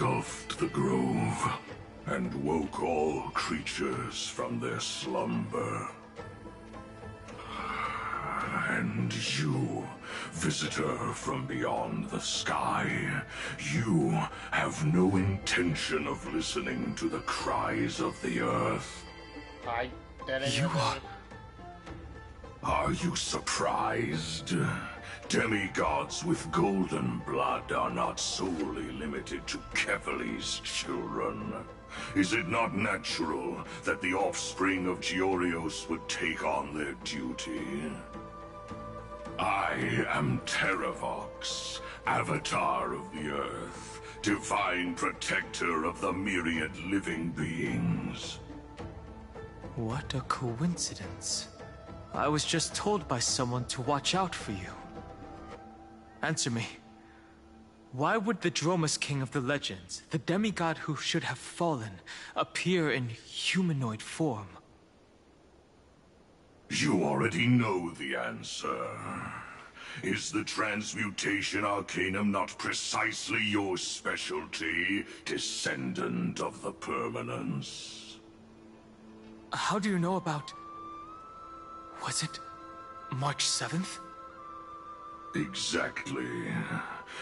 engulfed the grove and woke all creatures from their slumber. And you, visitor from beyond the sky, you have no intention of listening to the cries of the earth. I didn't. You Are you surprised? Demigods with golden blood are not solely limited to Kefali's children. Is it not natural that the offspring of Georios would take on their duty? I am Terravox, Avatar of the Earth, divine protector of the myriad living beings. What a coincidence. I was just told by someone to watch out for you. Answer me. Why would the Dromus King of the legends, the demigod who should have fallen, appear in humanoid form? You already know the answer. Is the transmutation arcanum not precisely your specialty, descendant of the permanence? How do you know about... Was it March 7th? Exactly.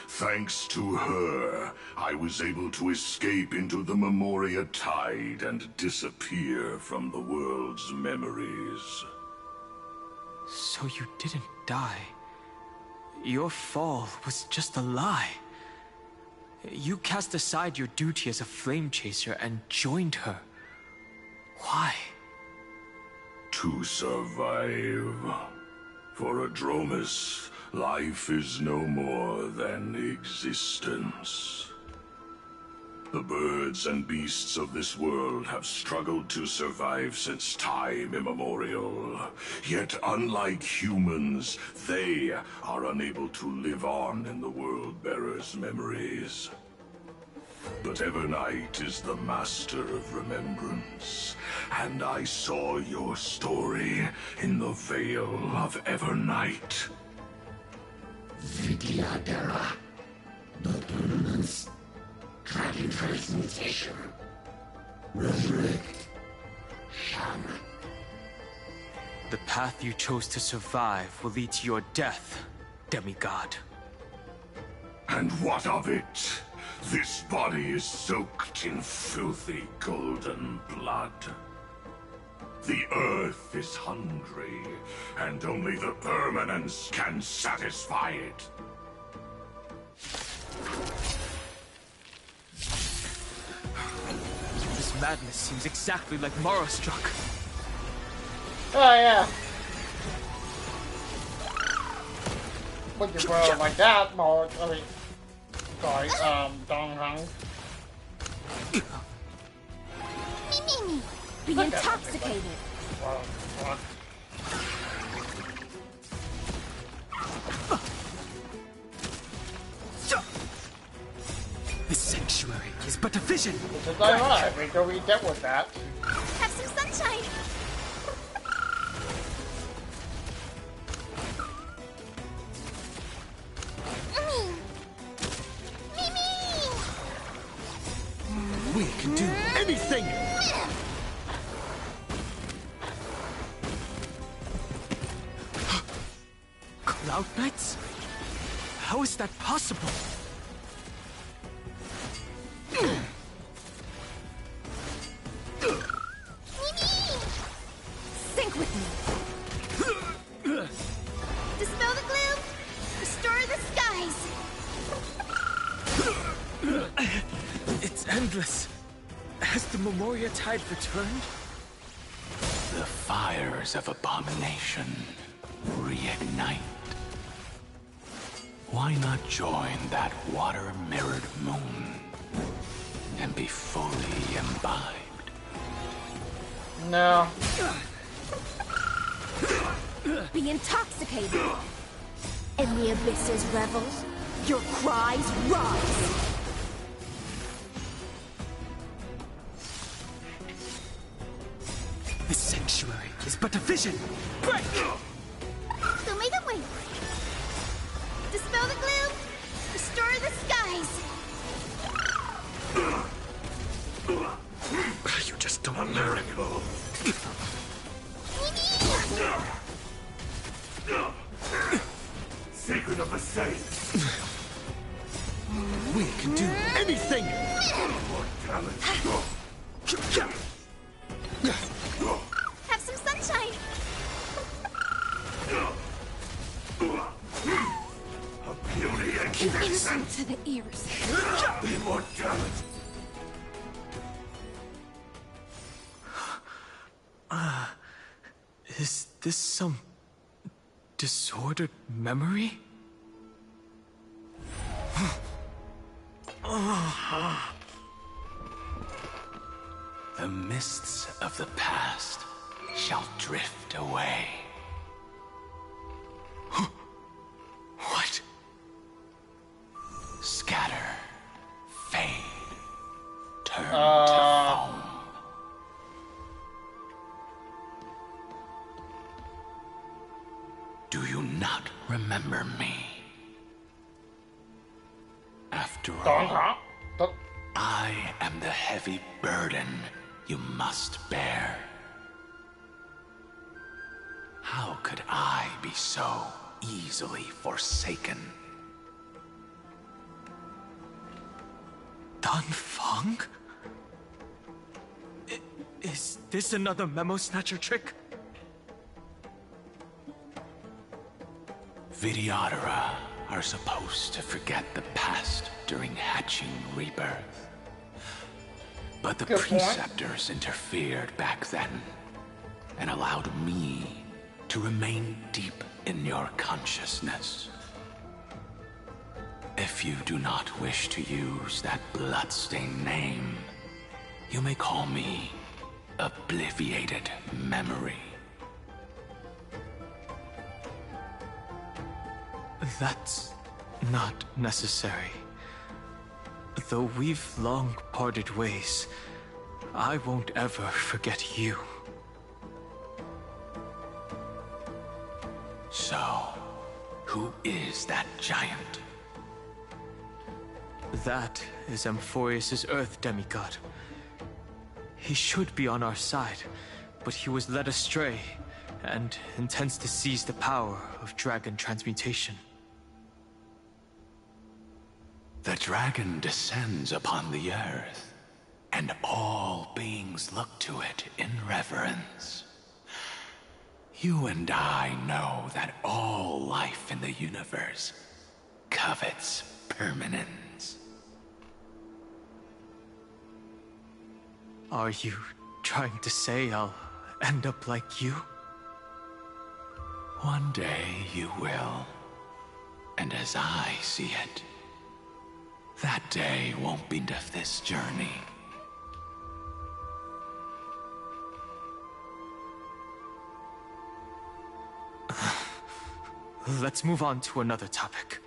Thanks to her, I was able to escape into the Memoria Tide and disappear from the world's memories. So you didn't die. Your fall was just a lie. You cast aside your duty as a flame chaser and joined her. Why? To survive. For a Dromus, life is no more than existence. The birds and beasts of this world have struggled to survive since time immemorial. Yet unlike humans, they are unable to live on in the World-Bearer's memories. But Evernight is the master of remembrance, and I saw your story in the Veil of Evernight. Vidyadhara, the permanence, dragon transmutation, resurrect, shaman. The path you chose to survive will lead to your death, demigod. And what of it? This body is soaked in filthy golden blood. The earth is hungry, and only the permanence can satisfy it. This madness seems exactly like Morostruck. Oh yeah. Would you grow like that, Mark? I mean, sorry, Donghang. Mimi, be intoxicated. Well, This sanctuary is but a vision. this is alright. We go we dealt with that. Have some sunshine. Mimi! We can do anything! Cloud Knights? How is that possible? Sync with me. Dispel the gloom. Restore the skies. It's endless. Has the Memoria Tide returned? The fires of abomination reignite. Why not join that water-mirrored moon and be fully imbibed? No. Be intoxicated. In the abyss's revels, your cries rise. This sanctuary is but a vision. Break! So make them wait. Dispel the gloom. Restore the skies. A miracle. Secret of the saints. We can do anything! More talent. Have some sunshine. A beauty and Innocent innocent. to the ears. Immortality. Is this some disordered memory? The mists of the past shall drift away. What? Scatter, fade, turn to foam. Do you not remember me? After all, I am the heavy burden you must bear. How could I be so easily forsaken? Dan Feng? Is this another memo snatcher trick? Vidyadhara are supposed to forget the past during hatching rebirth. But the Good point. preceptors interfered back then and allowed me to remain deep in your consciousness. If you do not wish to use that bloodstained name, you may call me Obliviated Memory. That's not necessary. Though we've long parted ways, I won't ever forget you. So, who is that giant? That is Amphorius' Earth demigod. He should be on our side, but he was led astray and intends to seize the power of dragon transmutation. The dragon descends upon the earth, and all beings look to it in reverence. You and I know that all life in the universe covets permanence. Are you trying to say I'll end up like you? One day you will, and as I see it, that day won't be end of this journey. Let's move on to another topic.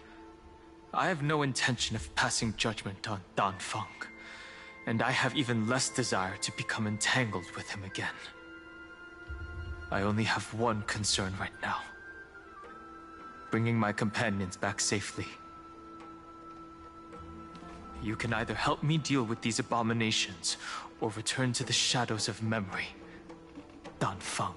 I have no intention of passing judgment on Dan Feng, and I have even less desire to become entangled with him again. I only have one concern right now: bringing my companions back safely. You can either help me deal with these abominations, or return to the shadows of memory. Dan Feng.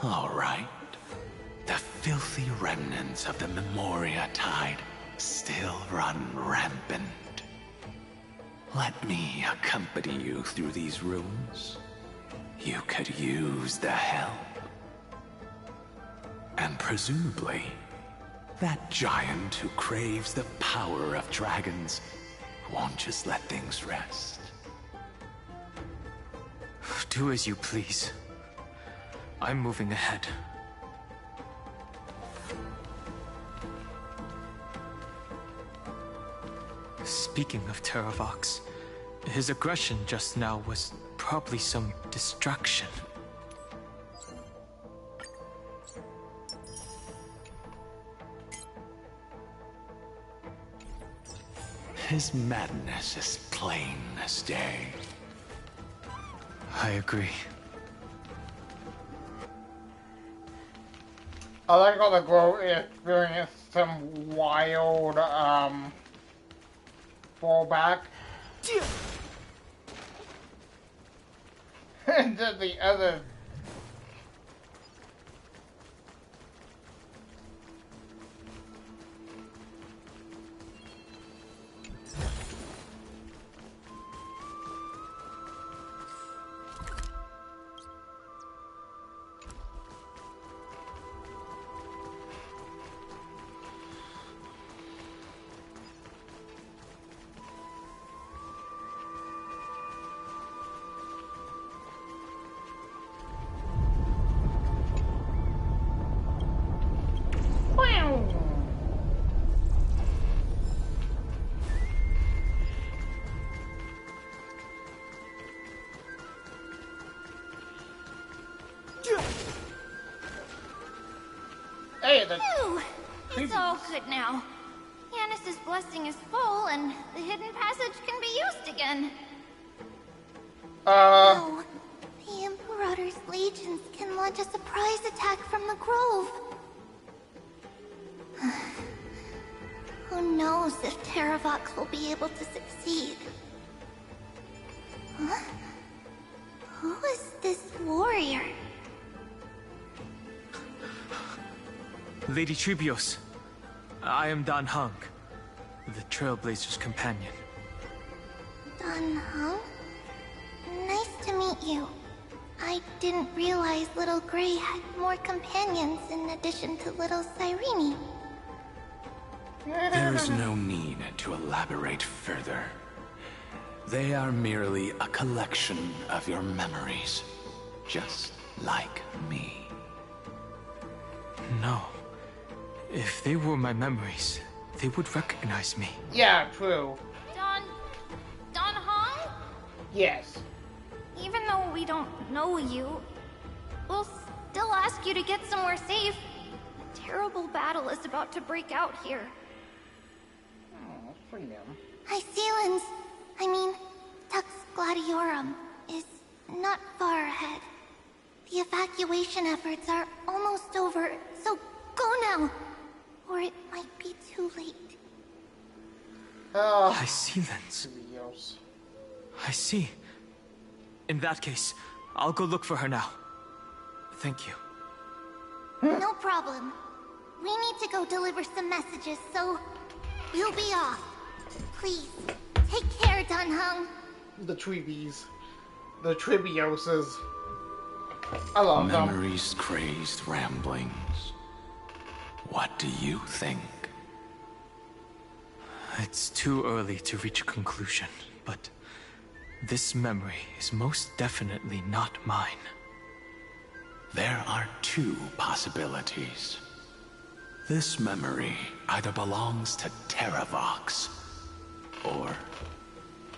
All right. The filthy remnants of the Memoria Tide still run rampant. Let me accompany you through these rooms. You could use the help. And presumably, that giant who craves the power of dragons won't just let things rest. Do as you please. I'm moving ahead. Speaking of Terravox, his aggression just now was probably some distraction. His madness is plain as day. I agree. I like how the Grow experienced some wild, fall back. And then the other. Hey, the Phew! It's all good now. Yanis's blessing is full, and the hidden passage can be used again. Oh, the Imperator's legions can launch a surprise attack from the grove. Who knows if Terravox will be able to succeed? Huh? Who is this warrior? Lady Trebios, I am Dan Heng, the Trailblazer's companion. Dan Heng? Nice to meet you. I didn't realize Little Gray had more companions in addition to Little Cyrene. There is no need to elaborate further. They are merely a collection of your memories, just like me. No. If they were my memories, they would recognize me. Yeah, true. Dan Heng? Yes. Even though we don't know you, we'll still ask you to get somewhere safe. A terrible battle is about to break out here. Oh, that's pretty dumb. Icelands, I mean, Tux Gladiorum, is not far ahead. The evacuation efforts are almost over, so go now, or it might be too late. Icelands. Yes. I see. In that case, I'll go look for her now. Thank you. No problem. We need to go deliver some messages, so we'll be off. Please, take care, Dan Heng. The Treebies. The Tribioses. I love them. Memories, crazed ramblings. What do you think? It's too early to reach a conclusion, but this memory is most definitely not mine. There are two possibilities. This memory either belongs to Terravox, or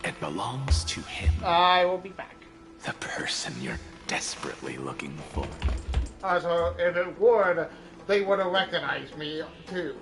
it belongs to him. I will be back. The person you're desperately looking for. So if it would, they would have recognized me too.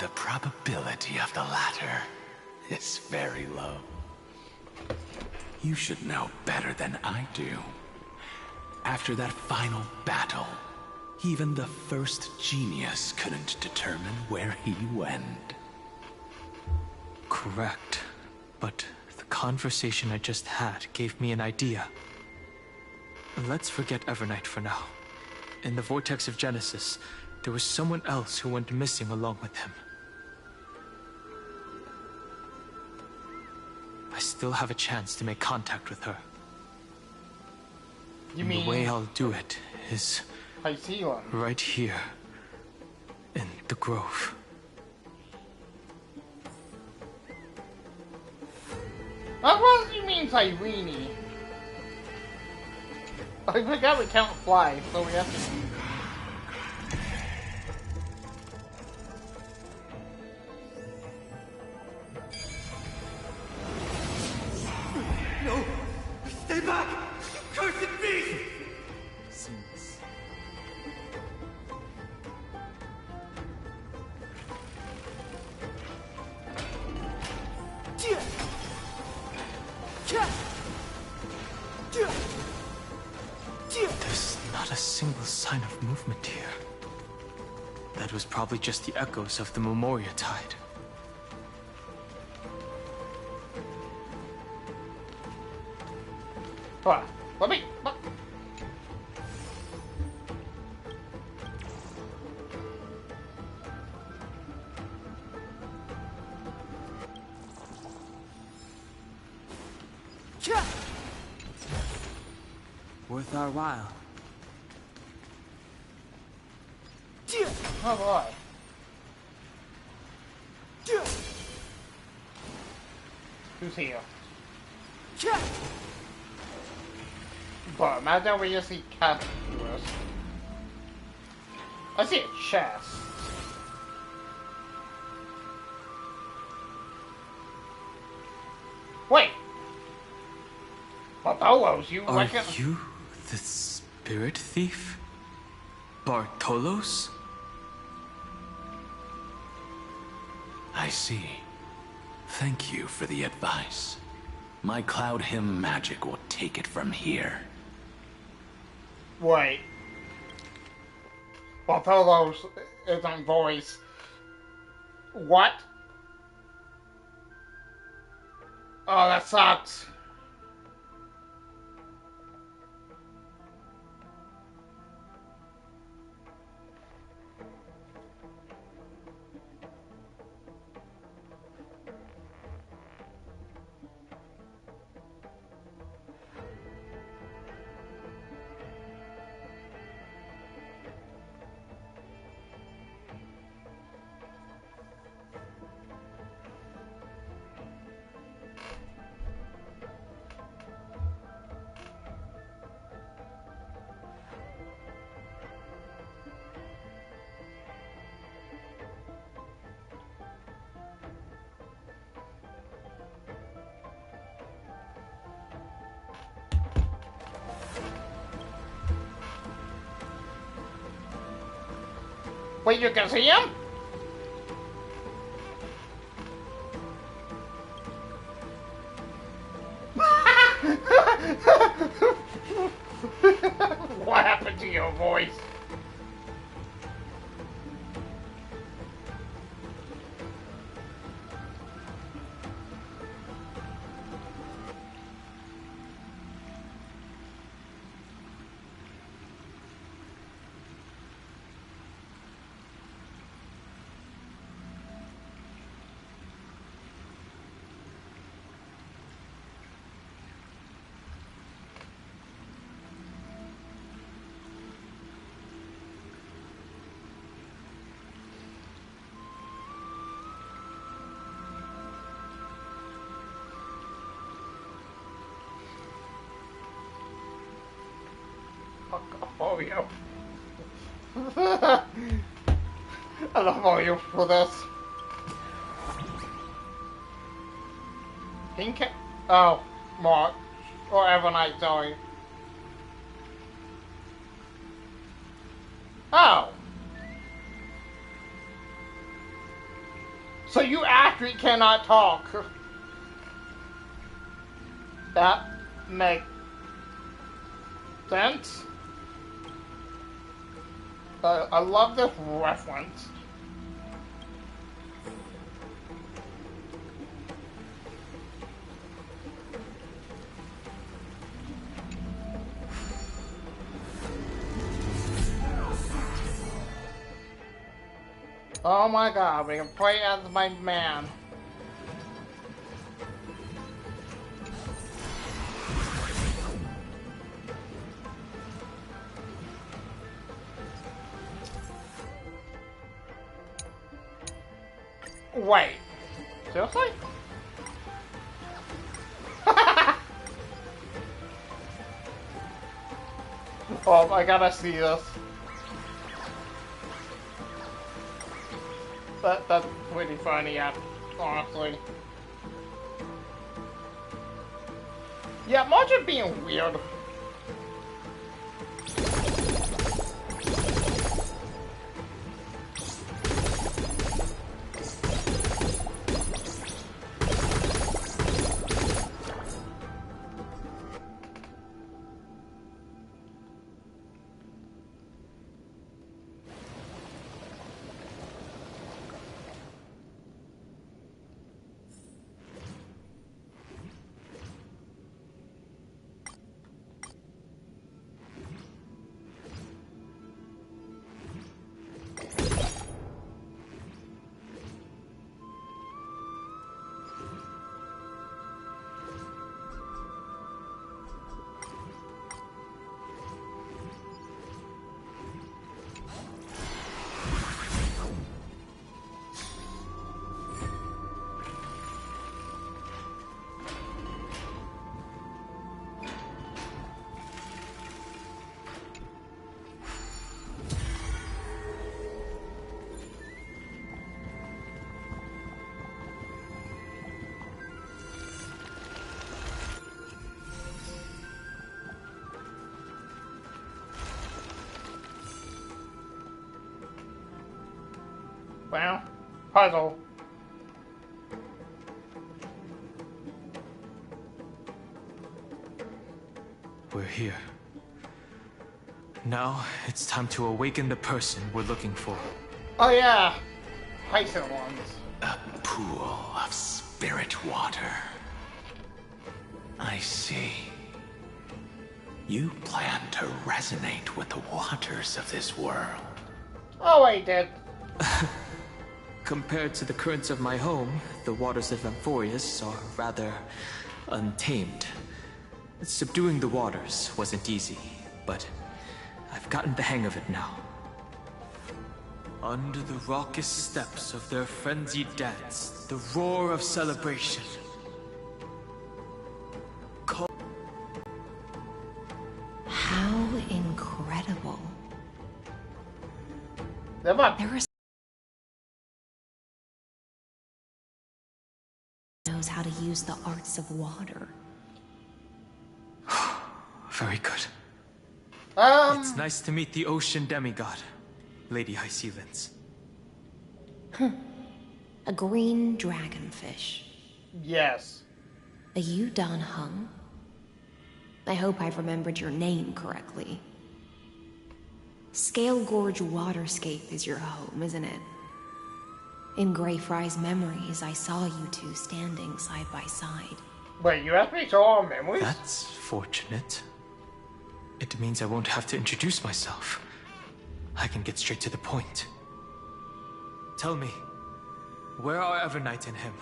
the probability of the latter is very low. You should know better than I do. After that final battle, even the first genius couldn't determine where he went. Correct. But the conversation I just had gave me an idea. Let's forget Evernight for now. In the Vortex of Genesis, there was someone else who went missing along with him. I still have a chance to make contact with her. You mean the way I'll do it is I see you. right here in the grove. What do you mean, Irene? I forgot we can't fly, so we have to. No! Stay back! You cursed beast! Seems. There's not a single sign of movement here. That was probably just the echoes of the Memoria Tide. What? Let me. Worth our while. Oh boy. Who's here? But imagine we just see captures. I see a chest. Wait. Bartolos, you Are reckon? you the spirit thief? Bartolos? I see. Thank you for the advice. My Cloud Hymn magic will take it from here. Wait. Bartolos isn't voice. What? Oh, that sucks. Wait, you can see him? What happened to your voice? Oreo. I love Oreo for this. Pink. Oh, Mark. Or Evernight, sorry. So you actually cannot talk. That makes sense. I love this reference. Oh my god, we can play as my man. Wait. Seriously? Oh, I gotta see this. That's pretty funny, honestly. Yeah, much of being weird. Well, puzzle. We're here. Now, it's time to awaken the person we're looking for. Oh yeah, Python ones. A pool of spirit water. I see. You plan to resonate with the waters of this world. Oh, I did. Compared to the currents of my home, the waters of Amphorius are rather untamed. Subduing the waters wasn't easy, but I've gotten the hang of it now. Under the raucous steps of their frenzied dance, the roar of celebration. How incredible. There are knows how to use the arts of water. Very good. It's nice to meet the ocean demigod, Lady High Sealens. A green dragonfish. Yes. A Yudon Hung. I hope I've remembered your name correctly. Scale Gorge Waterscape is your home, isn't it? In Greyfry's memories, I saw you two standing side by side. Wait, you actually saw our memories? That's fortunate. It means I won't have to introduce myself. I can get straight to the point. Tell me, where are Evernight and him?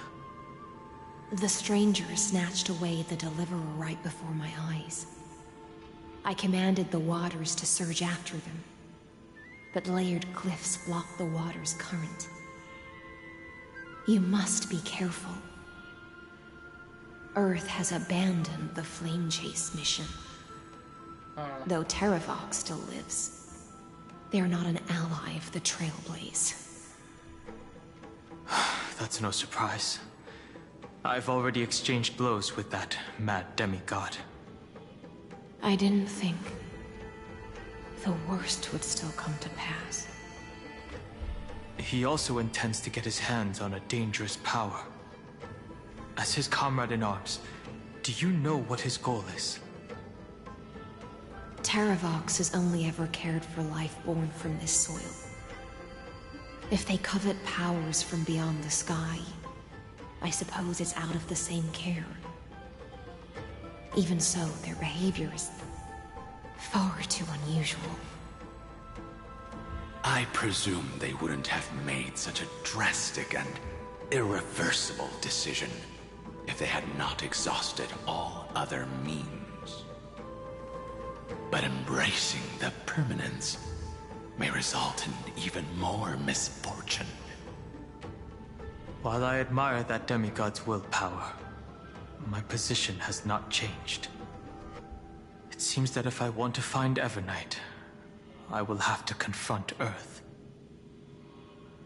The stranger snatched away the deliverer right before my eyes. I commanded the waters to surge after them, but layered cliffs blocked the water's current. You must be careful. Earth has abandoned the Flame Chase mission. Though Terravox still lives, they are not an ally of the Trailblaze. That's no surprise. I've already exchanged blows with that mad demigod. I didn't think the worst would still come to pass. he also intends to get his hands on a dangerous power. As his comrade in arms, do you know what his goal is? Terravox has only ever cared for life born from this soil. If they covet powers from beyond the sky, I suppose it's out of the same care. Even so, their behavior is far too unusual. I presume they wouldn't have made such a drastic and irreversible decision if they had not exhausted all other means. But embracing the permanence may result in even more misfortune. While I admire that demigod's willpower, my position has not changed. It seems that if I want to find Evernight, I will have to confront Earth.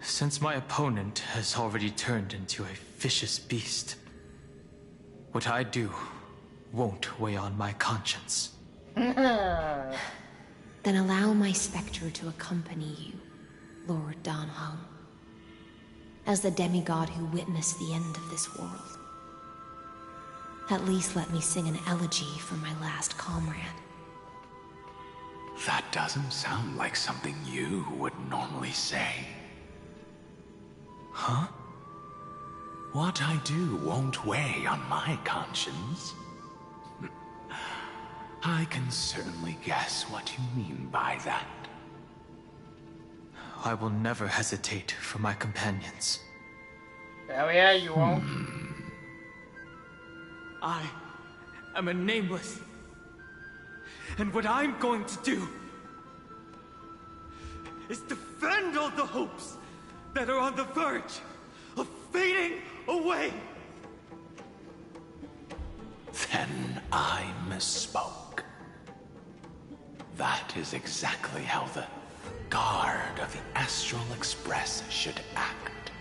Since my opponent has already turned into a vicious beast, what I do won't weigh on my conscience. Then allow my specter to accompany you, Lord Danhong. As the demigod who witnessed the end of this world. At least let me sing an elegy for my last comrade. That doesn't sound like something you would normally say. Huh? What I do won't weigh on my conscience. I can certainly guess what you mean by that. I will never hesitate for my companions. Oh yeah, you won't. I am a nameless. And what I'm going to do is defend all the hopes that are on the verge of fading away. Then I misspoke. That is exactly how the guard of the Astral Express should act.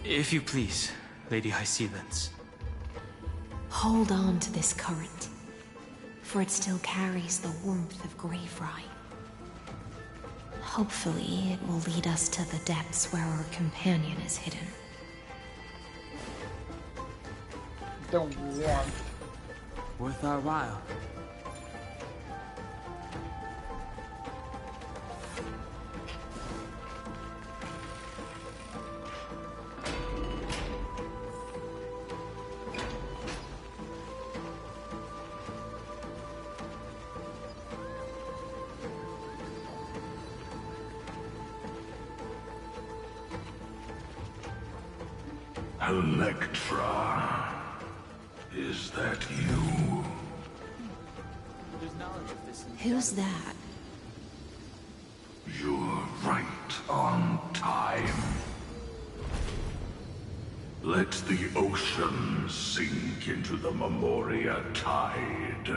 If you please, Lady Hysealens. Hold on to this current, for it still carries the warmth of Graveri. Hopefully, it will lead us to the depths where our companion is hidden. The warmth. Worth our while. Electra, is that you? Who's that? You're right on time. Let the ocean sink into the Memoria tide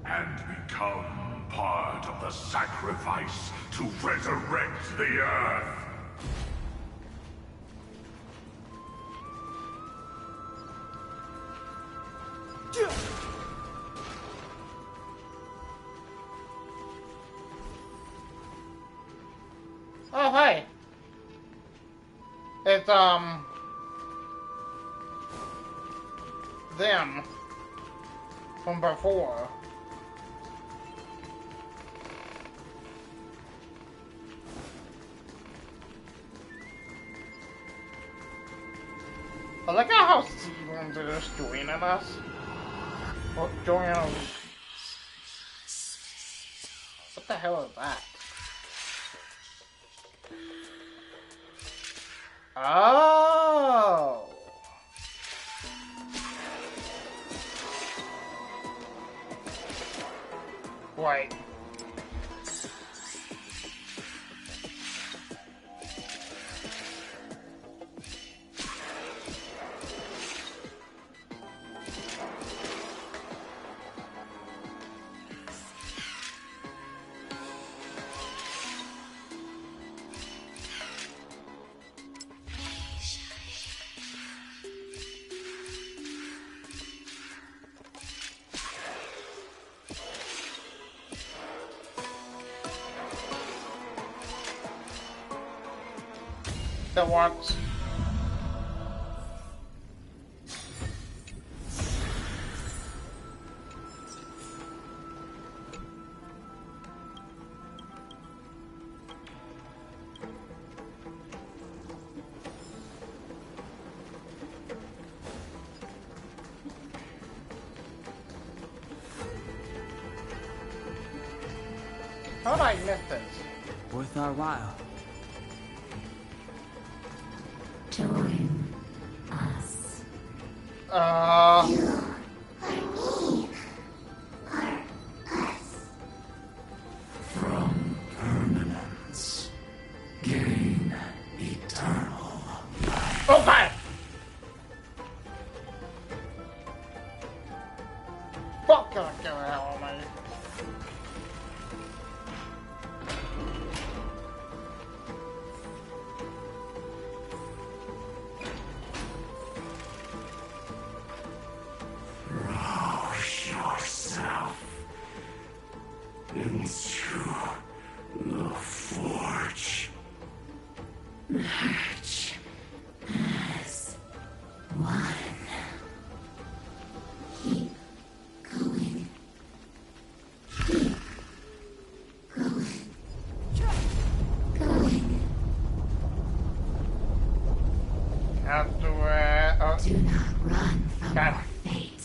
and become part of the sacrifice to resurrect the Earth. Oh, hey. It's, them. From before. I like how Stevens are just joining us. Well, joining us. What the hell is that? Oh! Right. The what? How did I miss this? Worth our while. Join us. You or me or us. From permanence, gain eternal life. Okay! Fuck, God, get the hell out of me. Yourself into the forge. Merge as one. Keep going. Keep going. Going. Have to, Do not run from Okay. your fate.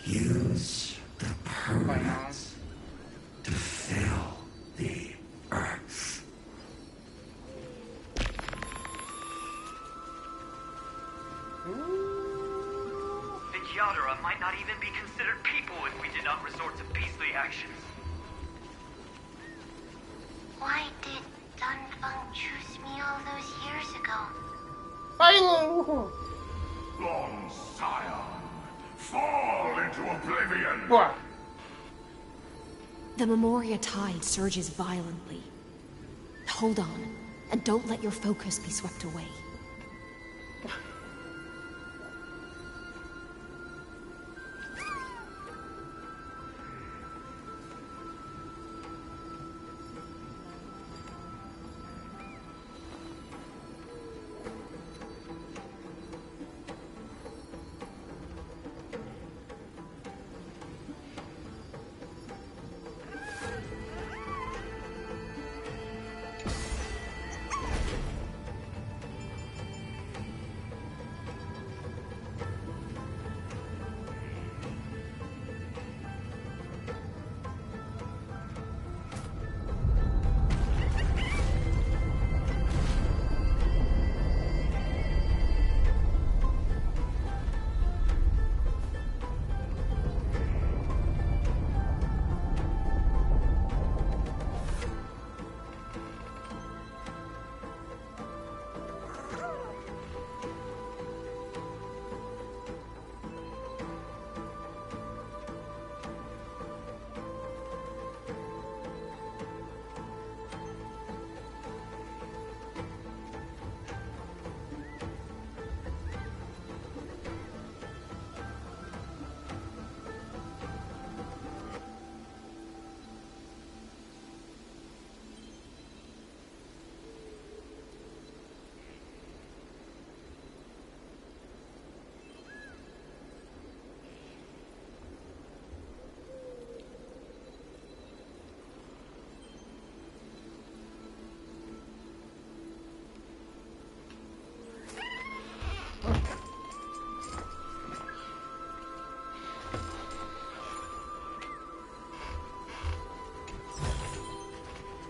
Use the permanence to fill the earth. The Yadara might not even be considered people if we did not resort to beastly actions. Why did Dunfeng choose me all those years ago? Hello! Long Scion, fall into oblivion! What? The Memoria tide surges violently. Hold on, and don't let your focus be swept away.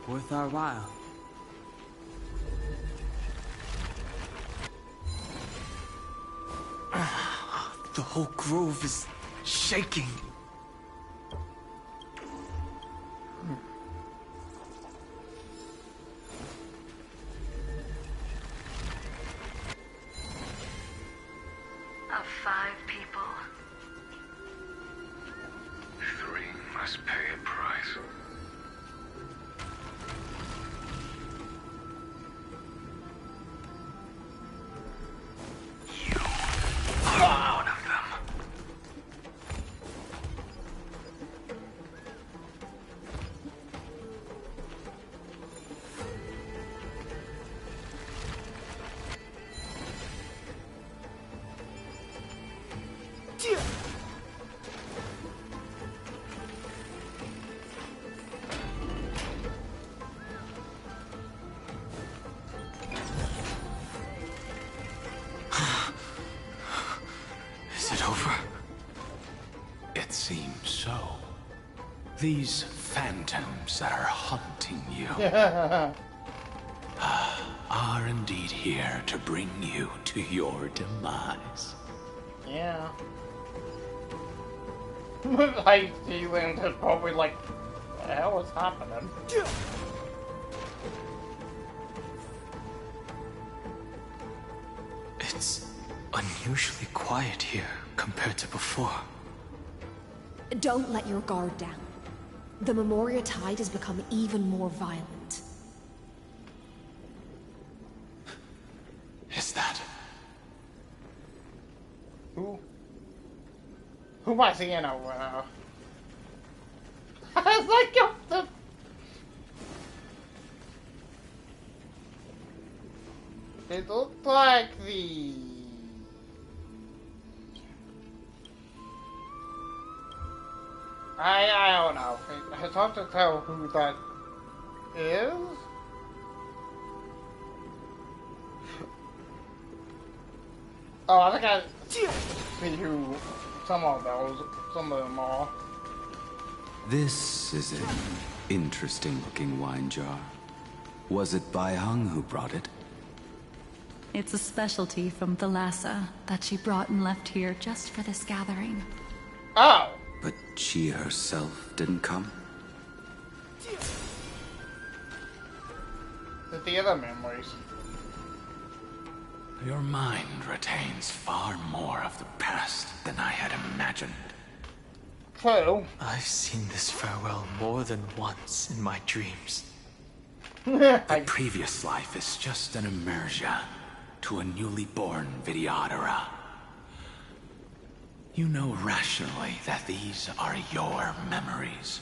Worth our while. The whole grove is shaking. Of 5 people, 3 must pay a price. You are one of them. These phantoms that are haunting you are indeed here to bring you to your demise. Yeah. Like, feelings is probably like, what the hell is happening? It's unusually quiet here compared to before. Don't let your guard down. The Memoria Tide has become even more violent. Is that... Who am I seeing over there? It's like the... It looks like the... I don't know. It's hard to tell who that is. Oh, I think I see who some of them are. This is an interesting looking wine jar. Was it Bai Hung who brought it? It's a specialty from Thalassa that she brought and left here just for this gathering. Oh! But she herself didn't come? The other memories. Your mind retains far more of the past than I had imagined. True. I've seen this farewell more than once in my dreams. The previous life is just an immersia to a newly born Vidyadhara. You know rationally that these are your memories,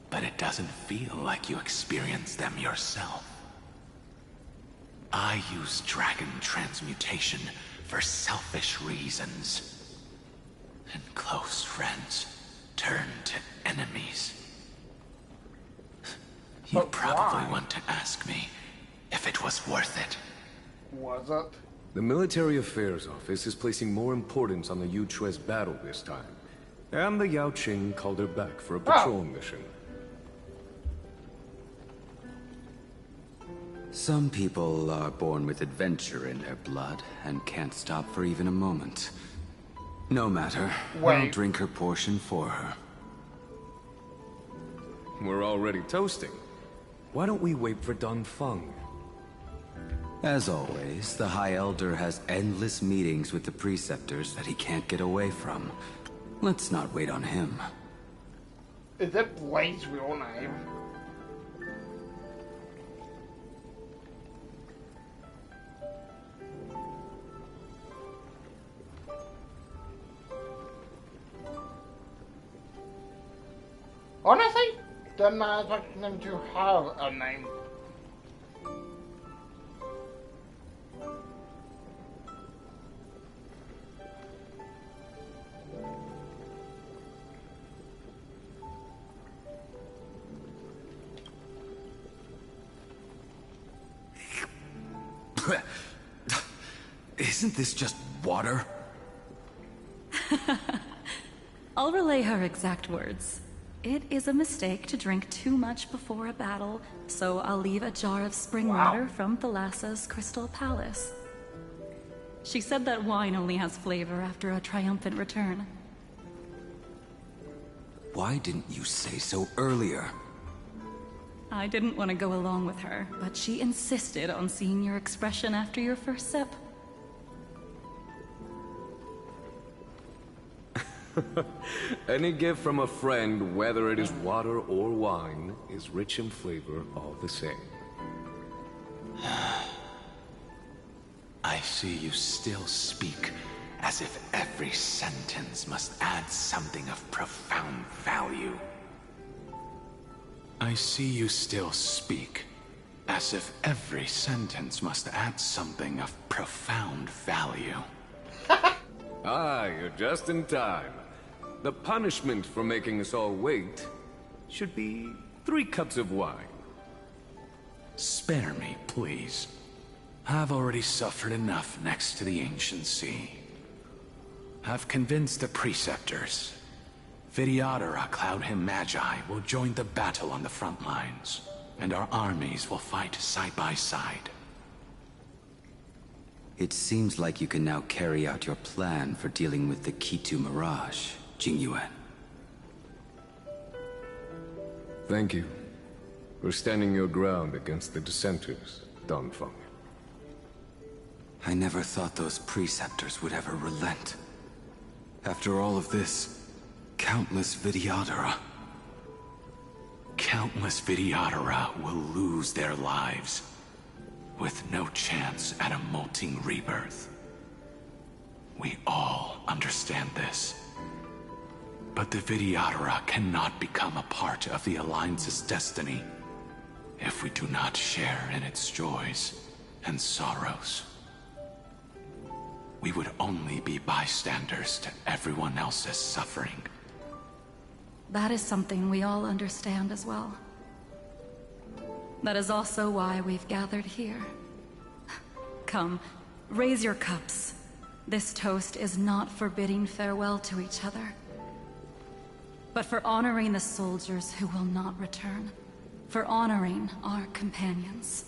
but it doesn't feel like you experienced them yourself. I use dragon transmutation for selfish reasons, and close friends turn to enemies. You But probably why? want to ask me if it was worth it. Was it? The Military Affairs Office is placing more importance on the Yuchue's battle this time. And the Yao Qing called her back for a patrol mission. Some people are born with adventure in their blood and can't stop for even a moment. No matter, I'll Wait. drink her portion for her. We're already toasting. Why don't we wait for Dun Feng? As always, the High Elder has endless meetings with the Preceptors that he can't get away from. Let's not wait on him. Is that Blade's real name? Honestly, didn't expect them to have a name. Isn't this just water? I'll relay her exact words. It is a mistake to drink too much before a battle, so I'll leave a jar of spring water from Thalassa's Crystal Palace. She said that wine only has flavor after a triumphant return. Why didn't you say so earlier? I didn't want to go along with her, but she insisted on seeing your expression after your first sip. Any gift from a friend, whether it is water or wine, is rich in flavor all the same. I see you still speak as if every sentence must add something of profound value. I see you still speak as if every sentence must add something of profound value. Ah, you're just in time. The punishment for making us all wait should be 3 cups of wine. Spare me, please. I've already suffered enough next to the Ancient Sea. I've convinced the Preceptors. Vidyadhara Cloud Him Magi will join the battle on the front lines, and our armies will fight side by side. It seems like you can now carry out your plan for dealing with the Kitu Mirage, Jingyuan. Thank you for standing your ground against the dissenters, Dongfeng. I never thought those preceptors would ever relent. After all of this, countless Vidyadhara. Countless Vidyadhara will lose their lives, with no chance at a molting rebirth. We all understand this. But the Vidyadhara cannot become a part of the Alliance's destiny if we do not share in its joys and sorrows. We would only be bystanders to everyone else's suffering. That is something we all understand as well. That is also why we've gathered here. Come, raise your cups. This toast is not for bidding farewell to each other, but for honoring the soldiers who will not return, for honoring our companions.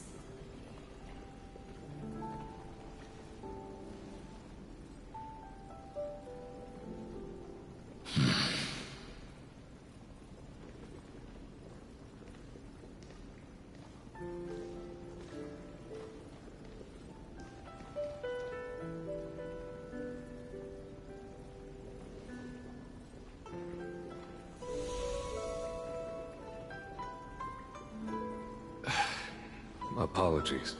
Apologies.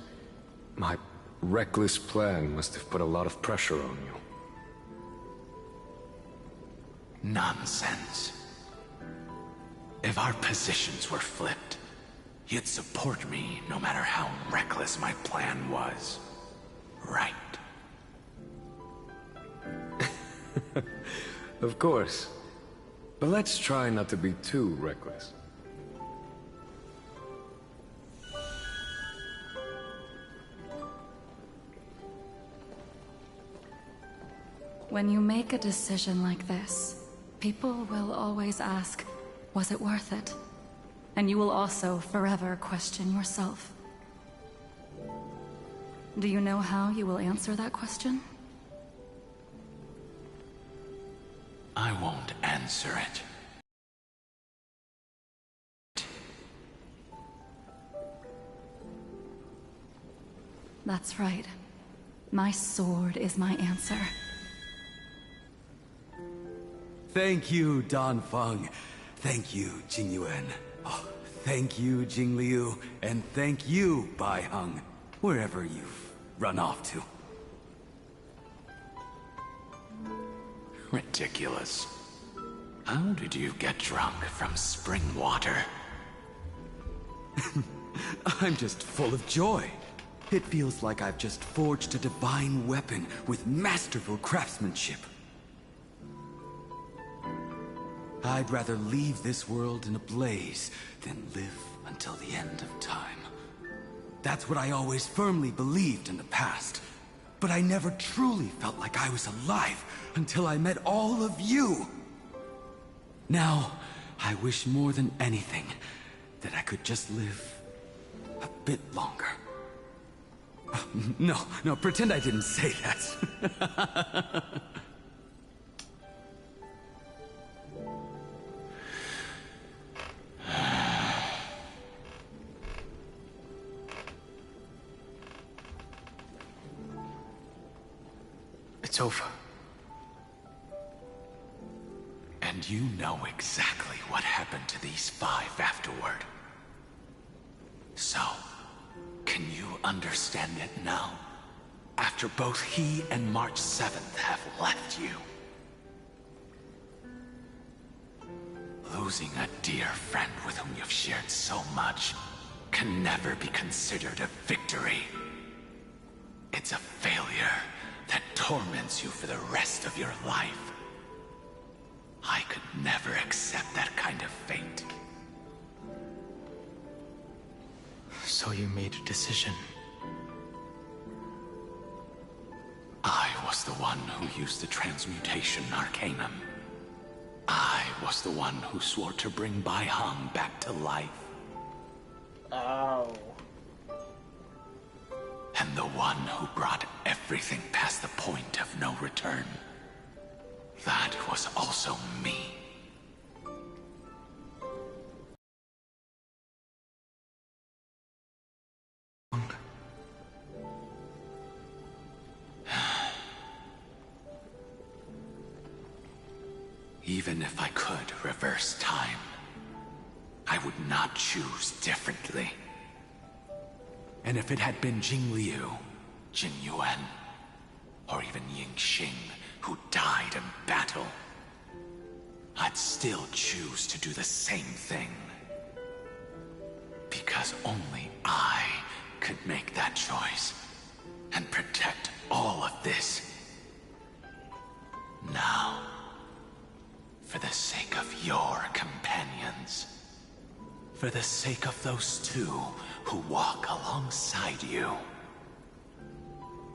My reckless plan must have put a lot of pressure on you. Nonsense. If our positions were flipped, you'd support me no matter how reckless my plan was. Right? Of course. But let's try not to be too reckless. When you make a decision like this, people will always ask, was it worth it? And you will also forever question yourself. Do you know how you will answer that question? I won't answer it. That's right. My sword is my answer. Thank you, Dongfeng. Thank you, Jingyuan. Oh, thank you, Jingliu. And thank you, Baiheng, wherever you've run off to. Ridiculous. How did you get drunk from spring water? I'm just full of joy. It feels like I've just forged a divine weapon with masterful craftsmanship. I'd rather leave this world in a blaze than live until the end of time. That's what I always firmly believed in the past. But I never truly felt like I was alive until I met all of you. Now, I wish more than anything that I could just live a bit longer. No, pretend I didn't say that. It's over. And you know exactly what happened to these 5 afterward. So, can you understand it now? After both he and March 7th have left you. Losing a dear friend with whom you've shared so much can never be considered a victory. It's a failure that torments you for the rest of your life. I could never accept that kind of fate. So you made a decision. I was the one who used the transmutation arcanum. I was the one who swore to bring Baihang back to life. Oh. And the one who brought everything past the point of no return. That was also me. Even if I could reverse time, I would not choose differently. And if it had been Jing Liu, Jin Yuan, or even Ying Xing who died in battle, I'd still choose to do the same thing. Because only I could make that choice and protect all of this. Now, for the sake of your companions, for the sake of those two who walk alongside you,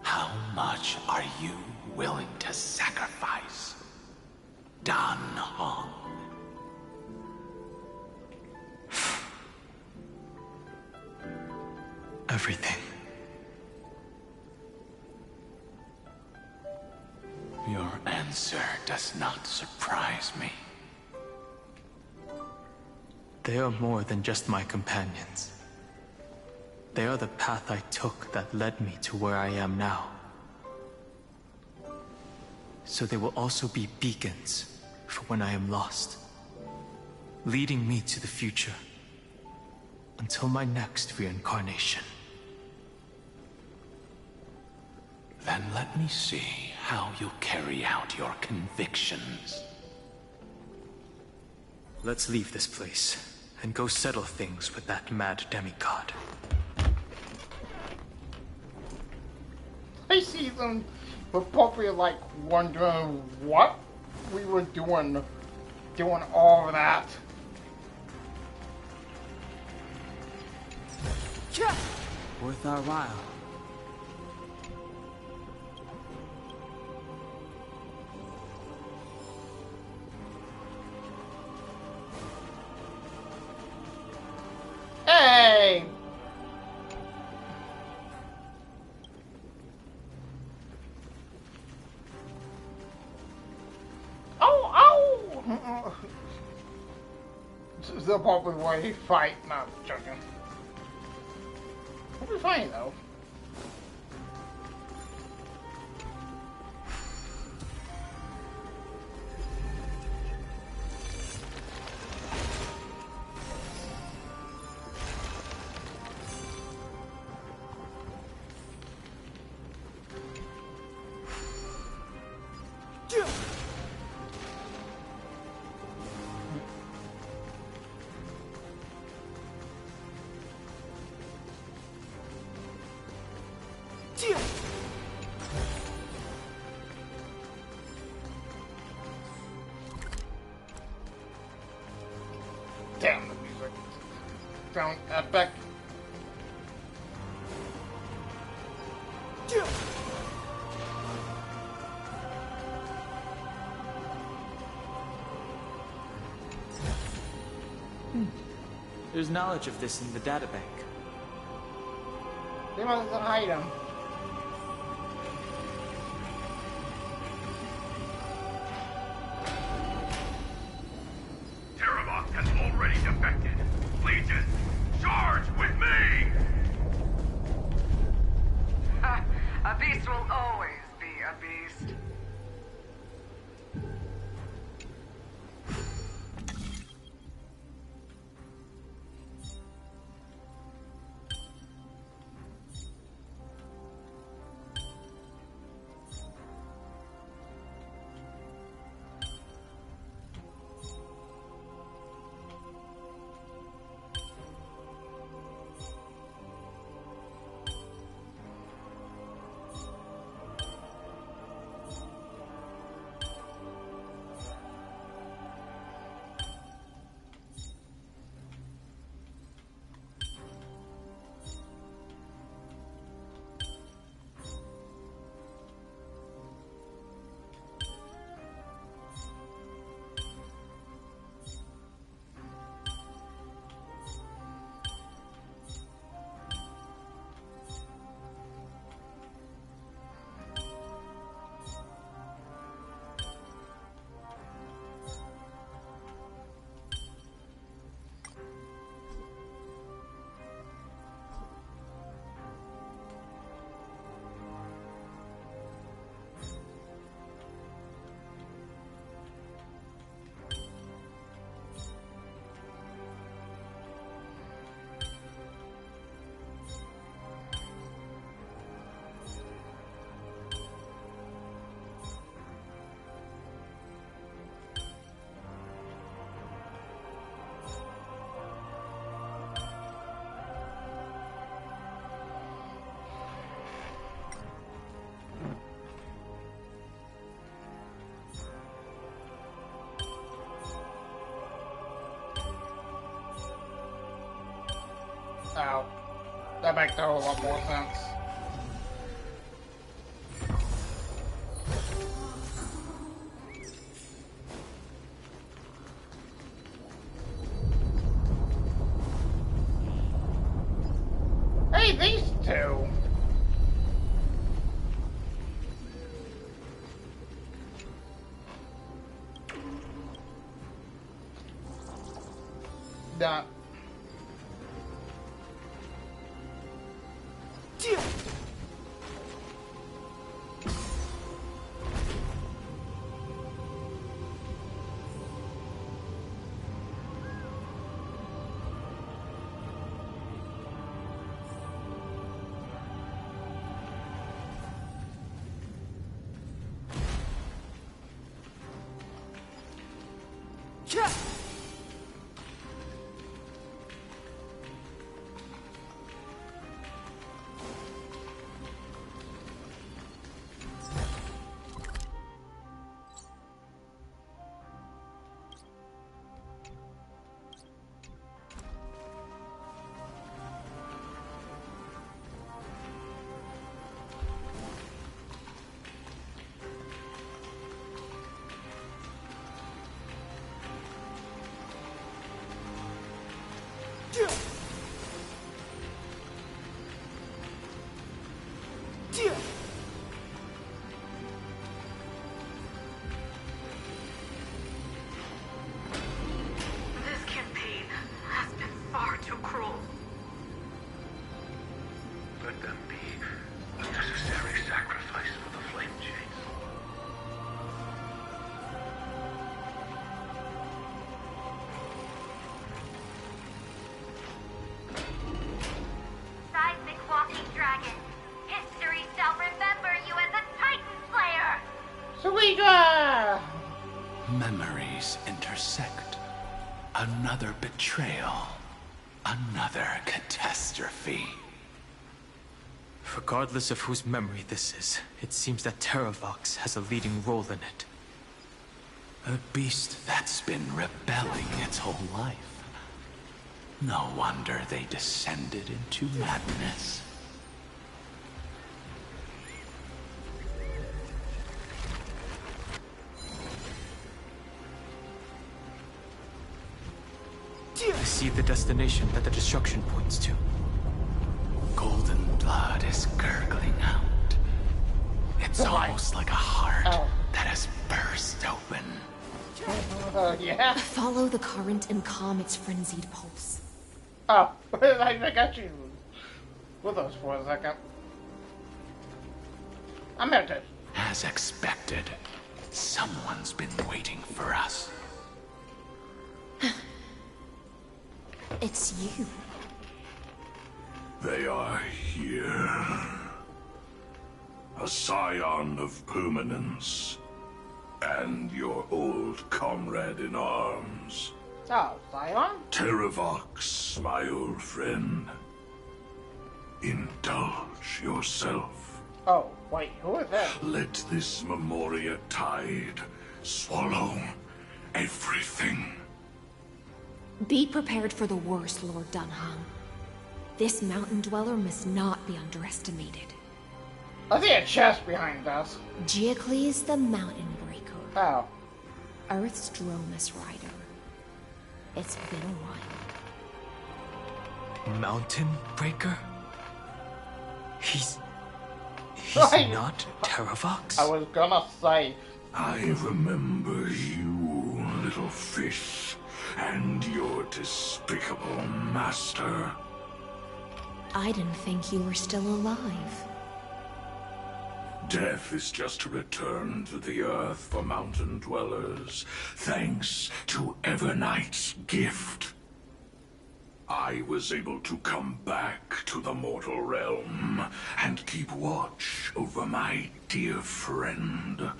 how much are you willing to sacrifice, Dan Hong? Everything. Your answer does not surprise me. They are more than just my companions. They are the path I took that led me to where I am now. So they will also be beacons for when I am lost, leading me to the future until my next reincarnation. Then let me see how you carry out your convictions. Let's leave this place and go settle things with that mad demigod. I see them were probably like wondering what we were doing all of that. Worth our while. Hey! Oh! This is the probably way he fight. Not joking. It'll be funny though. Damn, the music sound epic. There's knowledge of this in the databank. They must hide him. Terrabok has already defected. Legion, charge with me! A beast will always be a beast. Oh, that makes a whole lot more sense. Hey, these two. That. This campaign has been far too cruel. Let them be a necessary sacrifice for the flame chase. Seismic walking dragon. History shall remember you as a Titan Slayer. Suiga! Memories intersect. Another betrayal. Another catastrophe. Regardless of whose memory this is, it seems that Terravox has a leading role in it. A beast that's been rebelling its whole life. No wonder they descended into madness. I see the destination that the destruction points to. Golden blood is gurgling out. It's almost like a heart that has burst open. Yeah? Follow the current and calm its frenzied pulse. Oh, I got you with us for a second. I'm meditate. As expected, someone's been waiting for us. It's you. They are here. A scion of permanence. And your old comrade in arms. Oh, Scion? Terravox, my old friend. Indulge yourself. Oh, wait, who is that? Let this Memoria tide swallow everything. Be prepared for the worst, Lord Dunham. This mountain dweller must not be underestimated. I see a chest behind us. Giacles the Mountain Breaker. Oh. Earth's Dromus Rider. It's been a while. Mountain Breaker? He's not Terravox? I was gonna say. I remember you, little fish, and your despicable master. I didn't think you were still alive. Death is just a return to the earth for mountain dwellers, thanks to Evernight's gift. I was able to come back to the mortal realm and keep watch over my dear friend,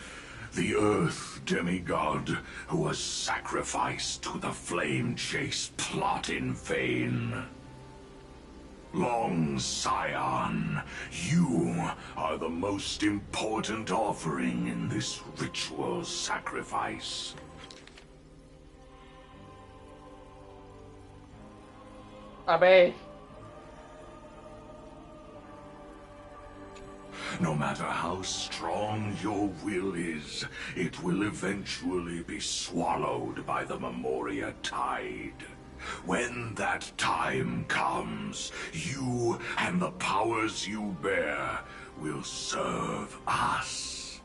the Earth demigod who was sacrificed to the flame chase plot in vain. Long Scion, you are the most important offering in this ritual sacrifice. I mean, No matter how strong your will is, it will eventually be swallowed by the Memoria Tide. When that time comes, you and the powers you bear will serve us.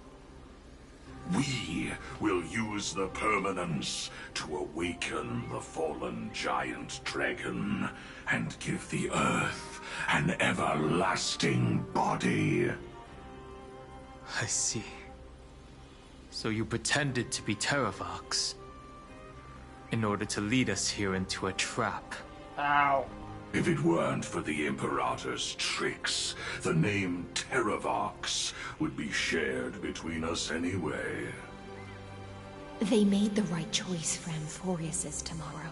We will use the permanence to awaken the fallen giant dragon and give the Earth an everlasting body. I see. So you pretended to be Terravox in order to lead us here into a trap. Ow. If it weren't for the Imperator's tricks, the name Terravox would be shared between us anyway. They made the right choice for Amphorius's tomorrow.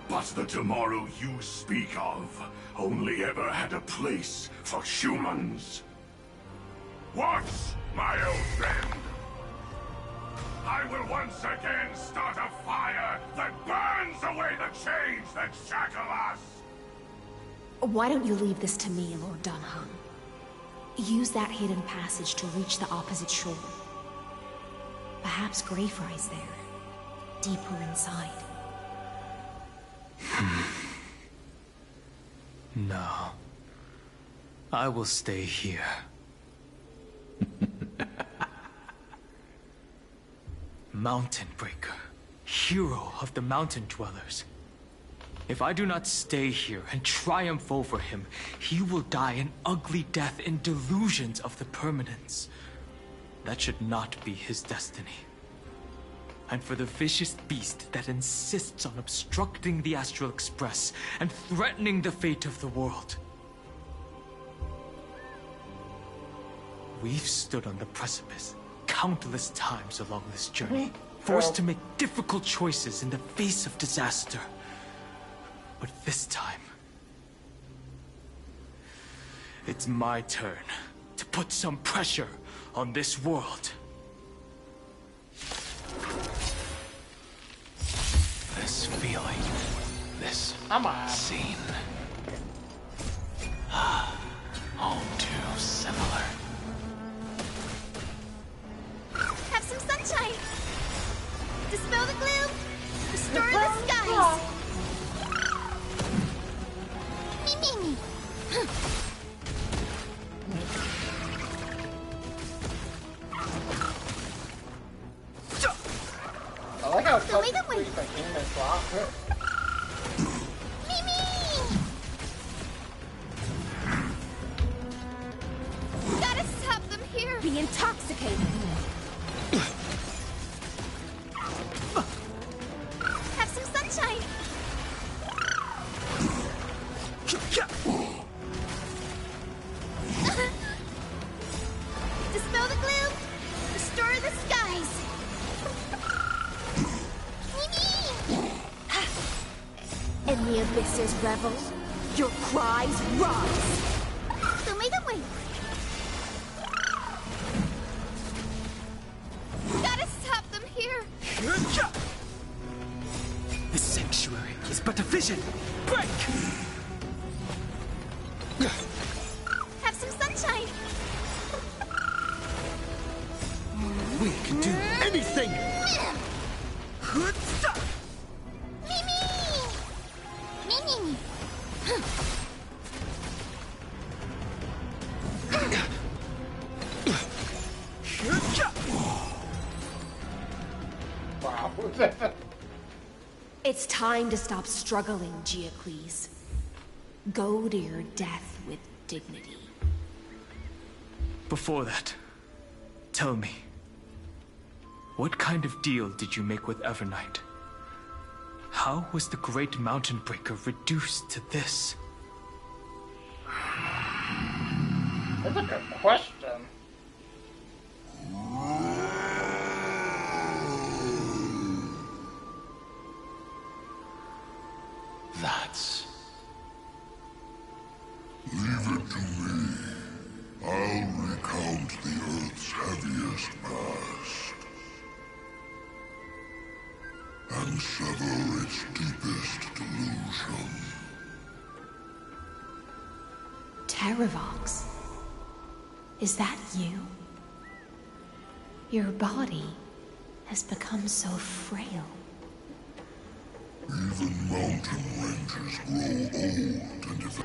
But the tomorrow you speak of only ever had a place for humans. Watch, my old friend. I will once again start a fire that burns away the chains that shackle us! Why don't you leave this to me, Lord Dunham? Use that hidden passage to reach the opposite shore. Perhaps Greyfry's there, deeper inside. No. I will stay here. Mountain Breaker, hero of the mountain dwellers. If I do not stay here and triumph over him, he will die an ugly death in delusions of the permanence. That should not be his destiny. And for the vicious beast that insists on obstructing the Astral Express and threatening the fate of the world. We've stood on the precipice countless times along this journey, forced to make difficult choices in the face of disaster. But this time, it's my turn to put some pressure on this world. This feeling, this scene. All too similar. Have some sunshine! Dispel the gloom! Restore the skies! Me. I like how So wait, touch wait. the game is locked. Gotta stop them here! Be intoxicated! Have some sunshine! Dispel the gloom! Restore the skies! And the abysses revel, your cries rise! So make them wait! Gotta stop them here! The sanctuary is but a vision. Break! Have some sunshine! We can do anything! Me. Wow. It's time to stop struggling, Geocles. Go to your death with dignity. Before that, tell me, what kind of deal did you make with Evernight? How was the Great Mountain Breaker reduced to this? That's a good question. That's... Leave it to me. I'll recount the Earth's heaviest past. And sever its deepest delusion. Terravox. Is that you? Your body has become so frail. Even mountain rangers grow old and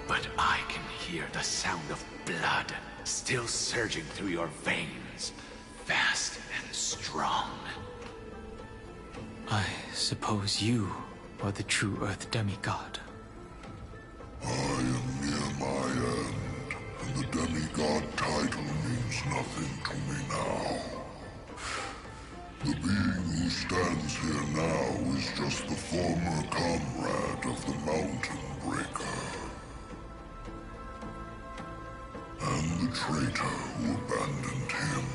But I can hear the sound of blood still surging through your veins, fast and strong. I suppose you are the true Earth demigod. I am near my end, and the demigod title means nothing to me now. The being who stands here now is just the former comrade of the Mountain Breaker. And the traitor who abandoned him.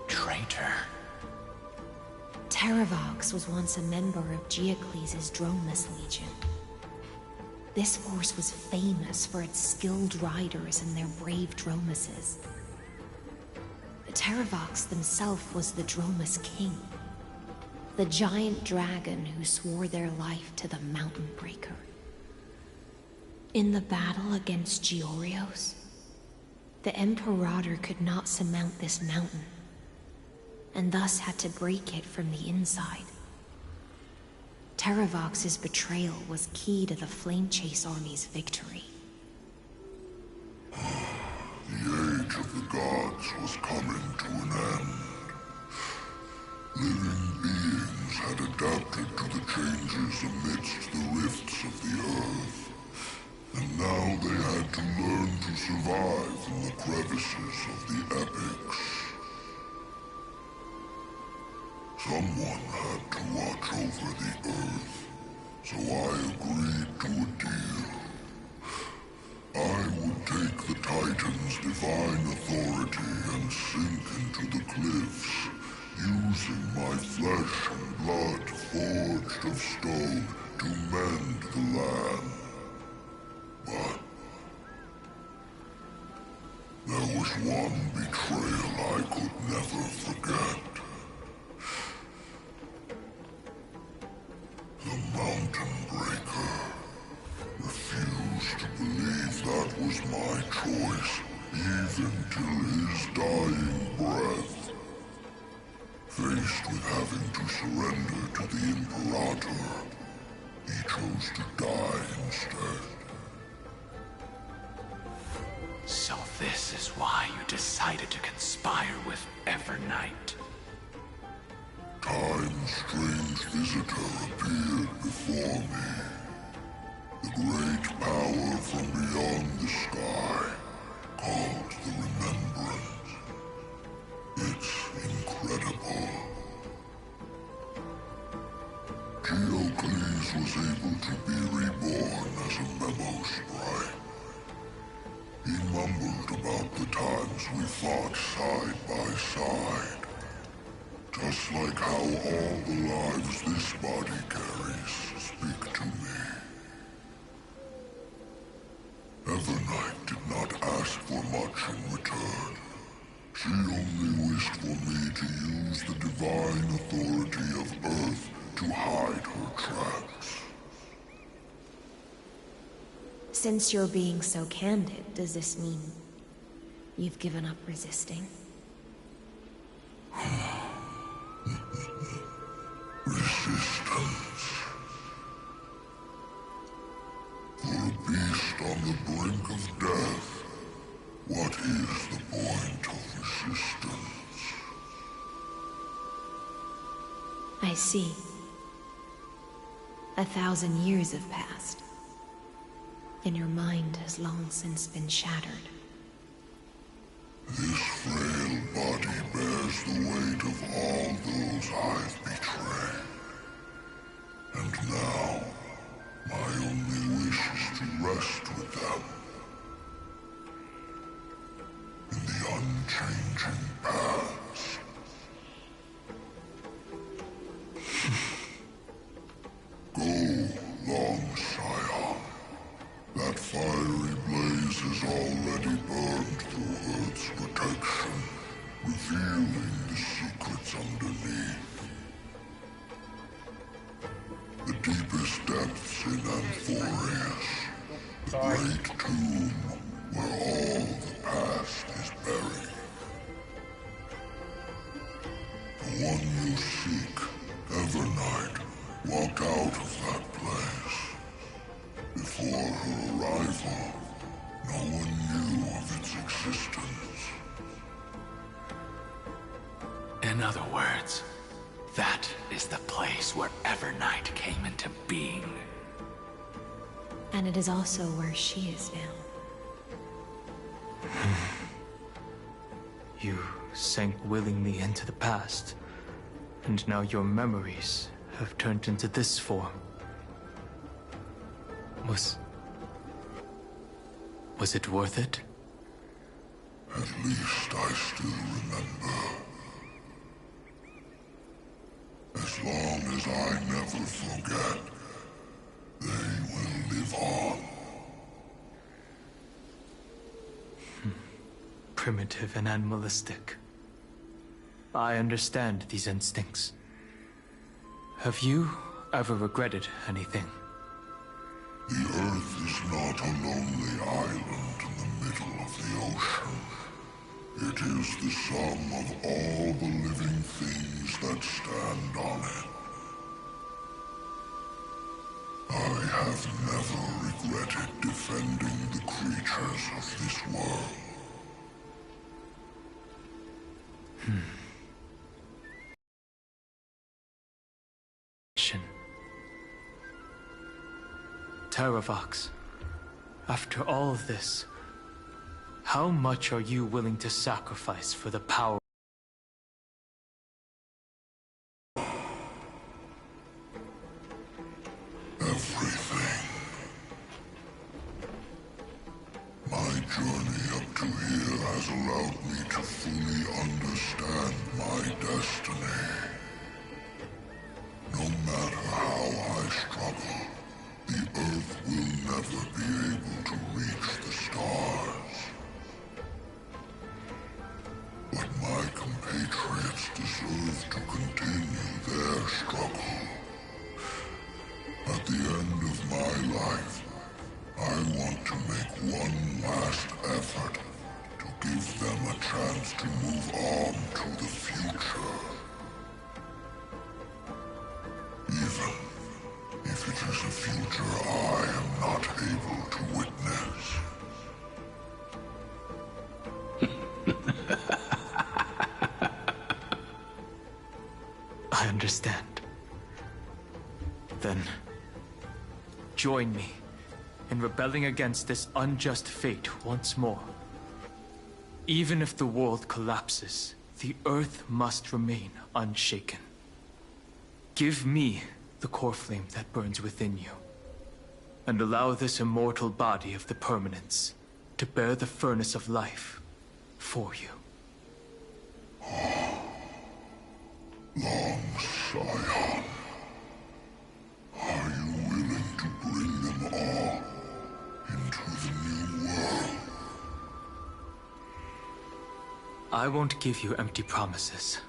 Traitor? Terravox was once a member of Geocles' Dromus Legion. This force was famous for its skilled riders and their brave Dromuses. Terravox himself was the Dromus King, the giant dragon who swore their life to the Mountain Breaker. In the battle against Georios, the Imperator could not surmount this mountain, and thus had to break it from the inside. Terravox's betrayal was key to the Flame Chase Army's victory. The age of the gods was coming to an end. Living beings had adapted to the changes amidst the rifts of the earth, and now they had to learn to survive in the crevices of the epics. Someone had to watch over the earth, so I agreed to a deal. I would take the Titan's divine authority and sink into the cliffs, using my flesh and blood forged of stone to mend the land. But there was one betrayal I could never forget. The Mountain Breaker refused to believe that was my choice, even till his dying breath. Faced with having to surrender to the Imperator, he chose to die instead. So this is why you decided to conspire with Evernight. Time's strange visitor appeared before me. The great power from beyond the sky, called the Remembrance. It's incredible. Geocles was able to be reborn as a memo sprite. He mumbled about the times we fought side by side. Just like how all the lives this body carries speak to me. Evernight did not ask for much in return. She only wished for me to use the divine authority of Earth to hide her tracks. Since you're being so candid, does this mean you've given up resisting? Resistance. For a beast on the brink of death, what is the point of resistance? I see. 1,000 years have passed, and your mind has long since been shattered. This frail body bears the weight of all those I've betrayed. And now, my only wish is to rest with them. In the unchanging past. Go, long Scion. That fiery blaze has already burned through Earth's protection, revealing the secrets underneath. The deepest depths in Amphorius, the Sorry. great tomb where all the past is buried. The one you seek, Evernight, walked out of that place. Before her arrival, no one knew of its existence. In other words, that is the place where Evernight came into being. And it is also where she is now. You sank willingly into the past, and now your memories have turned into this form. Was it worth it? At least I still remember. As long as I never forget, they will live on. Primitive and animalistic. I understand these instincts. Have you ever regretted anything? The Earth is not a lonely island in the middle of the ocean. It is the sum of all the living things that stand on it. I have never regretted defending the creatures of this world. Terravox, after all of this, how much are you willing to sacrifice for the power? Everything. My journey up to here has allowed me to fully understand my destiny. No matter how I struggle, the Earth will never be able to reach the stars. But my compatriots deserve to continue their struggle. At the end of my life, I want to make one last effort to give them a chance to move on to the future. Even if it is a future I am not able to witness. I understand. Then, join me in rebelling against this unjust fate once more. Even if the world collapses, the Earth must remain unshaken. Give me the core flame that burns within you, and allow this immortal body of the Permanence to bear the furnace of life for you. Long Scion, are you willing to bring them all into the new world? I won't give you empty promises.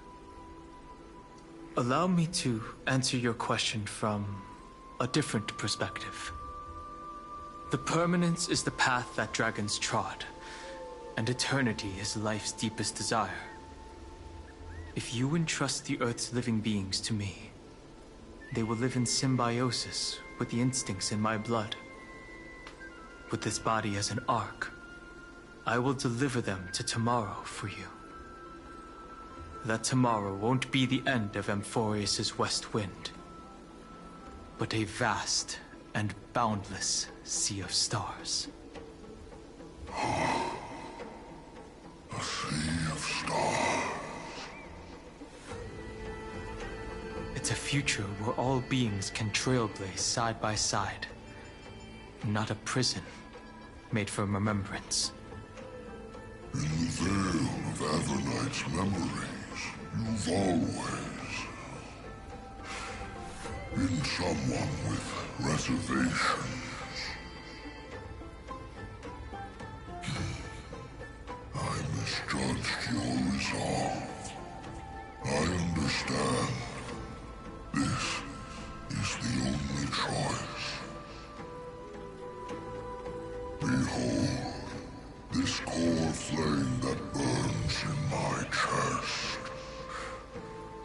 Allow me to answer your question from a different perspective. The Permanence is the path that dragons trod, and eternity is life's deepest desire. If you entrust the Earth's living beings to me, they will live in symbiosis with the instincts in my blood. With this body as an ark, I will deliver them to tomorrow for you. That tomorrow won't be the end of Amphorius' west wind, but a vast and boundless sea of stars. A sea of stars. It's a future where all beings can trailblaze side by side, not a prison made for remembrance. In the veil of Avernight's memories, you've always been someone with reservations. I misjudged your resolve. I understand. This is the only choice. Behold, this core flame that burns in my chest.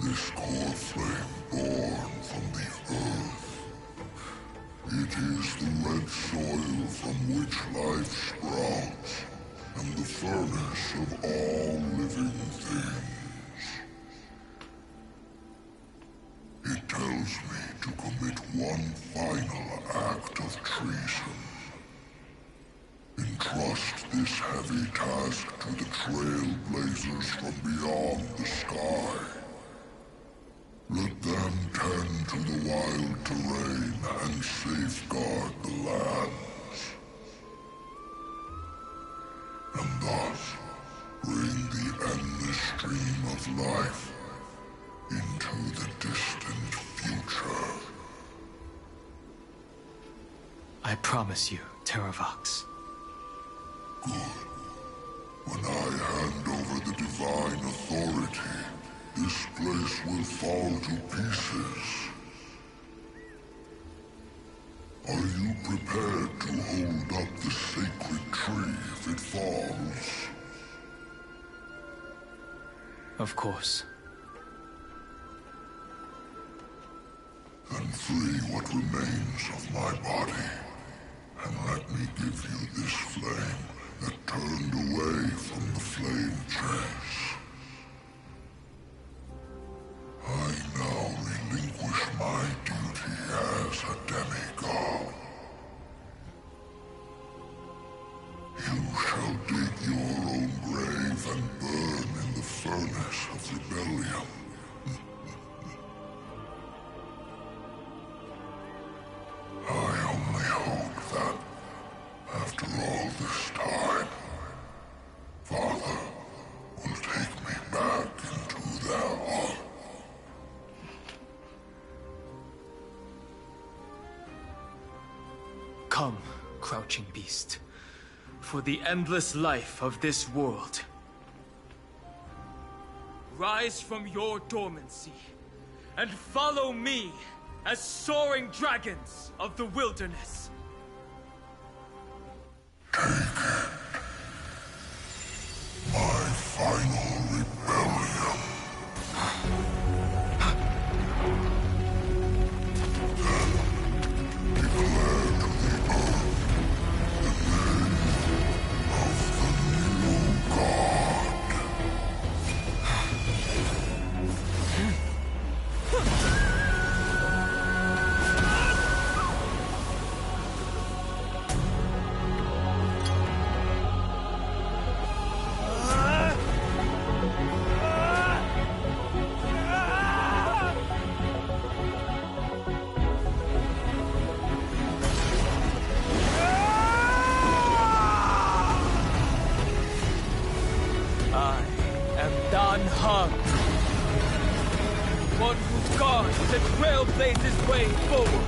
This core flame born from the earth. It is the red soil from which life sprouts, and the furnace of all living things. It tells me to commit one final act of treason. Entrust this heavy task to the trailblazers from beyond the sky. Let them tend to the wild terrain and safeguard the lands. And thus, bring the endless stream of life into the distant future. I promise you, Terravox. Good. When I hand over the divine authority, this place will fall to pieces. Are you prepared to hold up the sacred tree if it falls? Of course. Then free what remains of my body, and let me give you this flame that turned away from the flame chase. I now relinquish my duty as a demigod. You shall dig your own grave and burn in the furnace of rebellion. I only hope that, after all this time, Father will take me back into their heart. Come, crouching beast, for the endless life of this world. Rise from your dormancy, and follow me as soaring dragons of the wilderness. Take it. My final rebellion. Then declare to the earth the name of the new god. One who guards and trailblazes way forward.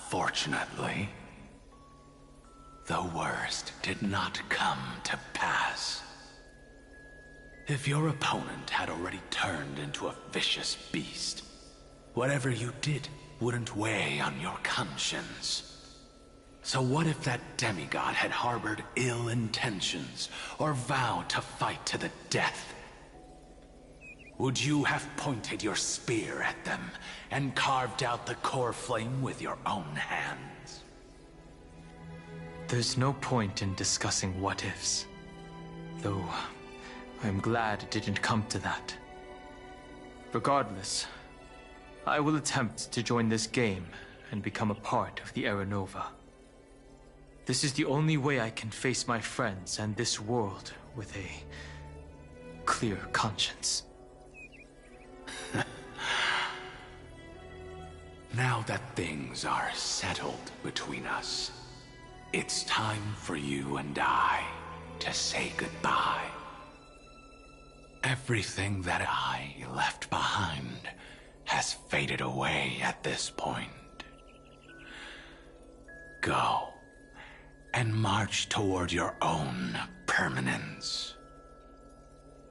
Fortunately, the worst did not come to pass. If your opponent had already turned into a vicious beast, whatever you did wouldn't weigh on your conscience. So what if that demigod had harbored ill intentions or vowed to fight to the death? Would you have pointed your spear at them and carved out the core flame with your own hands? There's no point in discussing what-ifs. Though, I'm glad it didn't come to that. Regardless, I will attempt to join this game and become a part of the Era Nova. This is the only way I can face my friends and this world with a clear conscience. Now that things are settled between us, it's time for you and I to say goodbye. Everything that I left behind has faded away at this point. Go and march toward your own permanence.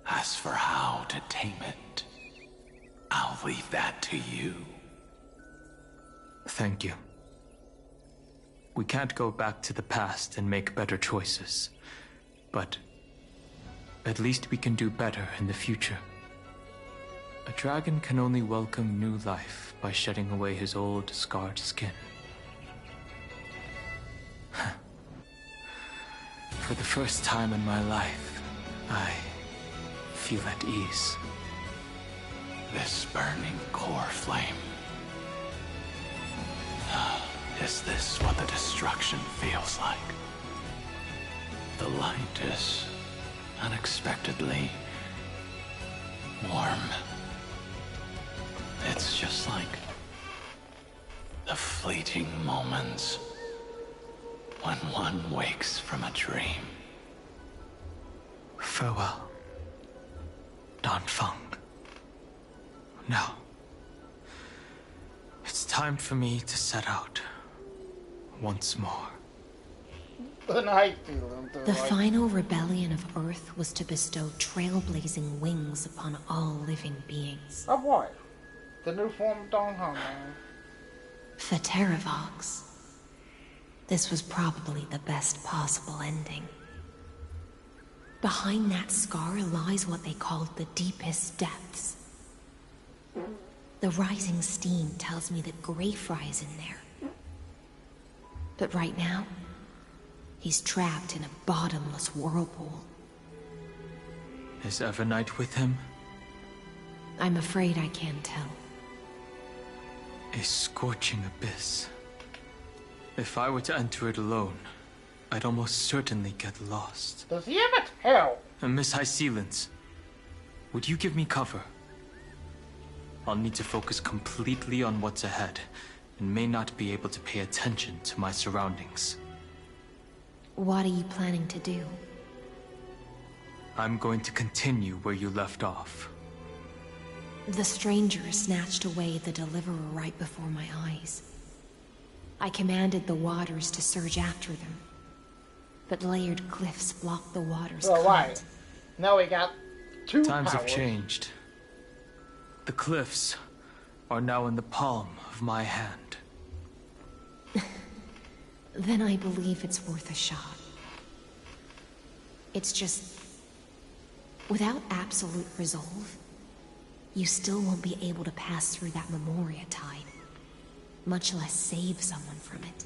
As for how to tame it, I'll leave that to you. Thank you. We can't go back to the past and make better choices, but at least we can do better in the future. A dragon can only welcome new life by shedding away his old, scarred skin. For the first time in my life, I feel at ease. This burning core flame. Is this what the destruction feels like? The light is unexpectedly warm. It's just like the fleeting moments when one wakes from a dream. Farewell, Danfeng. Now, it's time for me to set out once more. The final rebellion of Earth was to bestow trailblazing wings upon all living beings. Oh boy. The new form of Danfeng, man. Fateravox. This was probably the best possible ending. Behind that scar lies what they called the deepest depths. The rising steam tells me that Greyfry is in there. But right now, he's trapped in a bottomless whirlpool. Is Evernight with him? I'm afraid I can't tell. A scorching abyss. If I were to enter it alone, I'd almost certainly get lost. Does he ever tell? And Miss High Sealants, would you give me cover? I'll need to focus completely on what's ahead, and may not be able to pay attention to my surroundings. What are you planning to do? I'm going to continue where you left off. The stranger snatched away the deliverer right before my eyes. I commanded the waters to surge after them, but layered cliffs blocked the water's Well, why? current. Now we got two Times have powers. changed. The cliffs are now in the palm of my hand. Then I believe it's worth a shot. It's just, without absolute resolve, you still won't be able to pass through that Memoria tide, much less save someone from it.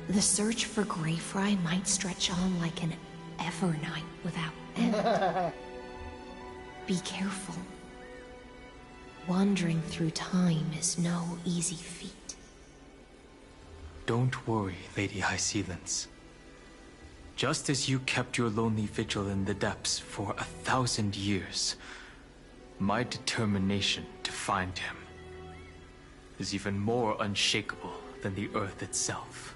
The search for Greyfry might stretch on like an Evernight without end. Be careful. Wandering through time is no easy feat. Don't worry, Lady High Sealants. Just as you kept your lonely vigil in the depths for 1,000 years, my determination to find him is even more unshakable than the earth itself.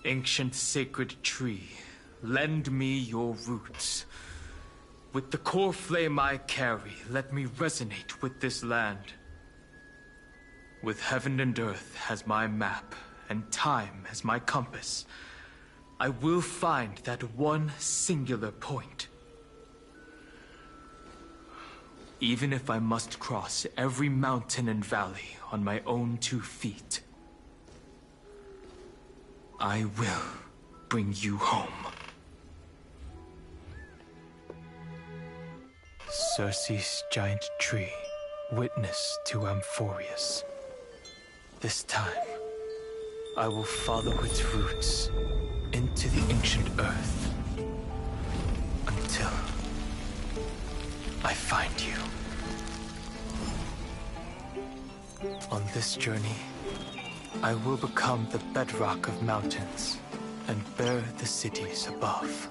Ancient sacred tree, lend me your roots. With the core flame I carry, let me resonate with this land. With heaven and earth as my map, and time as my compass, I will find that one singular point. Even if I must cross every mountain and valley on my own 2 feet, I will bring you home. Circe's giant tree, witness to Amphorius. This time, I will follow its roots into the ancient earth until I find you. On this journey, I will become the bedrock of mountains and bear the cities above.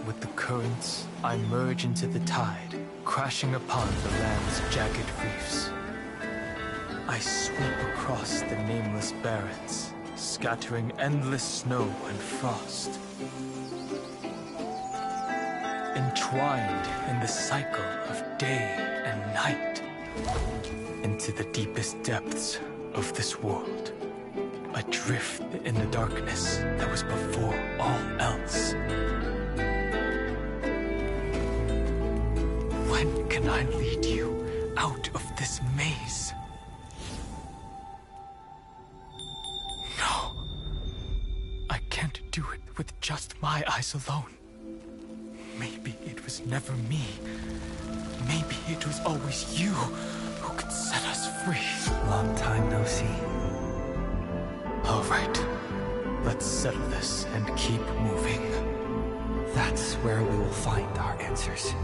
With the currents, I merge into the tide, crashing upon the land's jagged reefs. I sweep across the nameless barrens, scattering endless snow and frost. Entwined in the cycle of day and night, into the deepest depths of this world, adrift in the darkness that was before all else. When can I lead you out of this maze? No. I can't do it with just my eyes alone. Maybe it was never me. Maybe it was always you who could set us free. Long time no see. All right. Let's settle this and keep moving. That's where we will find our answers.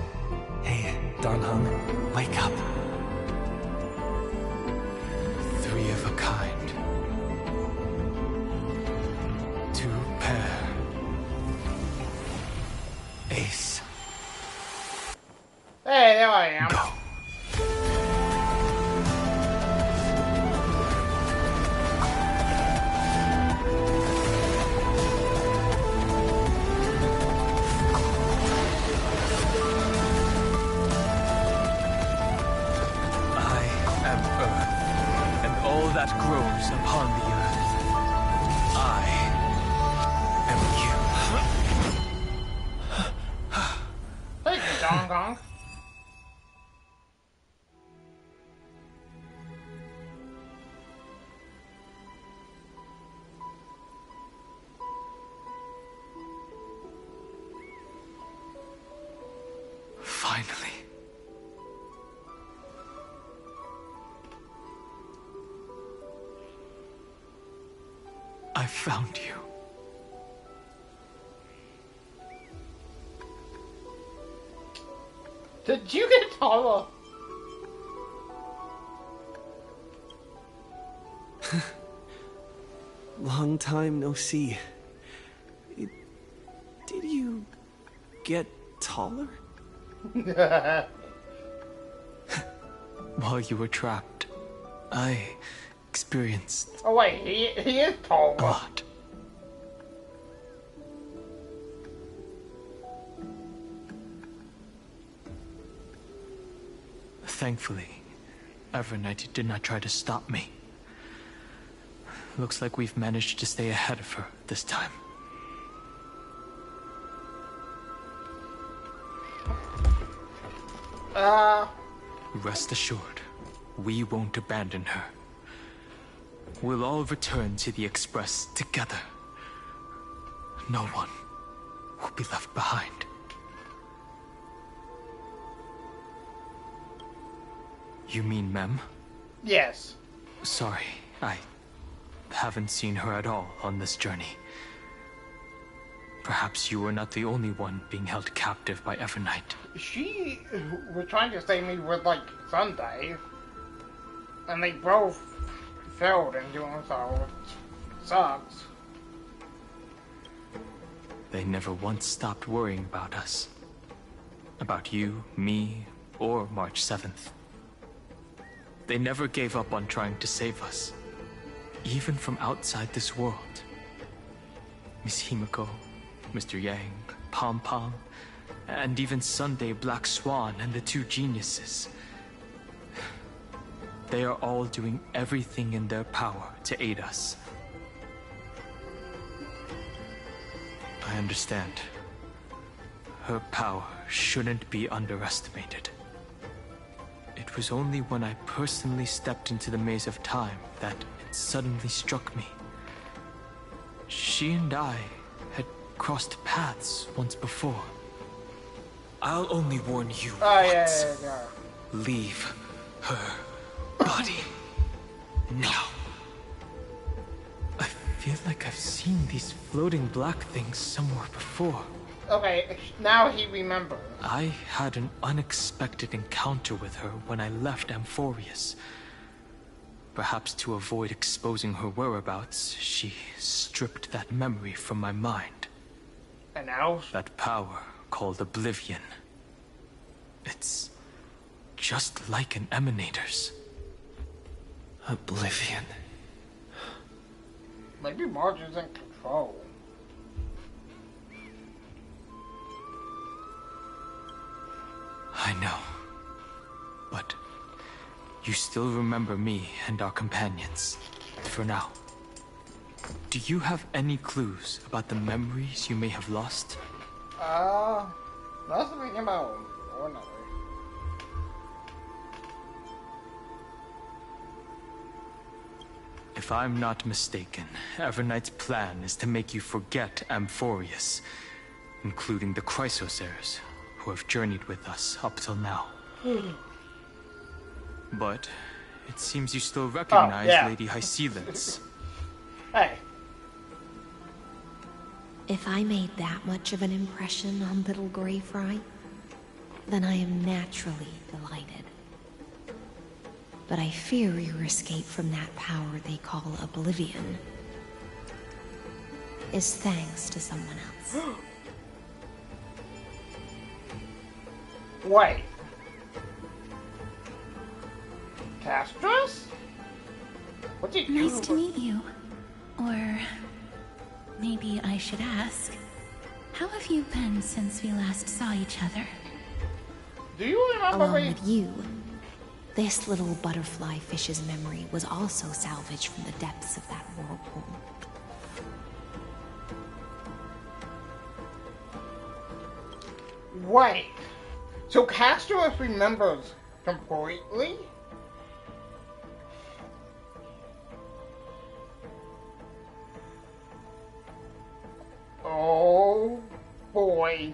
Hey, Donhung, wake up. 3 of a kind. 2 pair. Ace. Hey, there I am. Go. That grows upon the earth. I am you. Thank you, Dong Gong. Finally. I found you. Did you get taller? Long time no see. Did you get taller? While you were trapped, I experienced... Oh wait, he is taller. A lot. Thankfully, Evernight did not try to stop me. Looks like we've managed to stay ahead of her this time. Rest assured, we won't abandon her. We'll all return to the Express together. No one will be left behind. You mean Mem? Yes. Sorry, I haven't seen her at all on this journey. Perhaps you were not the only one being held captive by Evernight. She was trying to save me with, like, Sunday. And they both failed in doing so. It sucks. They never once stopped worrying about us. About you, me, or March 7th. They never gave up on trying to save us. Even from outside this world. Miss Himiko, Mr. Yang, Pom Pom, and even Sunday Black Swan and the 2 geniuses. They are all doing everything in their power to aid us. I understand. Her power shouldn't be underestimated. It was only when I personally stepped into the maze of time that it suddenly struck me. She and I had crossed paths once before. I'll only warn you once. Yeah. Leave her body now. I feel like I've seen these floating black things somewhere before. Okay, now he remembers. I had an unexpected encounter with her when I left Amphorius. Perhaps to avoid exposing her whereabouts, she stripped that memory from my mind. And now? That power called Oblivion. It's just like an emanator's. Oblivion. Maybe Marge is in control. I know. But you still remember me and our companions, for now. Do you have any clues about the memories you may have lost? Nothing about or another. If I'm not mistaken, Everknight's plan is to make you forget Amphorius, including the Chrysosers, who have journeyed with us up till now. But it seems you still recognize Lady Hycelens. Hey. If I made that much of an impression on little Greyfry, then I am naturally delighted. But I fear your escape from that power they call Oblivion is thanks to someone else. Wait. Castros? What did you Nice to meet you. Or maybe I should ask, how have you been since we last saw each other? Do you remember Along me? with you, this little butterfly fish's memory was also salvaged from the depths of that whirlpool. Wait. So Castros remembers completely? Oh boy.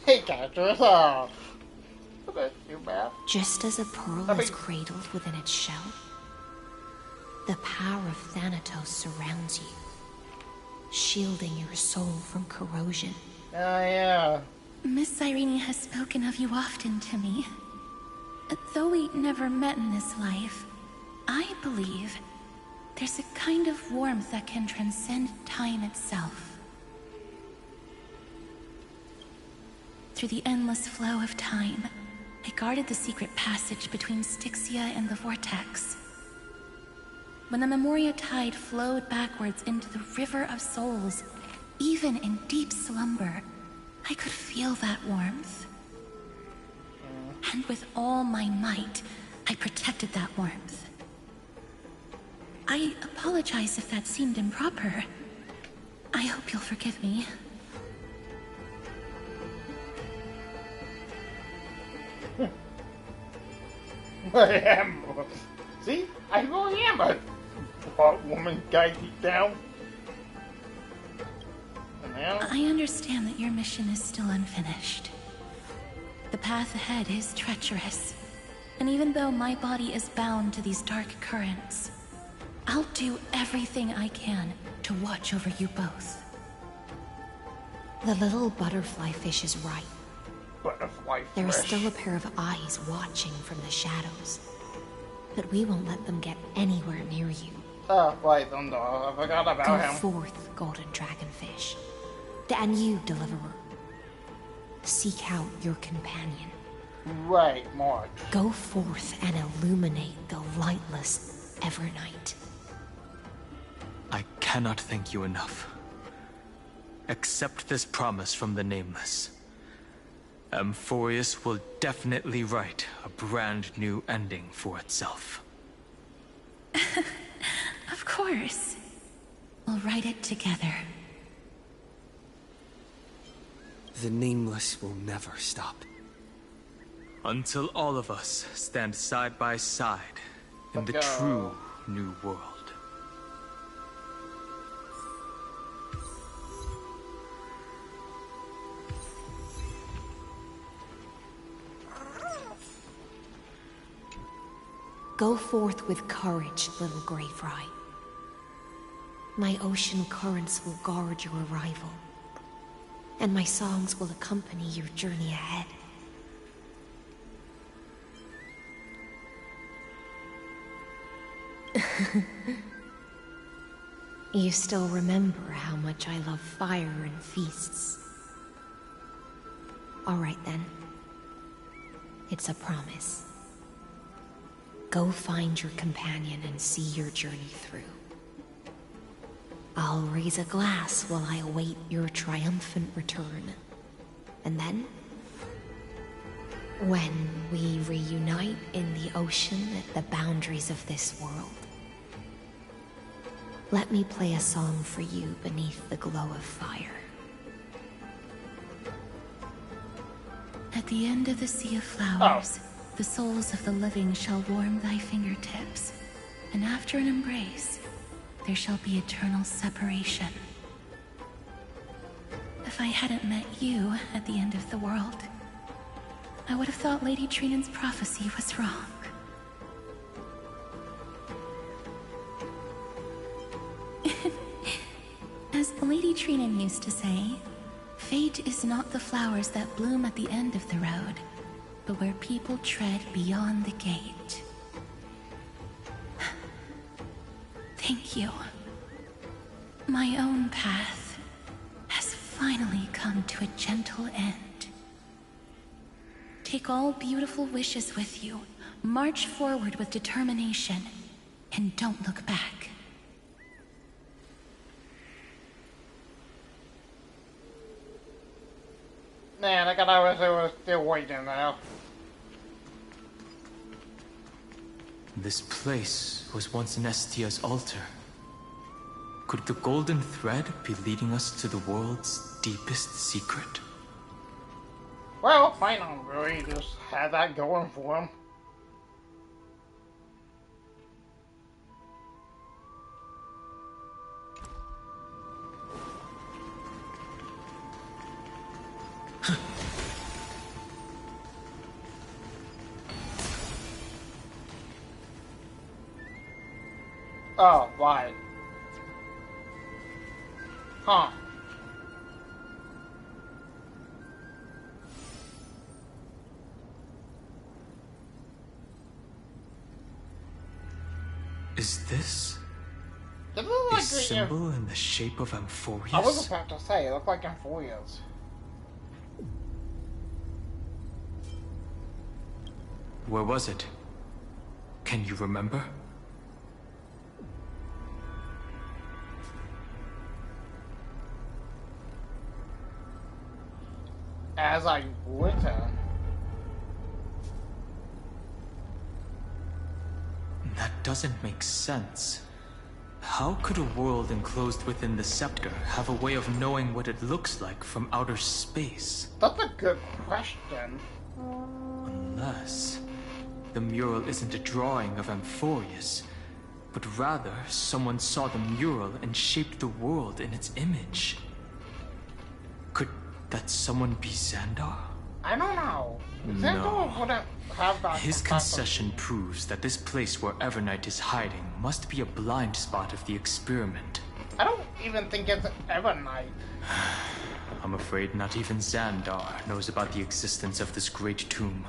Hey, Castros, okay, too bad. Just as a pearl is cradled within its shell, the power of Thanatos surrounds you, shielding your soul from corrosion. Oh, yeah. Miss Irene has spoken of you often to me. Though we never met in this life, I believe there's a kind of warmth that can transcend time itself. Through the endless flow of time, I guarded the secret passage between Styxia and the Vortex. When the Memoria tide flowed backwards into the River of Souls, even in deep slumber, I could feel that warmth. And with all my might, I protected that warmth. I apologize if that seemed improper. I hope you'll forgive me. I am. See? I really am a hot woman guy deep down. I understand that your mission is still unfinished. The path ahead is treacherous. And even though my body is bound to these dark currents, I'll do everything I can to watch over you both. The little butterfly fish is right. Butterfly There is fish. still a pair of eyes watching from the shadows. But we won't let them get anywhere near you. Oh, wait, I forgot about Go him. forth, golden dragonfish. And you, deliverer. Seek out your companion. Right, Marge. Go forth and illuminate the lightless Evernight. I cannot thank you enough. Accept this promise from the Nameless. Amphorius will definitely write a brand new ending for itself. Of course. We'll write it together. The Nameless will never stop. Until all of us stand side by side in the true new world. Go forth with courage, little Grey Fry. My ocean currents will guard your arrival, and my songs will accompany your journey ahead. You still remember how much I love fire and feasts. All right then. It's a promise. Go find your companion and see your journey through. I'll raise a glass while I await your triumphant return. And then, when we reunite in the ocean at the boundaries of this world, let me play a song for you beneath the glow of fire. At the end of the sea of flowers, the souls of the living shall warm thy fingertips, and after an embrace, there shall be eternal separation. If I hadn't met you at the end of the world, I would have thought Lady Trinan's prophecy was wrong. As Lady Trinan used to say, fate is not the flowers that bloom at the end of the road, but where people tread beyond the gate. Thank you. My own path has finally come to a gentle end. Take all beautiful wishes with you, march forward with determination, and don't look back. Man, I thought I was still waiting now. This place was once Nestia's altar. Could the golden thread be leading us to the world's deepest secret? Well, why not really just have that going for him? Oh, right. Huh. Is this It looks like a symbol in the shape of Amphorius? I was about to say, it looked like Amphorius. Where was it? Can you remember? As I written. That doesn't make sense. How could a world enclosed within the scepter have a way of knowing what it looks like from outer space? That's a good question. Unless the mural isn't a drawing of Amphorius, but rather someone saw the mural and shaped the world in its image. Could that someone be Xandar? I don't know. No. Xandar wouldn't have that. His concession proves that this place where Evernight is hiding must be a blind spot of the experiment. I don't even think it's Evernight. I'm afraid not even Xandar knows about the existence of this great tomb,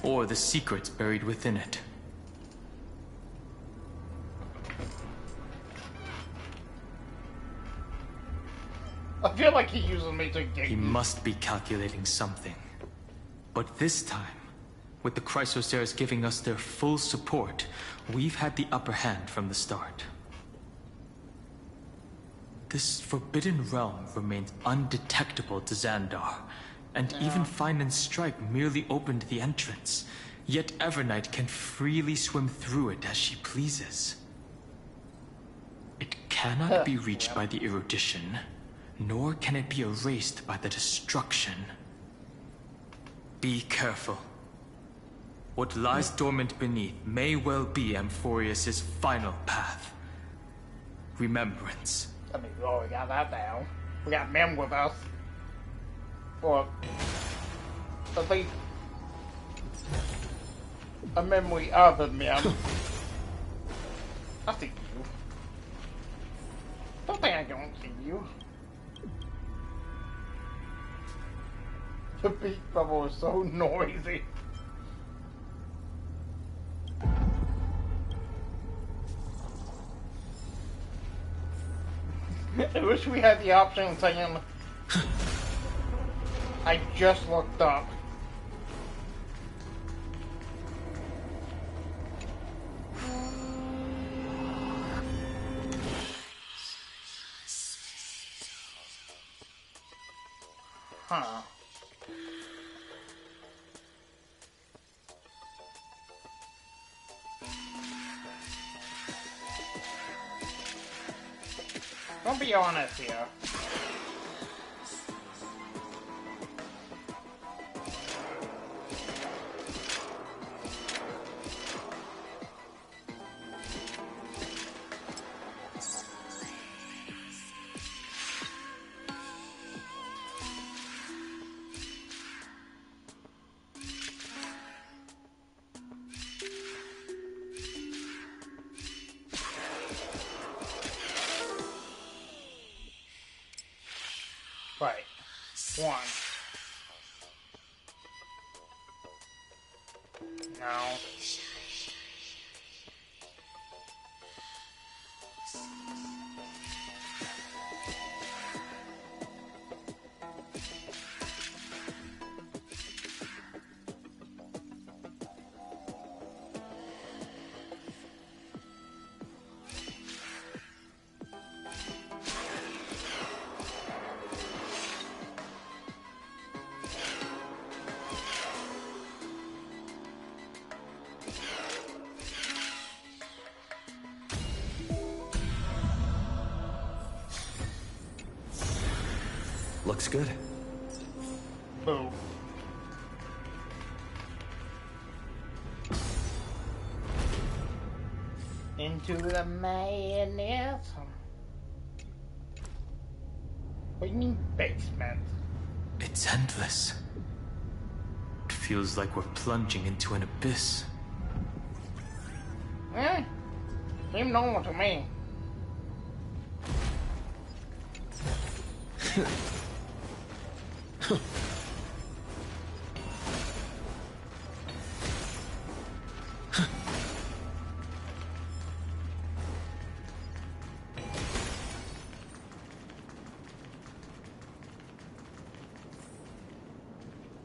or the secrets buried within it. I feel like he uses me to get He must be calculating something. But this time, with the Chrysoceres giving us their full support, we've had the upper hand from the start. This forbidden realm remains undetectable to Xandar, and even Fine and Strike merely opened the entrance. Yet Evernight can freely swim through it as she pleases. It cannot be reached by the erudition, nor can it be erased by the destruction. Be careful. What lies dormant beneath may well be Amphorius' final path. Remembrance. I mean, we already got that down. We got Mem with us. Or at least a memory of a mem. I see you. Don't think I don't see you. The beat bubble is so noisy. I wish we had the option of saying, I just looked up. Huh. Don't be honest here. Right. One. No. Looks good. Boom. Into the madness. What do you mean basement? It's endless. It feels like we're plunging into an abyss. Eh? Seems normal to me.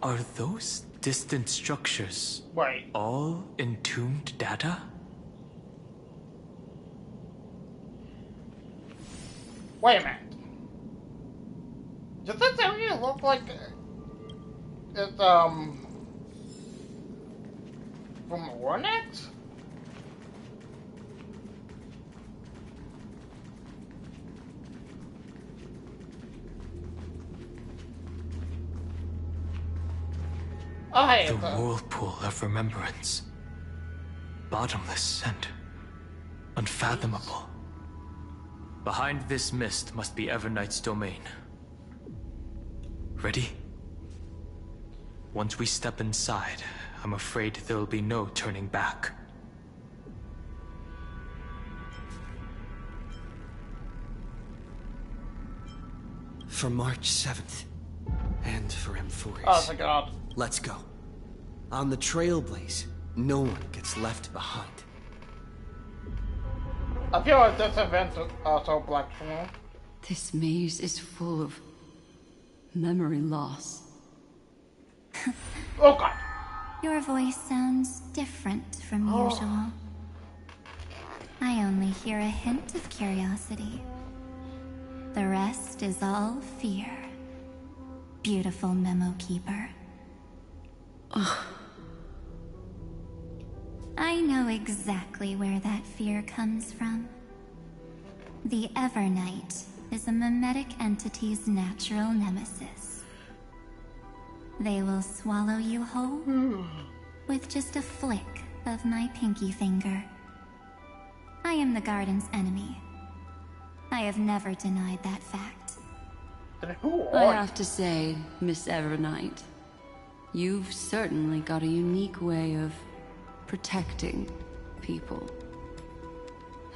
Are those distant structures Wait. all entombed data? Wait a minute. Does this area look like it's from the War Next? Oh, hey, The whirlpool of remembrance. Bottomless and unfathomable. Behind this mist must be Everknight's domain. Ready? Once we step inside, I'm afraid there'll be no turning back. For March 7th. And for M4s. Oh my god. Let's go. On the Trailblaze, no one gets left behind. I feel like this event is also Black Swan. This maze is full of memory loss. Oh god. Your voice sounds different from usual. I only hear a hint of curiosity. The rest is all fear. Beautiful memo keeper. I know exactly where that fear comes from. The Everknight is a mimetic entity's natural nemesis. They will swallow you whole with just a flick of my pinky finger. I am the garden's enemy. I have never denied that fact. I have to say, Miss Everknight, you've certainly got a unique way of protecting people.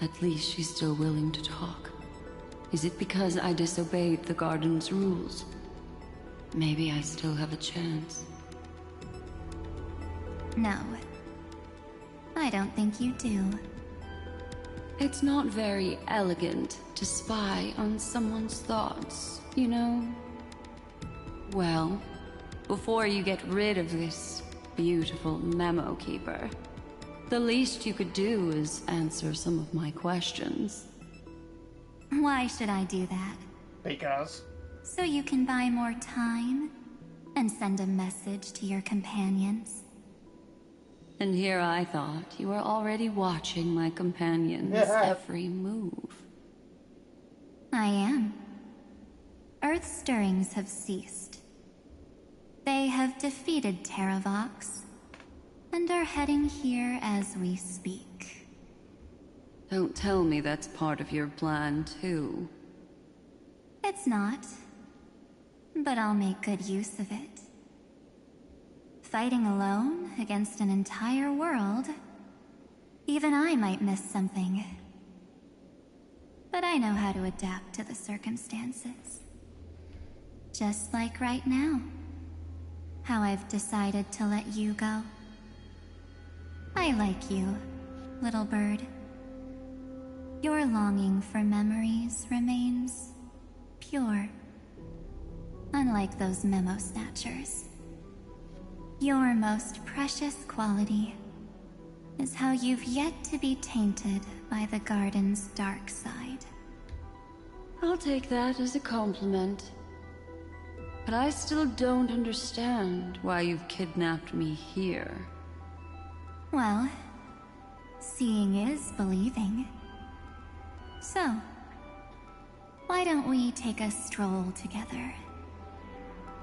At least she's still willing to talk. Is it because I disobeyed the garden's rules? Maybe I still have a chance. No. I don't think you do. It's not very elegant to spy on someone's thoughts, you know? Well, before you get rid of this beautiful memo keeper, the least you could do is answer some of my questions. Why should I do that? Because? So you can buy more time and send a message to your companions. And here I thought you were already watching my companion's every move. I am. Earth's stirrings have ceased. They have defeated Terravox and are heading here as we speak. Don't tell me that's part of your plan, too. It's not, but I'll make good use of it. Fighting alone against an entire world, even I might miss something. But I know how to adapt to the circumstances. Just like right now, how I've decided to let you go. I like you, little bird. Your longing for memories remains pure, unlike those memo snatchers. Your most precious quality is how you've yet to be tainted by the garden's dark side. I'll take that as a compliment. But I still don't understand why you've kidnapped me here. Well, seeing is believing. So, why don't we take a stroll together?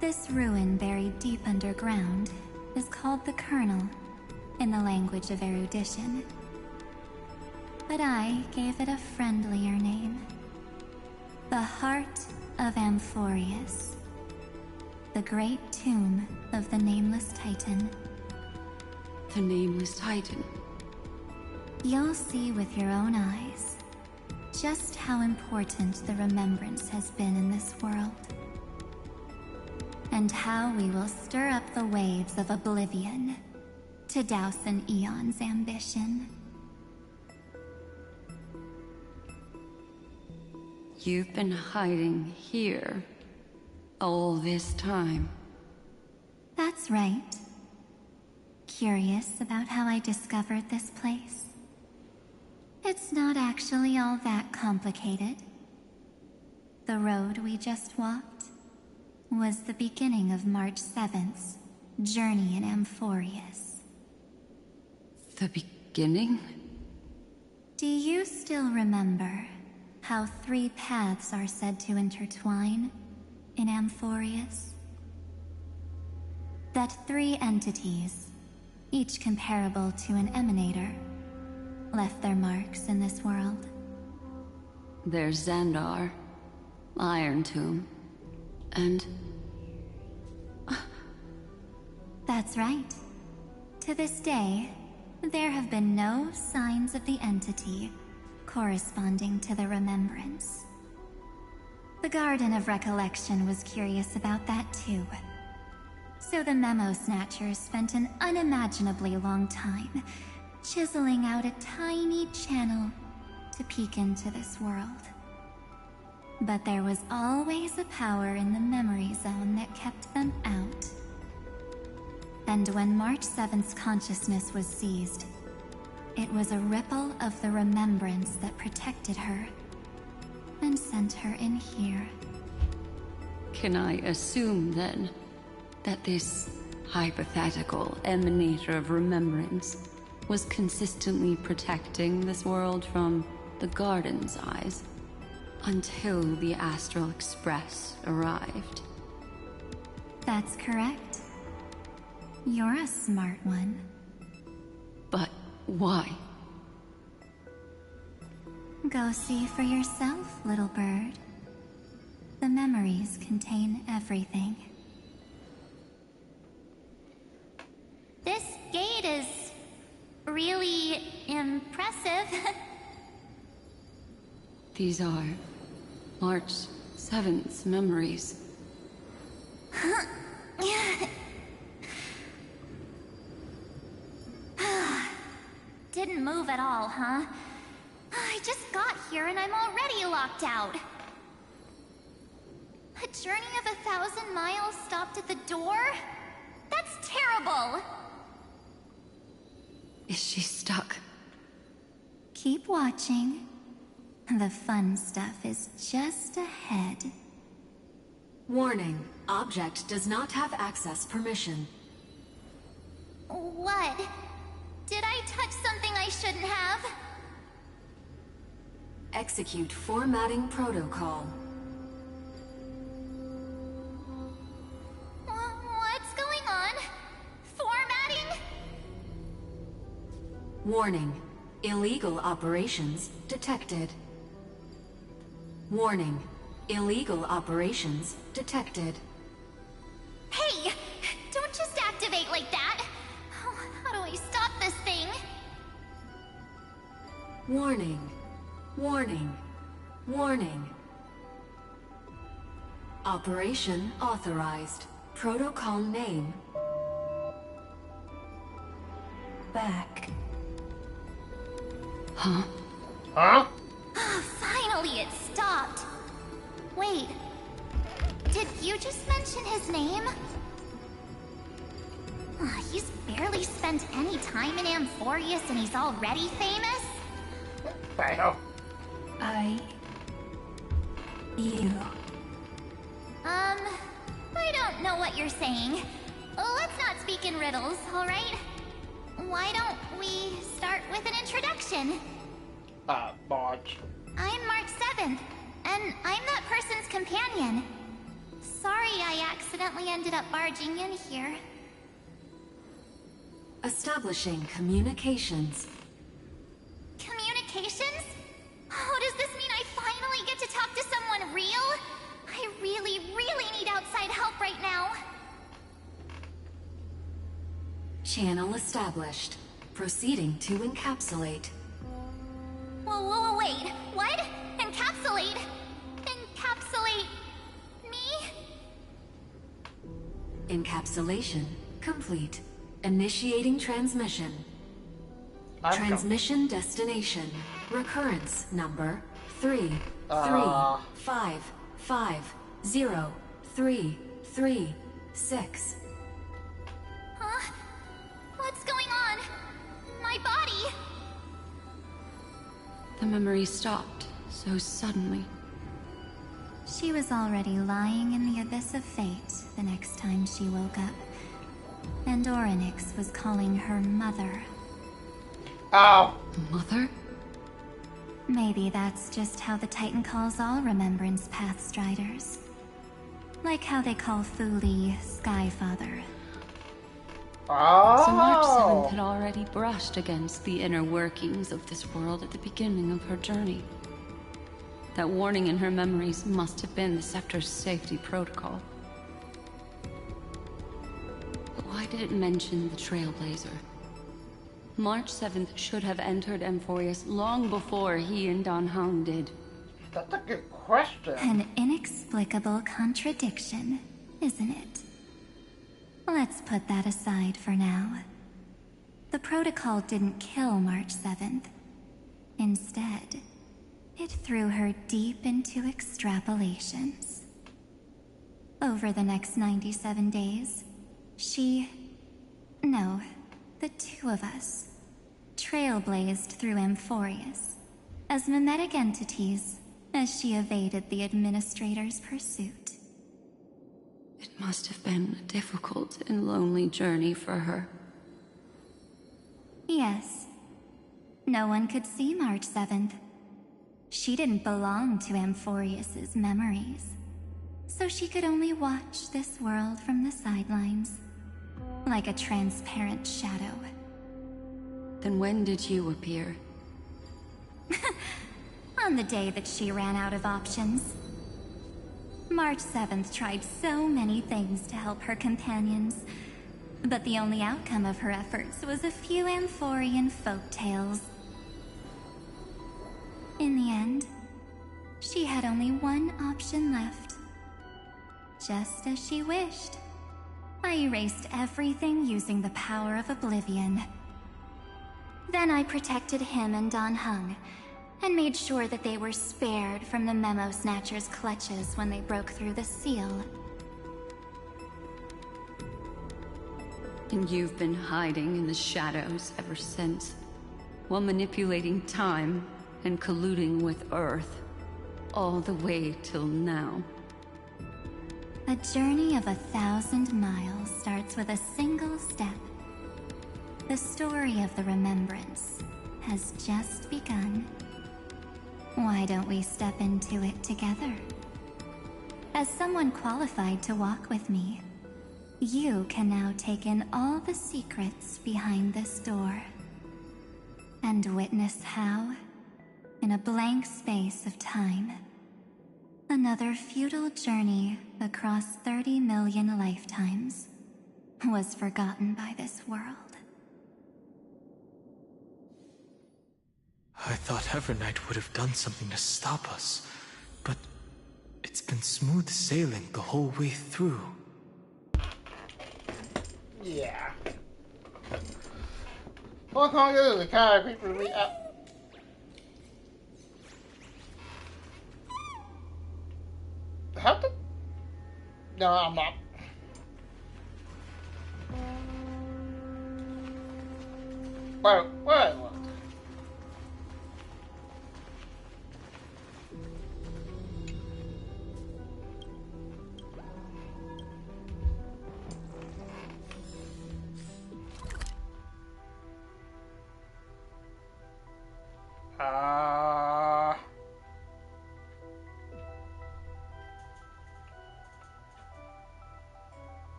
This ruin buried deep underground is called the Kernel in the language of erudition. But I gave it a friendlier name. The Heart of Amphorius. The great tomb of the Nameless Titan. The Nameless Titan? You'll see with your own eyes just how important the remembrance has been in this world. And how we will stir up the waves of oblivion to douse an eon's ambition. You've been hiding here all this time. That's right. Curious about how I discovered this place? It's not actually all that complicated. The road we just walked was the beginning of March 7th's journey in Amphorius. The beginning? Do you still remember how 3 paths are said to intertwine in Amphorius? That 3 entities, each comparable to an emanator, left their marks in this world. There's Xandar, Iron Tomb, and... That's right. To this day, there have been no signs of the entity corresponding to the remembrance. The Garden of Recollection was curious about that too. So the Memo Snatchers spent an unimaginably long time chiseling out a tiny channel to peek into this world. But there was always a power in the memory zone that kept them out. And when March 7th's consciousness was seized, it was a ripple of the remembrance that protected her and sent her in here. Can I assume, then, that this hypothetical emanator of remembrance was consistently protecting this world from the Garden's eyes until the Astral Express arrived? That's correct. You're a smart one. But why? Go see for yourself, little bird. The memories contain everything. This gate is really impressive. These are March 7th's memories. Didn't move at all, huh? I just got here and I'm already locked out. A journey of 1,000 miles stopped at the door? That's terrible! Is she stuck? Keep watching. The fun stuff is just ahead. Warning. Object does not have access permission. What? Did I touch something I shouldn't have? Execute formatting protocol. What's going on? Formatting? Warning. Illegal operations detected. Warning. Illegal operations detected. Hey! Don't just activate like that! How do I stop this thing? Warning. Warning. Warning. Operation authorized. Protocol name. Back. Huh? Huh? Finally, it stopped. Wait. Did you just mention his name? He's barely spent any time in Amphorius and he's already famous? Fail. You. I don't know what you're saying. Let's not speak in riddles, alright? Why don't we start with an introduction? March. I'm March 7th, and I'm that person's companion. Sorry I accidentally ended up barging in here. Establishing communications. Communications? Oh, does this mean I finally get to talk to someone real? I really, really need outside help right now. Channel established. Proceeding to encapsulate. Whoa, wait. What? Encapsulate? Encapsulate me? Encapsulation complete. Initiating transmission. Transmission destination. Recurrence number 335503336. Huh? What's going on? My body? The memory stopped so suddenly. She was already lying in the abyss of fate the next time she woke up. And Orynyx was calling her mother. Oh. Mother? Maybe that's just how the Titan calls all Remembrance Pathstriders. Like how they call Thule Skyfather. Oh. So March 7th had already brushed against the inner workings of this world at the beginning of her journey. That warning in her memories must have been the Scepter's safety protocol. But why did it mention the Trailblazer? March 7th should have entered Amphorius long before he and Dan Heng did. That's a good question. An inexplicable contradiction, isn't it? Let's put that aside for now. The protocol didn't kill March 7th. Instead, it threw her deep into extrapolations. Over the next 97 days, the two of us, trailblazed through Amphorius as mimetic entities as she evaded the Administrator's pursuit. It must have been a difficult and lonely journey for her. Yes. No one could see March 7th. She didn't belong to Amphorius's memories, so she could only watch this world from the sidelines, like a transparent shadow. Then when did you appear? On the day that she ran out of options. March 7th tried so many things to help her companions, But the only outcome of her efforts was a few Amphorian folktales. In the end, she had only one option left. Just as she wished, I erased everything using the power of oblivion. Then I protected him and Dan Heng, and made sure that they were spared from the Memo Snatcher's clutches when they broke through the seal. And you've been hiding in the shadows ever since, while manipulating time and colluding with Earth, all the way till now. A journey of 1,000 miles starts with a single step. The story of the Remembrance has just begun. Why don't we step into it together? As someone qualified to walk with me, you can now take in all the secrets behind this door, and witness how, in a blank space of time, another futile journey across 30 million lifetimes was forgotten by this world. I thought Evernight would have done something to stop us, but it's been smooth sailing the whole way through. Yeah. Honkai is a kind of creepy. How did? No, I'm not. Wait.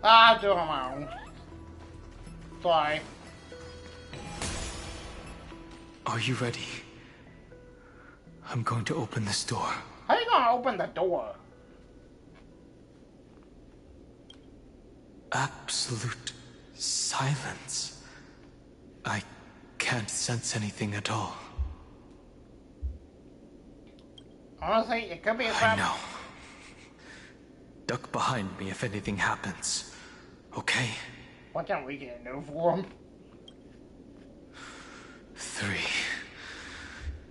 I'll do it on my own. Sorry. Are you ready? I'm going to open this door. How are you gonna open the door? Absolute silence. I can't sense anything at all. Honestly, it could be a I know. Duck behind me if anything happens. Okay? Why can't we get a new form? 3,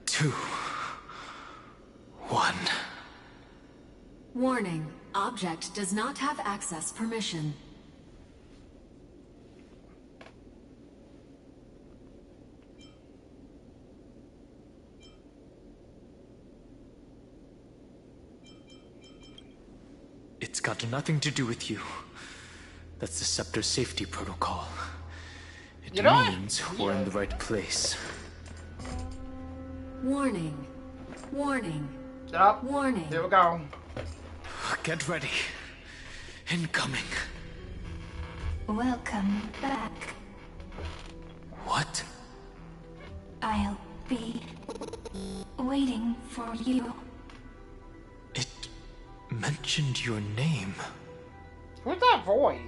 2, 1. Warning. Object does not have access permission. It's got nothing to do with you. That's the Scepter's safety protocol. It means we're in the right place. Warning. Warning. Yep. Warning. Here we go. Get ready. Incoming. Welcome back. What? I'll be waiting for you. It mentioned your name. Who's that voice?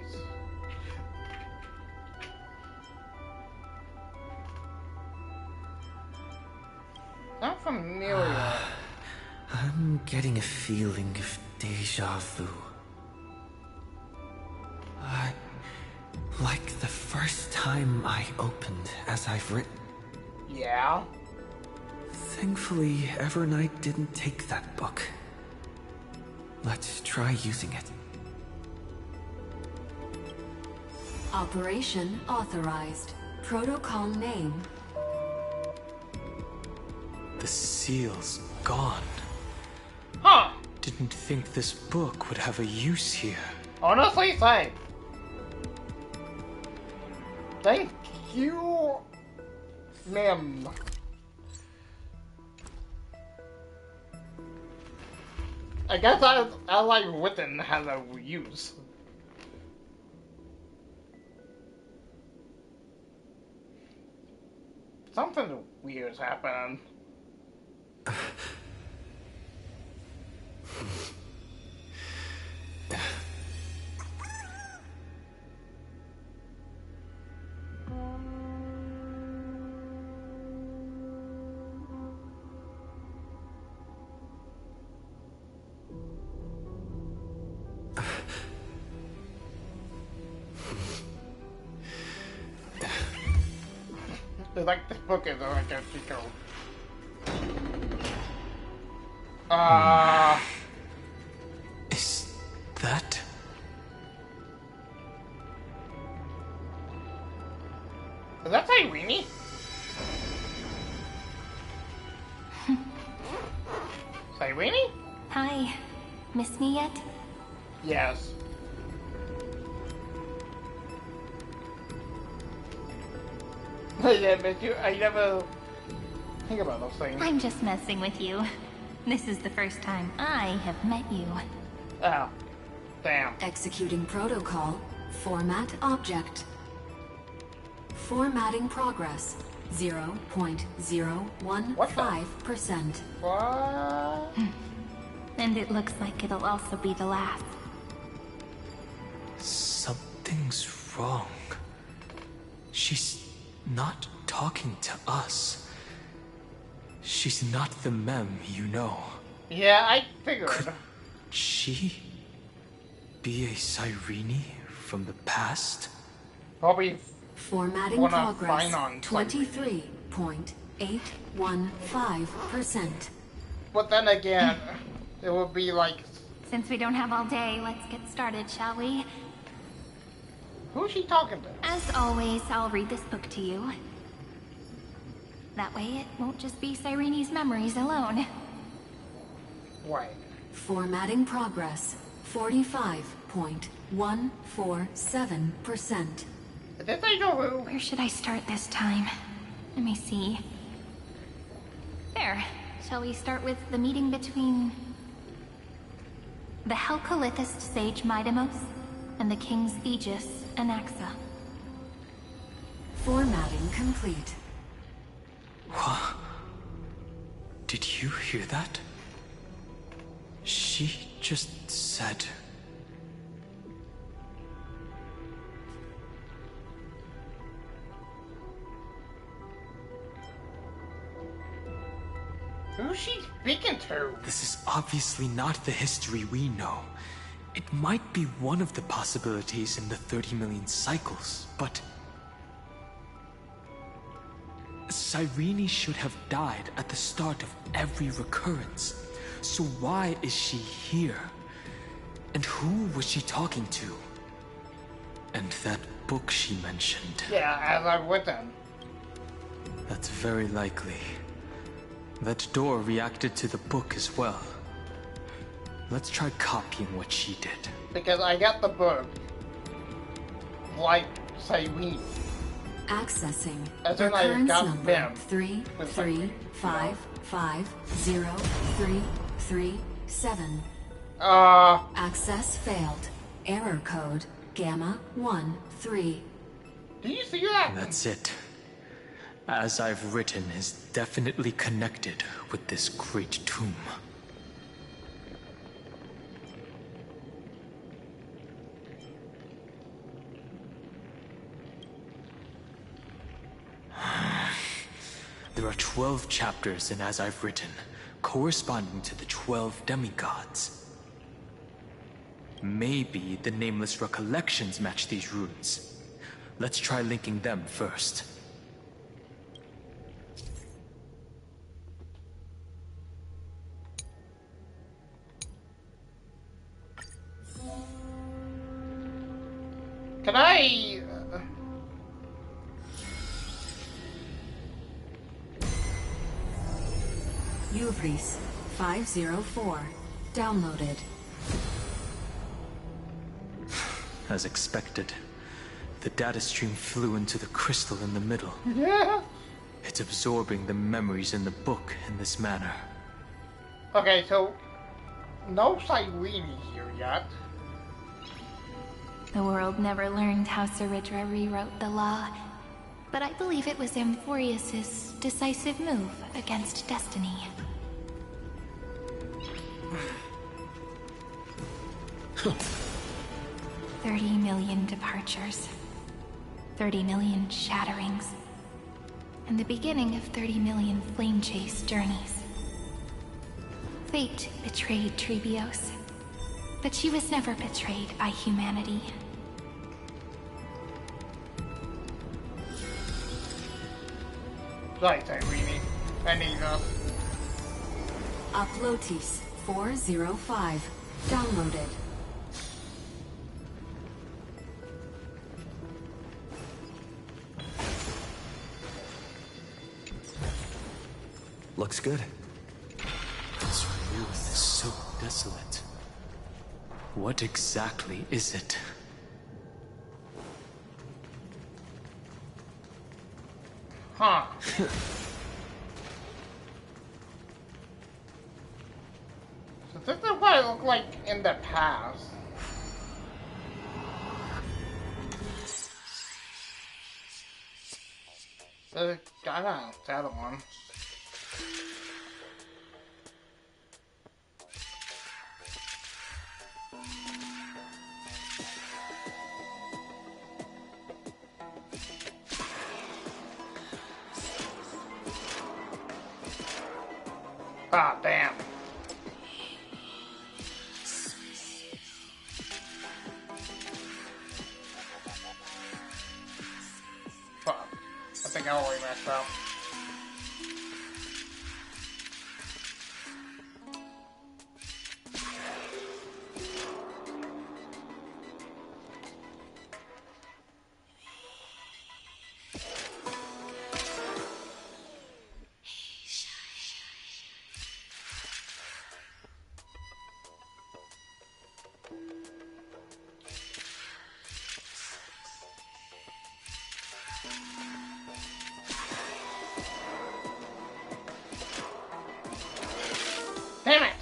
Not familiar. I'm getting a feeling of deja vu. Like the first time I opened as I've written. Yeah? Thankfully, Evernight didn't take that book. Let's try using it. Operation authorized. Protocol name. The seal's gone. Huh. Didn't think this book would have a use here. Honestly, same. Thank you, ma'am. I guess I like Witten has a use. Something weird's happening. It's like this book is like a secret. Is that? Is that Irene? Irene? Hi. Miss me yet? Yes. Yeah, but I never think about those things. I'm just messing with you. This is the first time I have met you. Oh. Damn. Executing protocol. Format object. Formatting progress. 0.015%. What? And it looks like it'll also be the last. Something's wrong. She's not talking to us. She's not the mem, you know. Yeah, I figured. Could she be a Cyrene from the past? Probably. Formatting progress. 23.815%. But then again, it would be like. Since we don't have all day, let's get started, shall we? Who's she talking to? As always, I'll read this book to you. That way it won't just be Cyrene's memories alone. Wait. Formatting progress. 45.147%. Where should I start this time? Let me see. There. Shall we start with the meeting between the Helcolithist sage Midamos and the King's Aegis, Anaxa? Formatting complete. What? Did you hear that? She just said... Who's she speaking to? This is obviously not the history we know. It might be one of the possibilities in the 30 million cycles, but... Cyrene should have died at the start of every recurrence. So why is she here? And who was she talking to? And that book she mentioned. Yeah, as I'm with them. That's very likely. That door reacted to the book as well. Let's try copying what she did. Because I got the book. Like Cyrene. Accessing. As in I Recurrence got number them. 335503337. Access failed. Error code Gamma 13. Do you see that? That's it. As I've written is definitely connected with this great tomb. There are 12 chapters in As I've Written, corresponding to the 12 demigods. Maybe the Nameless Recollections match these runes. Let's try linking them first. Can I Uvris 504. Downloaded. As expected, the data stream flew into the crystal in the middle. Yeah. It's absorbing the memories in the book in this manner. Okay, so no Cyrene here yet. The world never learned how Saridra rewrote the law, but I believe it was Amphorius's decisive move against destiny. 30 million departures, 30 million shatterings, and the beginning of 30 million flame chase journeys. Fate betrayed Trebios, but she was never betrayed by humanity. Right, Irene. I need us. Uplotis 405. Downloaded. Looks good. This ruin is so desolate. What exactly is it? Huh. So this is what it looked like in the past. I don't know, that one. Ah, damn. Fuck. I think I already messed up. Damn it!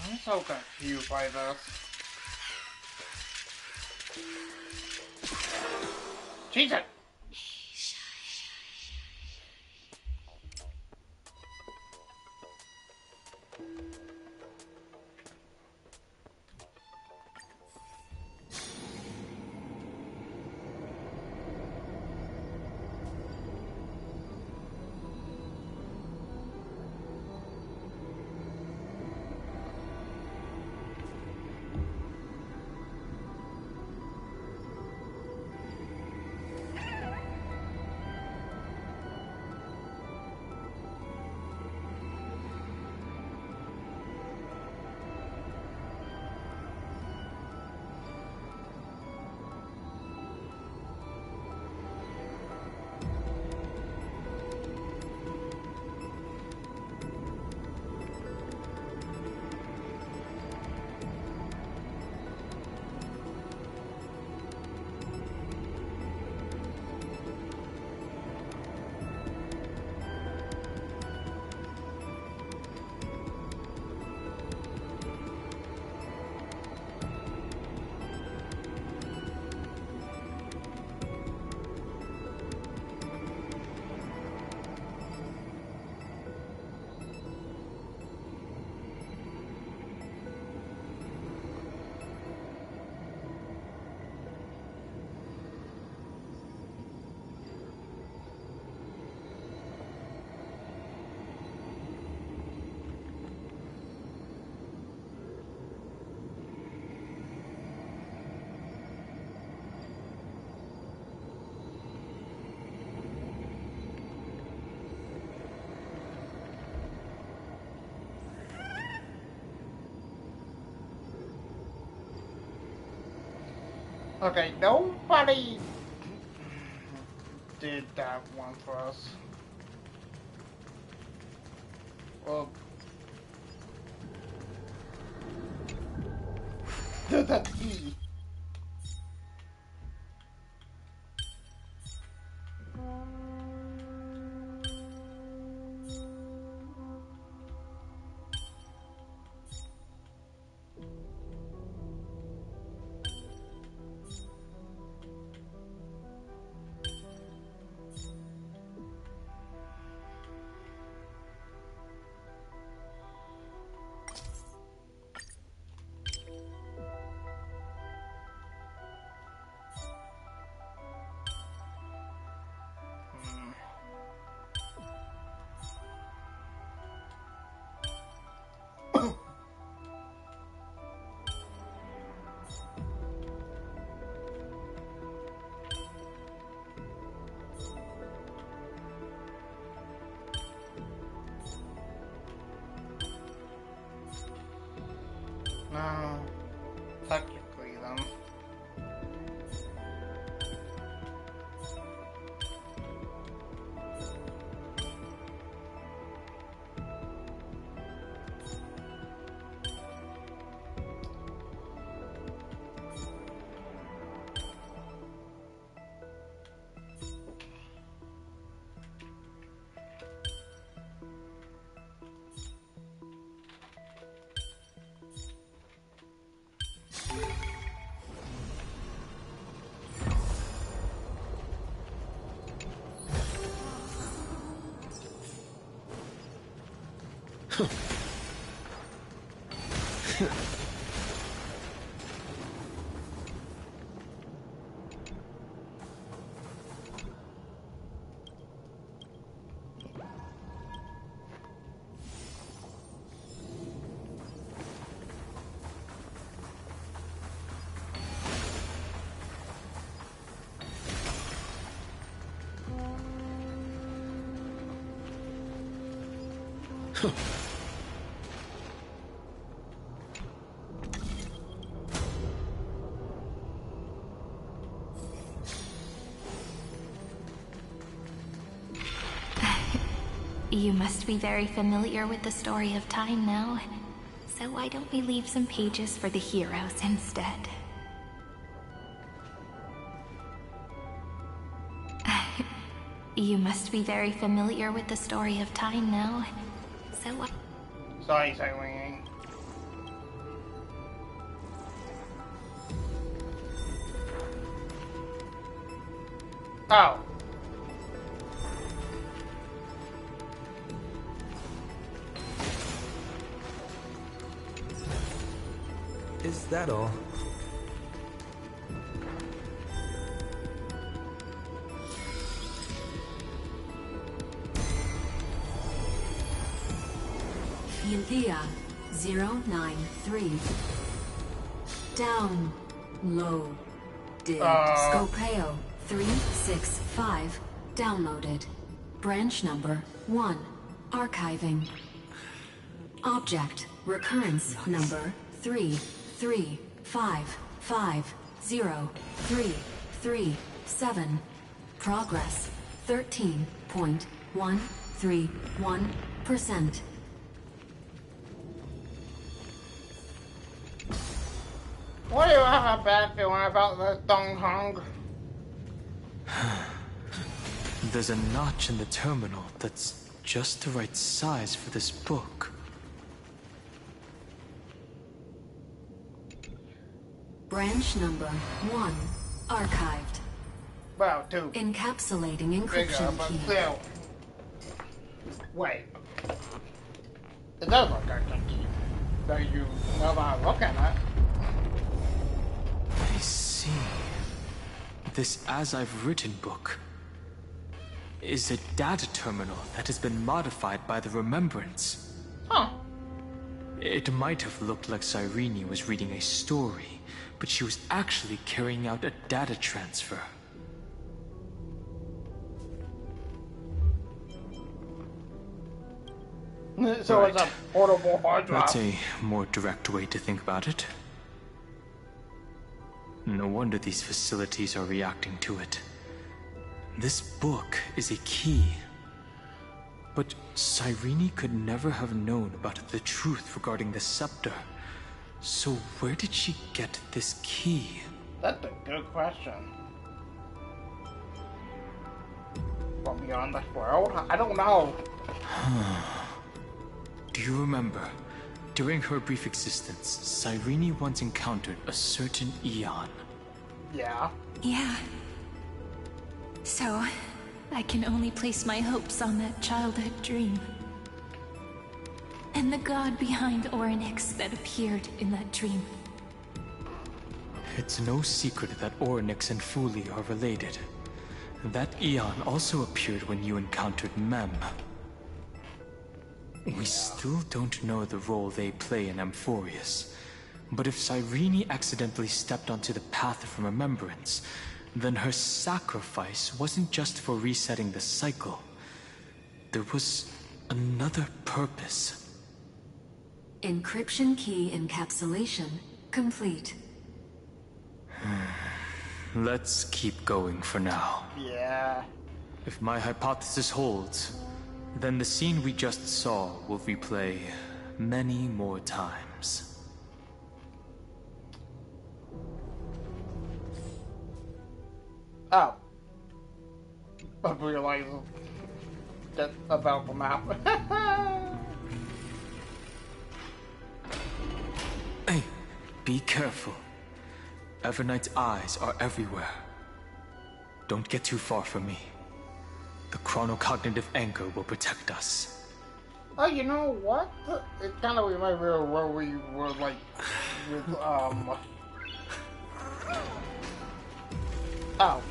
I'm so confused by this. Jesus! Okay, nobody did that one for us. Well, that's E. No, technically then. You must be very familiar with the story of time now. So why don't we leave some pages for the heroes instead? You must be very familiar with the story of time now. So what? Sorry, winging. Oh. Is that all? Ylthea 093. Down. Low. Did. Scopeo 365. Downloaded. Branch number 1. Archiving. Object. Recurrence number 335503337. Progress 13.131%. Why do you have a bad feeling about this, Dong Hong? There's a notch in the terminal that's just the right size for this book. Branch number 1. Archived. Well, 2. Encapsulating encryption Bigger, but key. still. Wait. It does look like a key. Though you know by looking at it. I see. This As I've Written book is a data terminal that has been modified by the Remembrance. Huh. It might have looked like Cyrene was reading a story, but she was actually carrying out a data transfer. So right. It's a portable hard drive. That's a more direct way to think about it. No wonder these facilities are reacting to it. This book is a key. But Cyrene could never have known about the truth regarding the scepter. So where did she get this key? That's a good question. From beyond this world? I don't know. Do you remember? During her brief existence, Cyrene once encountered a certain Eon. Yeah. Yeah. So, I can only place my hopes on that childhood dream. And the god behind Orynyx that appeared in that dream. It's no secret that Orynyx and Fuli are related. That Eon also appeared when you encountered Mem. We still don't know the role they play in Amphorius. But if Cyrene accidentally stepped onto the path of remembrance, then her sacrifice wasn't just for resetting the cycle. There was another purpose. Encryption key encapsulation complete. Let's keep going for now. Yeah. If my hypothesis holds, then the scene we just saw will replay many more times. Oh. I realized that about the map. Hey, be careful. Everknight's eyes are everywhere. Don't get too far from me. The chronocognitive anchor will protect us. Oh, you know what? It kind of reminds me of where we were, like, with, Oh.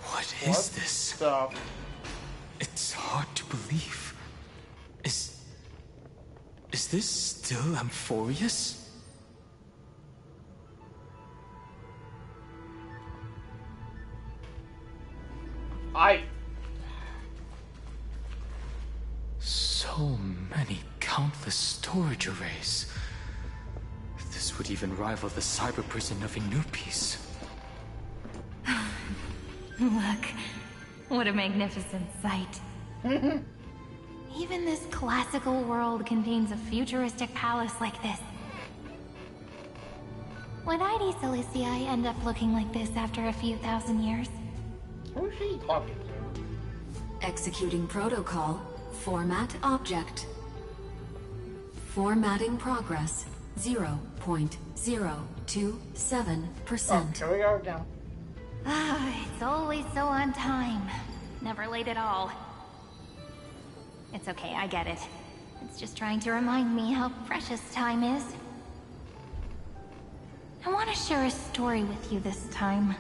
What is this? Stuff? It's hard to believe. Is this still Amphorius? So many countless storage arrays. This would even rival the cyber prison of Inupis. Look, what a magnificent sight. Even this classical world contains a futuristic palace like this. Would ID Cilicia end up looking like this after a few thousand years? Who's she talking to? Executing protocol. Format object. Formatting progress 0.027%. Here we go again. It's always so on time. Never late at all. It's okay, I get it. It's just trying to remind me how precious time is. I want to share a story with you this time.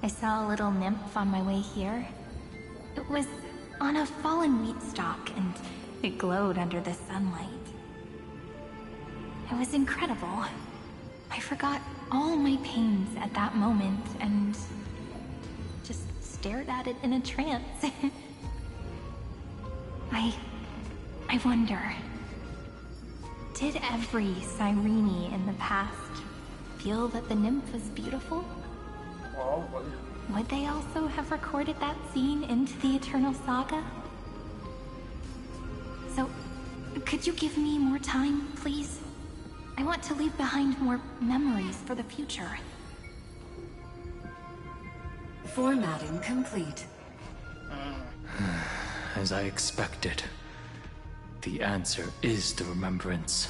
I saw a little nymph on my way here. It was on a fallen wheat stalk, and it glowed under the sunlight. It was incredible. I forgot all my pains at that moment, and just stared at it in a trance. I wonder, did every Cyrene in the past feel that the nymph was beautiful? Would they also have recorded that scene into the Eternal Saga? So, could you give me more time, please? I want to leave behind more memories for the future. Formatting complete. As I expected, the answer is the remembrance.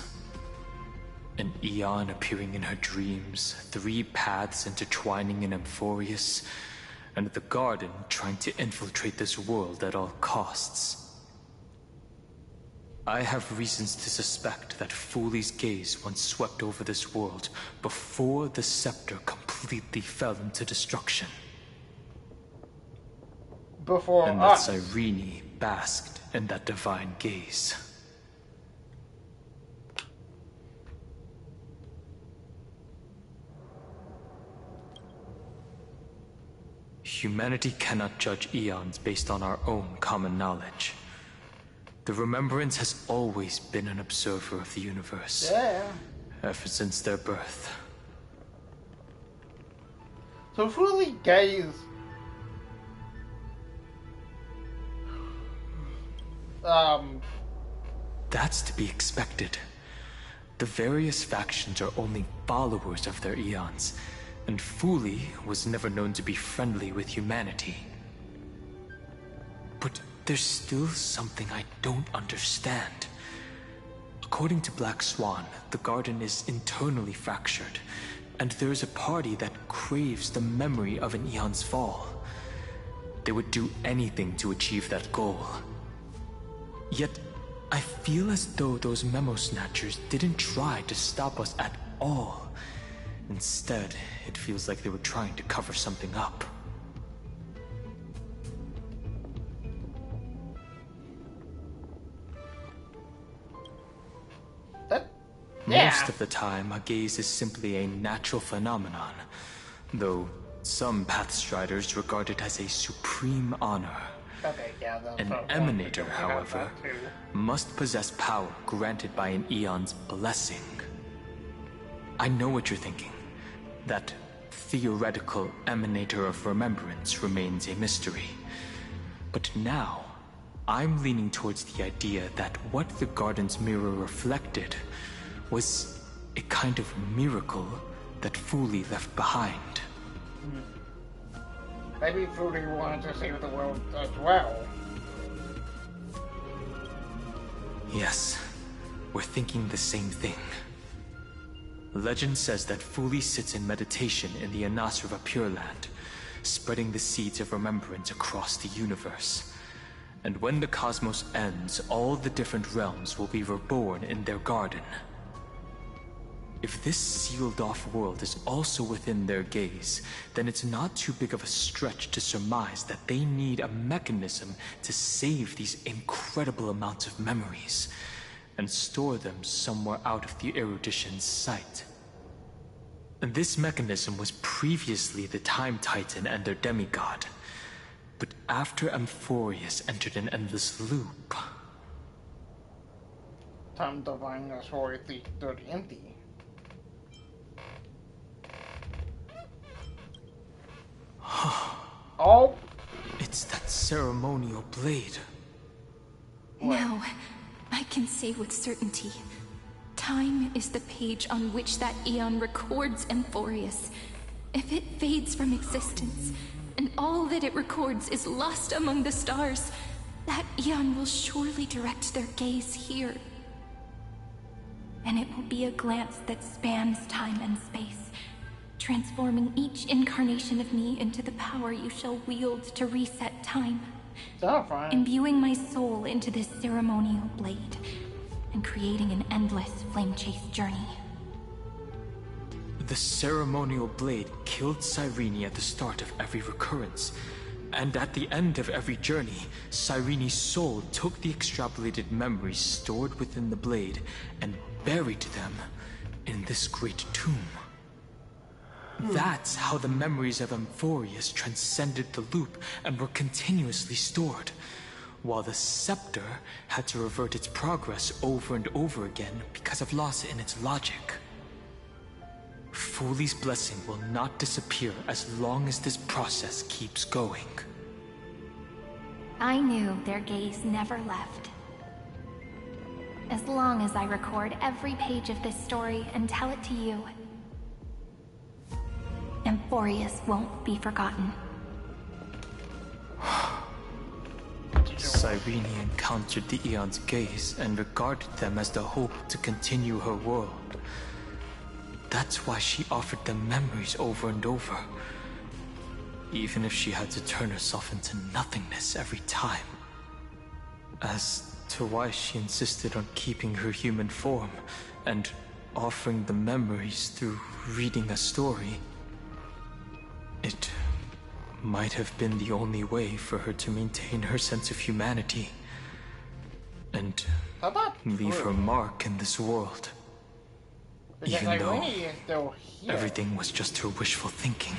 An Eon appearing in her dreams, 3 paths intertwining in Amphorius, and the Garden trying to infiltrate this world at all costs. I have reasons to suspect that Fuli's gaze once swept over this world before the scepter completely fell into destruction. Before and us. that Cyrene basked in that divine gaze. Humanity cannot judge eons based on our own common knowledge. The Remembrance has always been an observer of the universe. Yeah. Ever since their birth. So fully gaze. That's to be expected. The various factions are only followers of their eons, and Fuli was never known to be friendly with humanity. But there's still something I don't understand. According to Black Swan, the garden is internally fractured, and there is a party that craves the memory of an eon's fall. They would do anything to achieve that goal. Yet, I feel as though those memo snatchers didn't try to stop us at all. Instead, it feels like they were trying to cover something up. Most of the time, a gaze is simply a natural phenomenon, though some Pathstriders regard it as a supreme honor. An emanator, however, must possess power granted by an eon's blessing. I know what you're thinking. That theoretical emanator of remembrance remains a mystery. But now, I'm leaning towards the idea that what the garden's mirror reflected was a kind of miracle that Fuli left behind. Maybe Fuli wanted to save the world as well. Yes, we're thinking the same thing. Legend says that Fuli sits in meditation in the Anasrva Pure Land, spreading the seeds of remembrance across the universe. And when the cosmos ends, all the different realms will be reborn in their garden. If this sealed-off world is also within their gaze, then it's not too big of a stretch to surmise that they need a mechanism to save these incredible amounts of memories, and store them somewhere out of the Eruditian's sight. And this mechanism was previously the Time Titan and their demigod, but after Amphorius entered an endless loop... Time Divine Amphorius stood empty. Oh! It's that ceremonial blade. No, I can say with certainty. Time is the page on which that eon records Amphorius. If it fades from existence, and all that it records is lost among the stars, that eon will surely direct their gaze here. And it will be a glance that spans time and space, transforming each incarnation of me into the power you shall wield to reset time. Imbuing my soul into this ceremonial blade, and creating an endless flame-chase journey. The ceremonial blade killed Cyrene at the start of every recurrence, and at the end of every journey, Cyrene's soul took the extrapolated memories stored within the blade and buried them in this great tomb. That's how the memories of Amphorius transcended the loop and were continuously stored, while the scepter had to revert its progress over and over again because of loss in its logic. Fuli's blessing will not disappear as long as this process keeps going. I knew their gaze never left. As long as I record every page of this story and tell it to you, Amphorius won't be forgotten. Cyrene encountered the Eon's gaze and regarded them as the hope to continue her world. That's why she offered them memories over and over, even if she had to turn herself into nothingness every time. As to why she insisted on keeping her human form and offering the memories through reading a story, it might have been the only way for her to maintain her sense of humanity and leave her mark in this world. Even though everything was just her wishful thinking.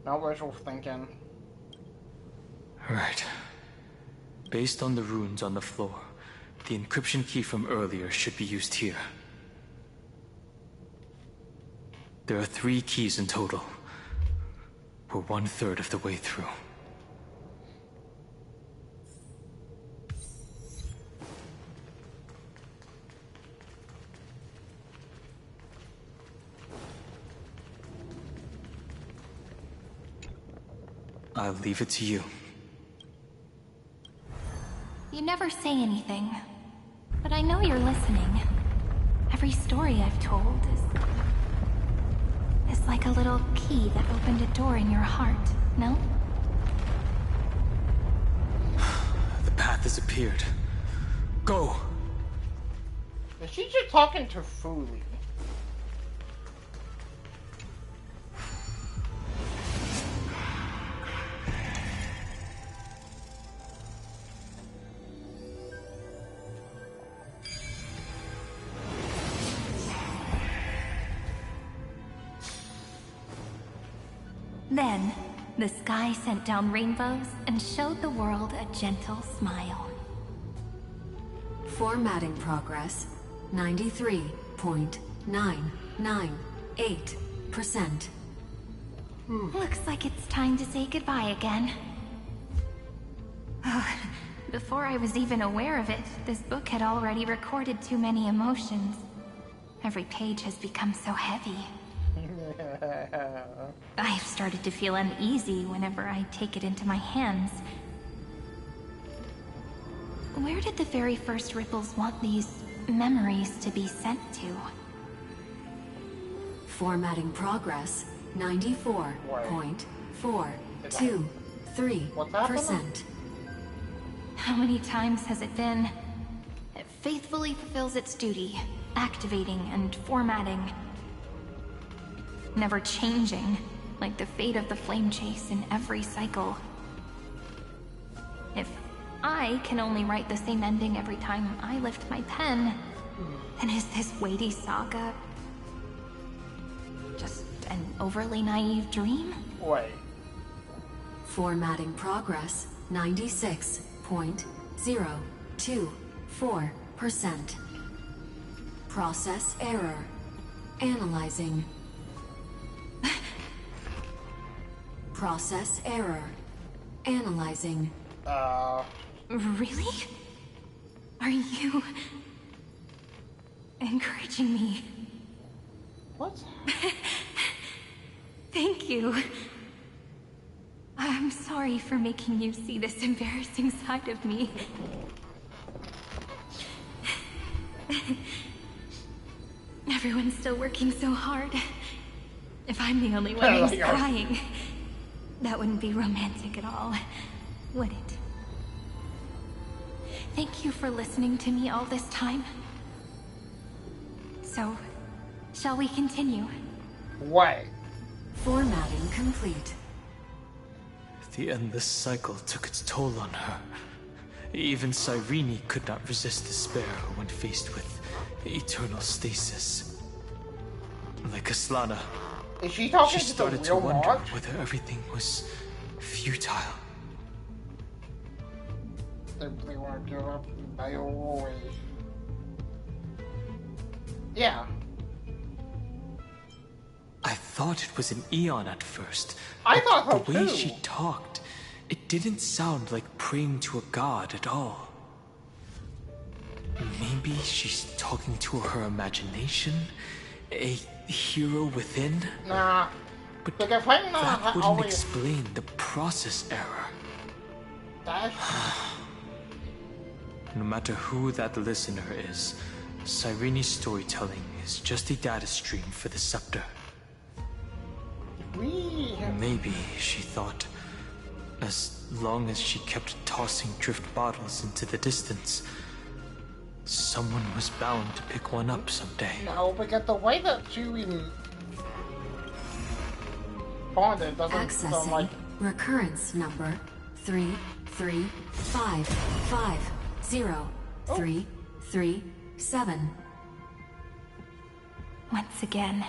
No wishful thinking. Right. Based on the runes on the floor, the encryption key from earlier should be used here. There are 3 keys in total. We're 1/3 of the way through. I'll leave it to you. You never say anything, but I know you're listening. Every story I've told is like a little key that opened a door in your heart, no? The path has appeared. Go! Is she just talking to Fuli? Then, the sky sent down rainbows and showed the world a gentle smile. Formatting progress 93.998%. Looks like it's time to say goodbye again. Before I was even aware of it, this book had already recorded too many emotions. Every page has become so heavy. I've started to feel uneasy whenever I take it into my hands. Where did the very first ripples want these memories to be sent to? Formatting progress 94.423%. How many times has it been? It faithfully fulfills its duty, activating and formatting. Never changing, like the fate of the flame chase in every cycle. If I can only write the same ending every time I lift my pen, then is this weighty saga just an overly naive dream? Wait. Formatting progress 96.024%. Process error. Analyzing. Process error. Analyzing. Really? Are you encouraging me? What? Thank you. I'm sorry for making you see this embarrassing side of me. Everyone's still working so hard. If I'm the only one who's crying, that wouldn't be romantic at all, would it? Thank you for listening to me all this time. So, shall we continue? Why? Formatting complete. The endless cycle took its toll on her. Even Cyrene could not resist despair when faced with eternal stasis. Like Aslana, is she talking she to started the to real wonder March? whether everything was futile. They want to give up. They always. Yeah. I thought it was an Eon at first. I thought so the way too. she talked, it didn't sound like praying to a god at all. Maybe she's talking to her imagination? A hero within? Nah. But like if I'm not that wouldn't always... explain the process error. That's... No matter who that listener is, Cyrene's storytelling is just a data stream for the scepter. Maybe, she thought, as long as she kept tossing drift bottles into the distance, someone was bound to pick one up someday. No, because the way that she bonded doesn't sound like... Recurrence number 33550337. Once again,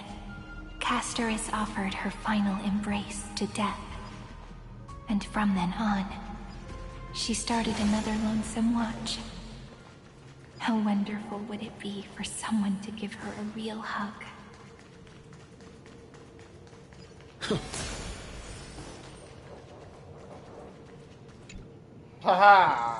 Castorus offered her final embrace to death. And from then on, she started another lonesome watch. How wonderful would it be for someone to give her a real hug? Haha!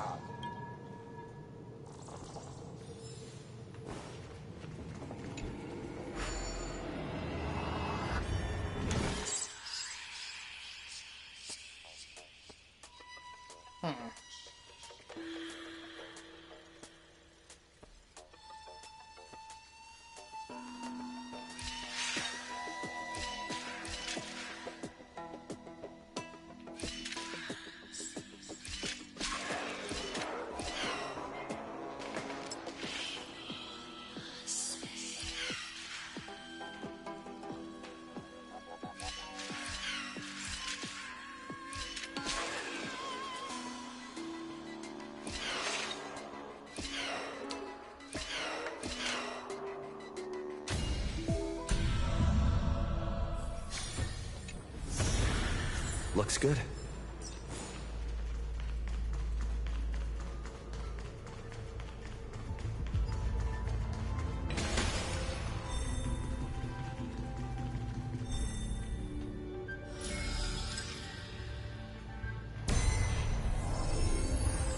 Looks good.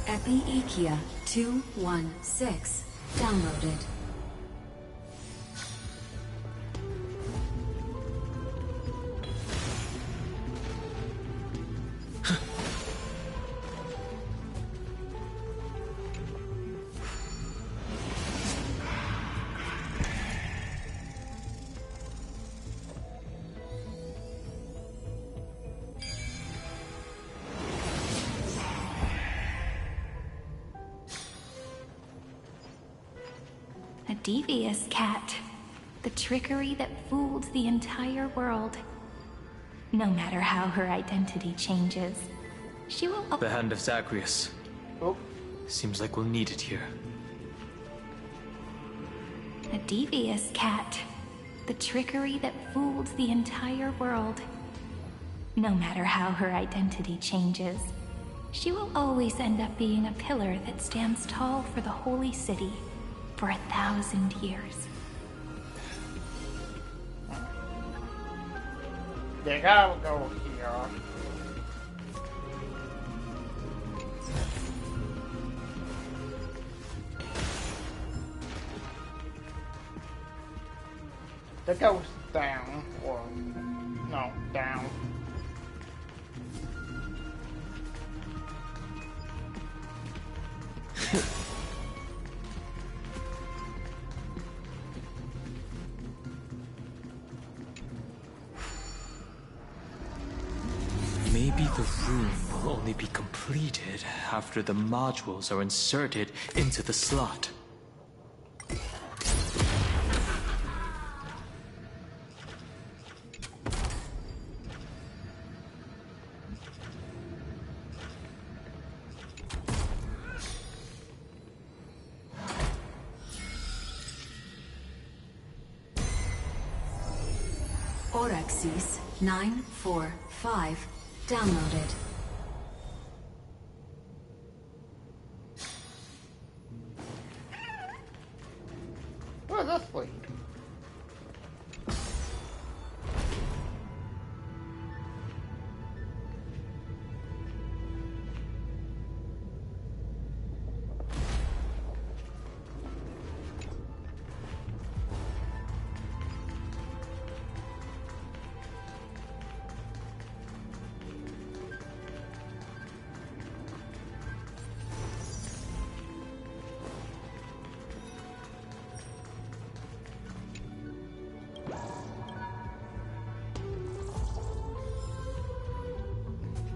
Epi-Ikia 216 downloaded. A devious cat. The trickery that fooled the entire world. No matter how her identity changes, she will... The hand of Zagreus. Oh. Seems like we'll need it here. A devious cat. The trickery that fooled the entire world. No matter how her identity changes, she will always end up being a pillar that stands tall for the holy city for 1,000 years. They gotta go here. The ghost down, or no, down. Maybe the room will only be completed after the modules are inserted into the slot. Orexis 945 downloaded. Where does this lead?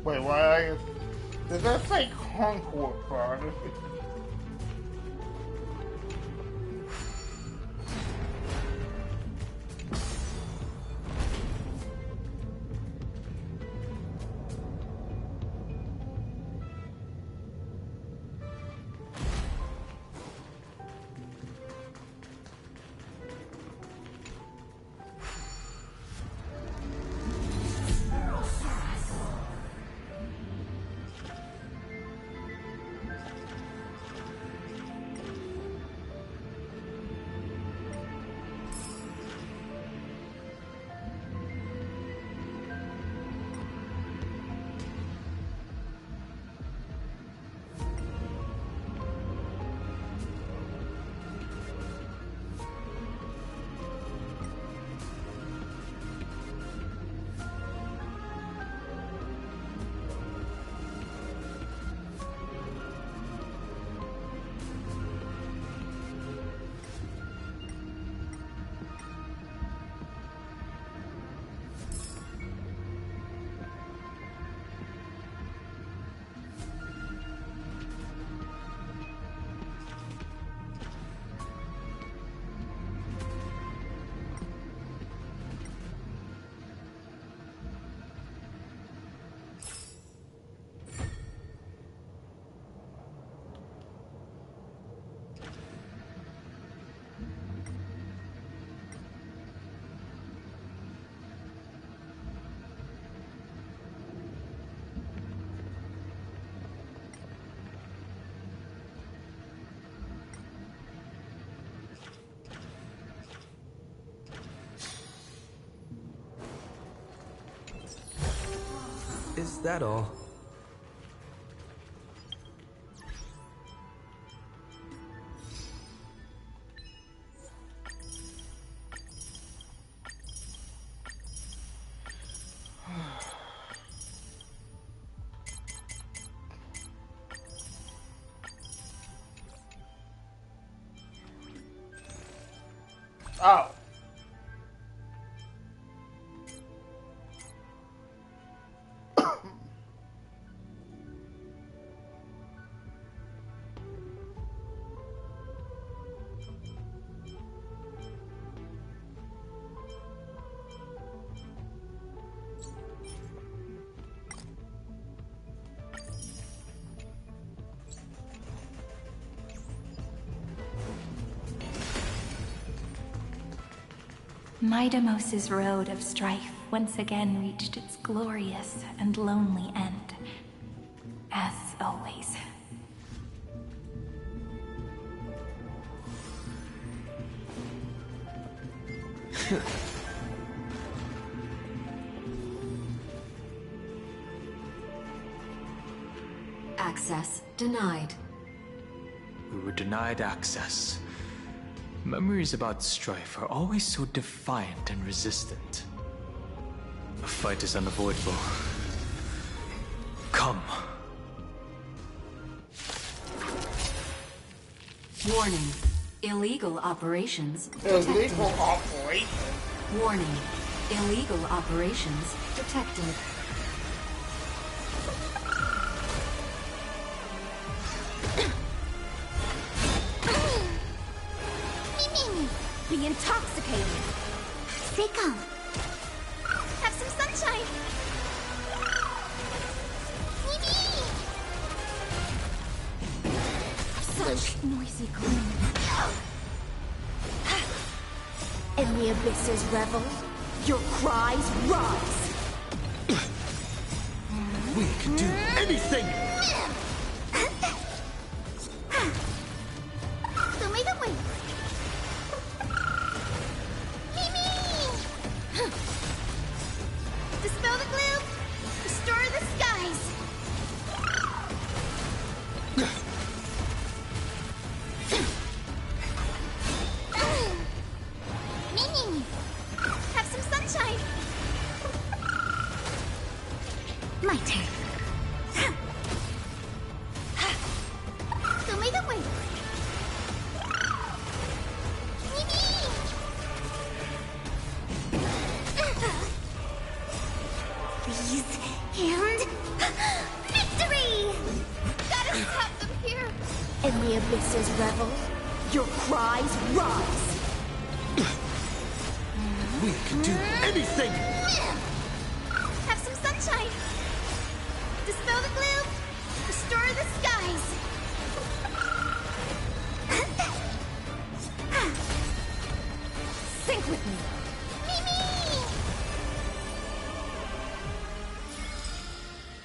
Wait, why? Does that say Concord Bard? Is that all? Oh. Midamos's road of strife once again reached its glorious and lonely end. As always. Access denied. We were denied access. Memories about strife are always so defiant and resistant. A fight is unavoidable. Come. Warning. Illegal operations Illegal operations? Warning. Illegal operations detected. Be intoxicated. Seiko. Have some sunshine. Mimi. Such noisy gloom. In the abyss's revel, your cries rise. We can do anything! Dispel the gloom! Restore the skies! Mimi! Have some sunshine! My turn. Show me the way! Please, and victory! Gotta stop them here! In the abyss's revel, your cries rise! We can do anything! Have some sunshine! Dispel the gloom! Restore the skies! Sync with me!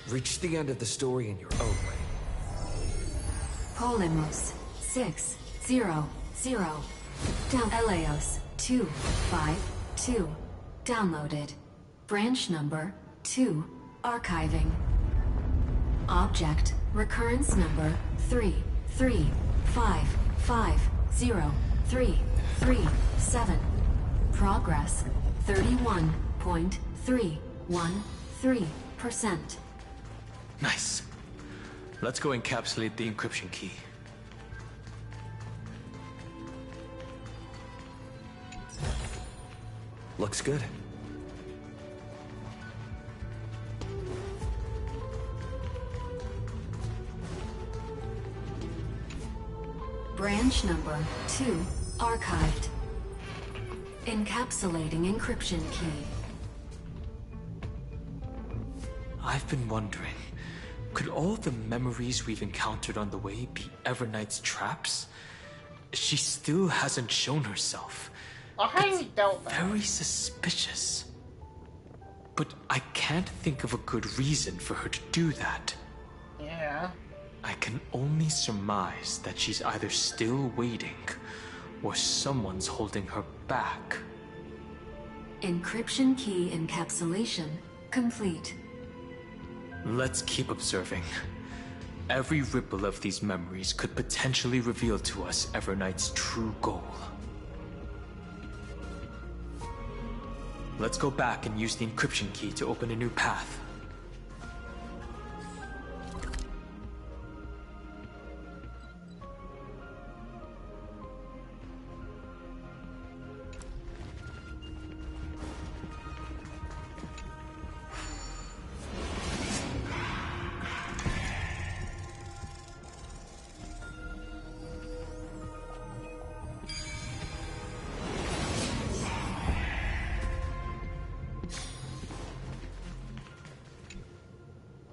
Reach the end of the story in your own way. Polymos 600. Down Eleos 252. Downloaded. Branch number 2. Archiving. Object recurrence number 335503337. Progress 31.313%. Nice. Let's go encapsulate the encryption key. Looks good. Branch number 2 archived. Encapsulating encryption key. I've been wondering, could all the memories we've encountered on the way be Everknight's traps? She still hasn't shown herself. I highly doubt that. Very suspicious. But I can't think of a good reason for her to do that. Yeah. I can only surmise that she's either still waiting, or someone's holding her back. Encryption key encapsulation complete. Let's keep observing. Every ripple of these memories could potentially reveal to us Everknight's true goal. Let's go back and use the encryption key to open a new path.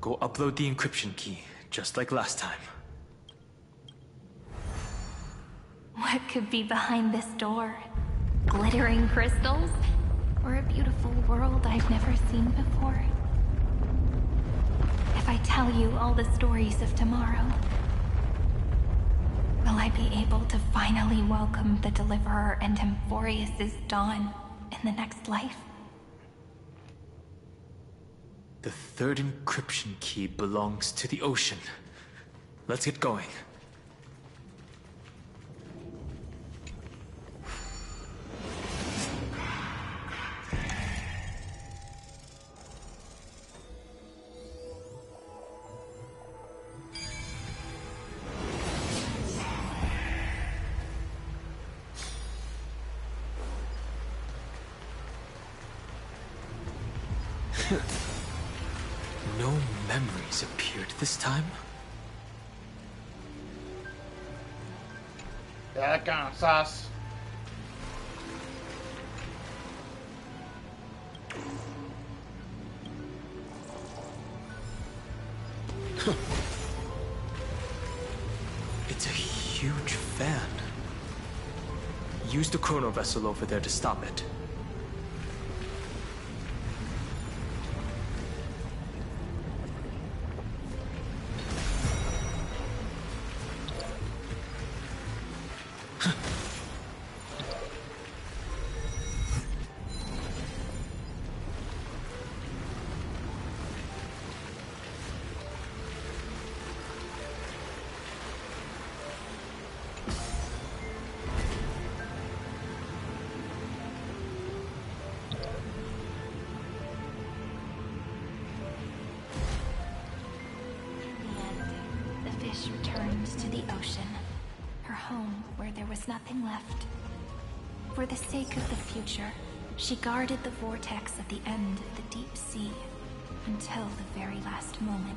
Go upload the encryption key, just like last time. What could be behind this door? Glittering crystals? Or a beautiful world I've never seen before? If I tell you all the stories of tomorrow, will I be able to finally welcome the Deliverer and Emphorius' dawn in the next life? The third encryption key belongs to the ocean. Let's get going. No memories appeared this time? Yeah, that kind of sus. It's a huge fan. Use the chrono vessel over there to stop it. To the ocean, her home where there was nothing left. For the sake of the future, she guarded the vortex at the end of the deep sea until the very last moment.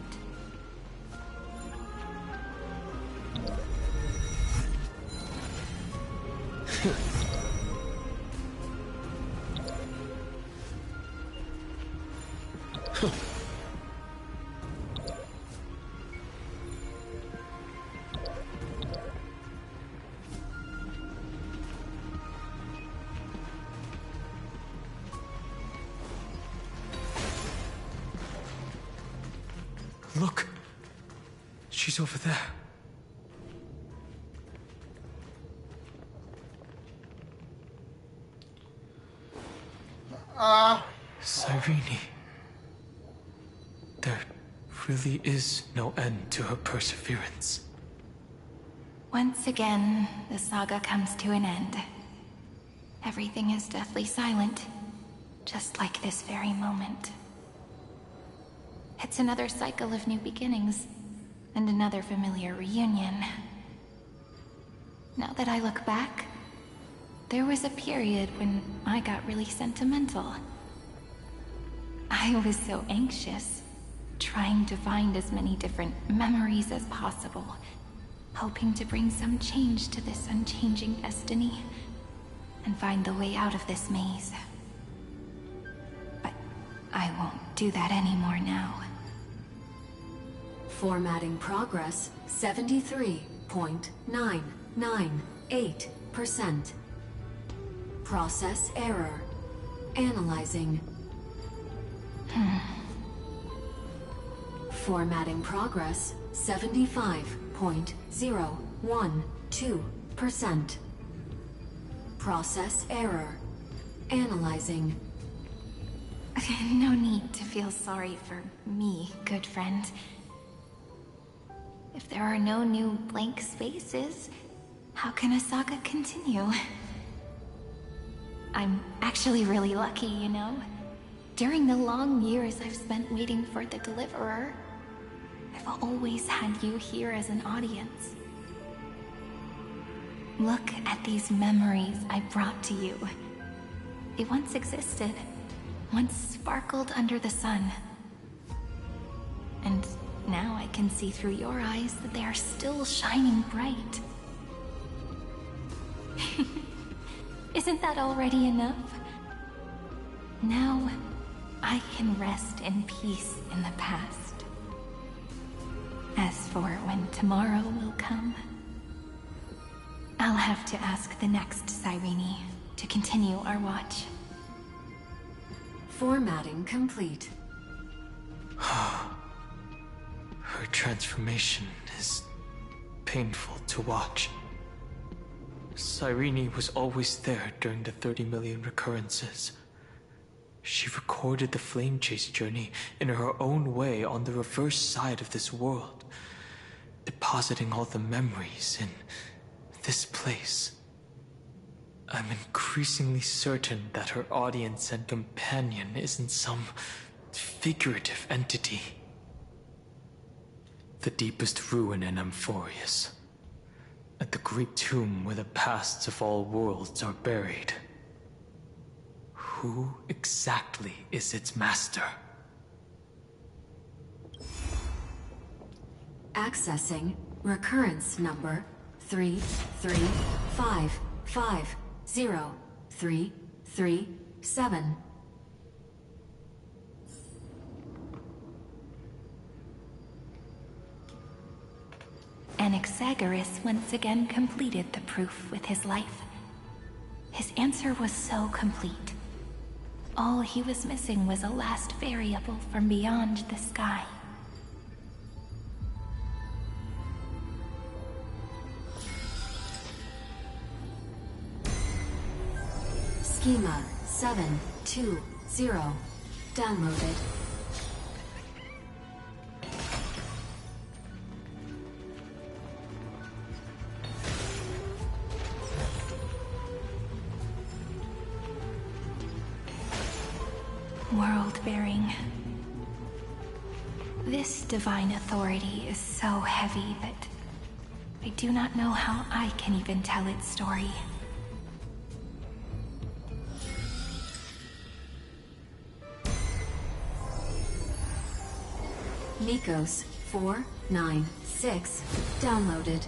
Look! She's over there. Cyrene. There really is no end to her perseverance. Once again, the saga comes to an end. Everything is deathly silent, just like this very moment. It's another cycle of new beginnings, and another familiar reunion. Now that I look back, there was a period when I got really sentimental. I was so anxious, trying to find as many different memories as possible, hoping to bring some change to this unchanging destiny, and find the way out of this maze. But I won't do that anymore now. Formatting progress 73.998%. Process error. Analyzing. Formatting progress 75.012%. Process error. Analyzing. No need to feel sorry for me, good friend. If there are no new blank spaces, how can a saga continue? I'm actually really lucky, you know? During the long years I've spent waiting for the Deliverer, I've always had you here as an audience. Look at these memories I brought to you. They once existed, once sparkled under the sun. And now I can see through your eyes that they are still shining bright. Isn't that already enough? Now, I can rest in peace in the past. As for when tomorrow will come, I'll have to ask the next Cyrene to continue our watch. Formatting complete. Her transformation is painful to watch. Cyrene was always there during the 30 million recurrences. She recorded the Flame Chase journey in her own way on the reverse side of this world, depositing all the memories in this place. I'm increasingly certain that her audience and companion isn't some figurative entity. The deepest ruin in Amphorius, at the great tomb where the pasts of all worlds are buried. Who exactly is its master? Accessing recurrence number 335503337. Anaxagoras once again completed the proof with his life. His answer was so complete. All he was missing was a last variable from beyond the sky. Schema 720. Downloaded. World-bearing. This divine authority is so heavy that I do not know how I can even tell its story. Nikos 496. Downloaded.